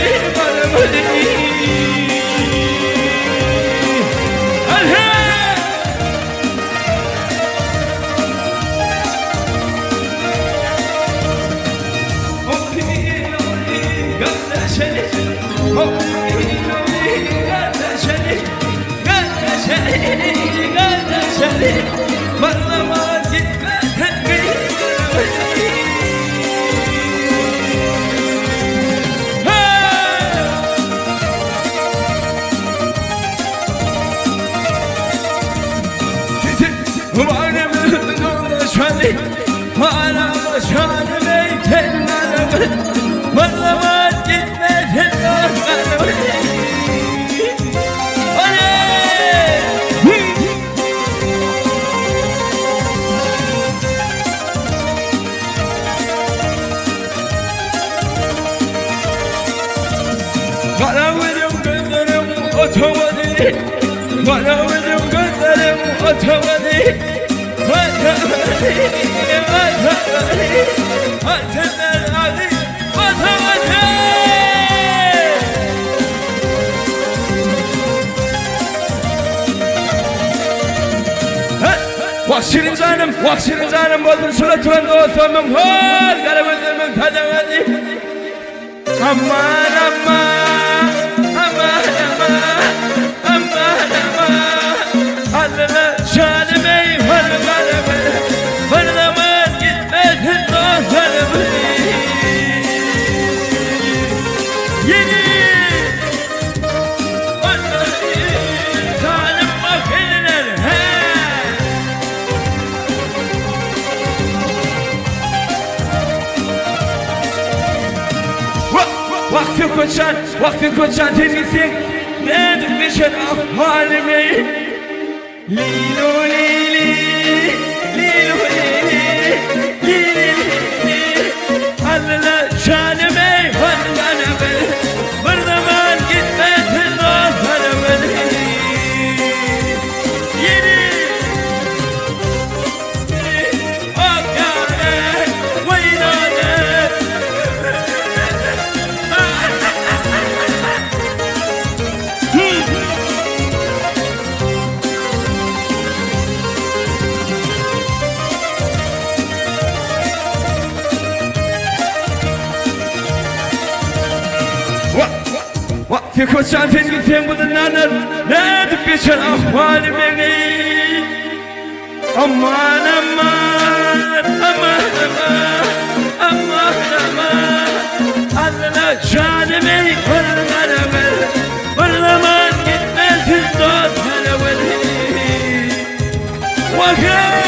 Vakşirin canım bozdun şuna turan doğusunum hor Kara gözümün tadamadı Aman aman Aman aman Aman aman Allana şalim ey varım var zaman gitmedin dostlarım Yeni Zalim mahvediler Vakti koçan temizsin Ne düşmüşen ah halime Lilo lili Lilo lili Lili lili Allana şanime Vandaname Bir zaman gitmedin dostlarım Yeni Ah yâre Vaynâne Vakti koçan temizsin bunun nanır Ne düşmüşen ah halime Aman aman Aman aman Aman aman Allana şanime Varlarım Bir zaman gitmesin dostlarım Vakit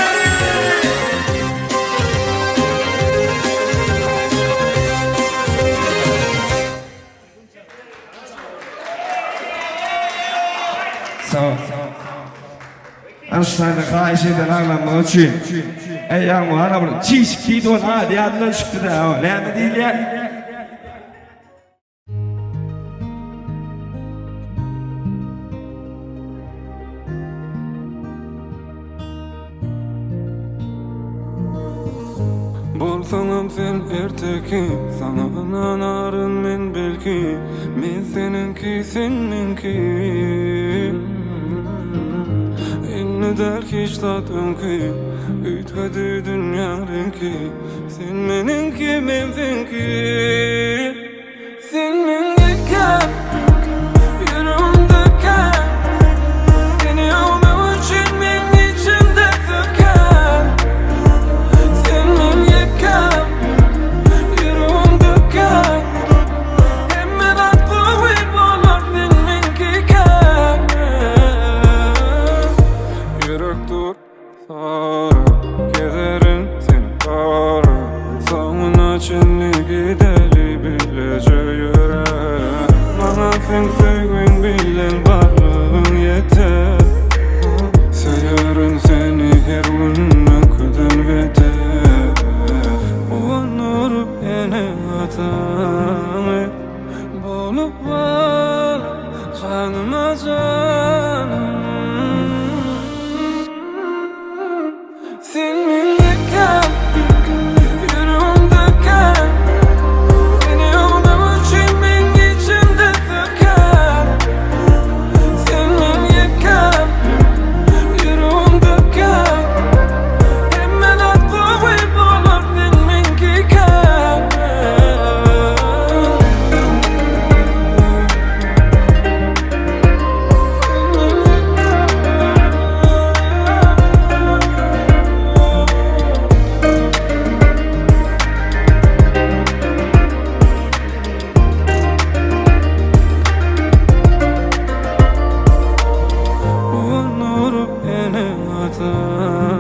Sağ ol. Anştay'da kayış eden ağlanmak için Eyyam bana bunu çiş ki don hadi adından çıktı da o ne mi değil ya Bolsanam sen erteki Sana nanarın men belki Men seninki sen menki Inni der ki iştat önki Ütgedi dünya renki Sen meninki men senki Sen mendeki Yüreğimdeki Seni almak için men içimde söker Sen mendeki Yüreğimdeki Hemen aklı uymalar sen menki Yürek dur sara Gezerin seni kara Sağına çenli gideli bilece yürek Bana sen sevgin bilen varlığın yeter Severim seni her günden köden beter Unurup yine hatamı Bolup var canıma canım Sen mendeki Yüreğimdeki Seni hata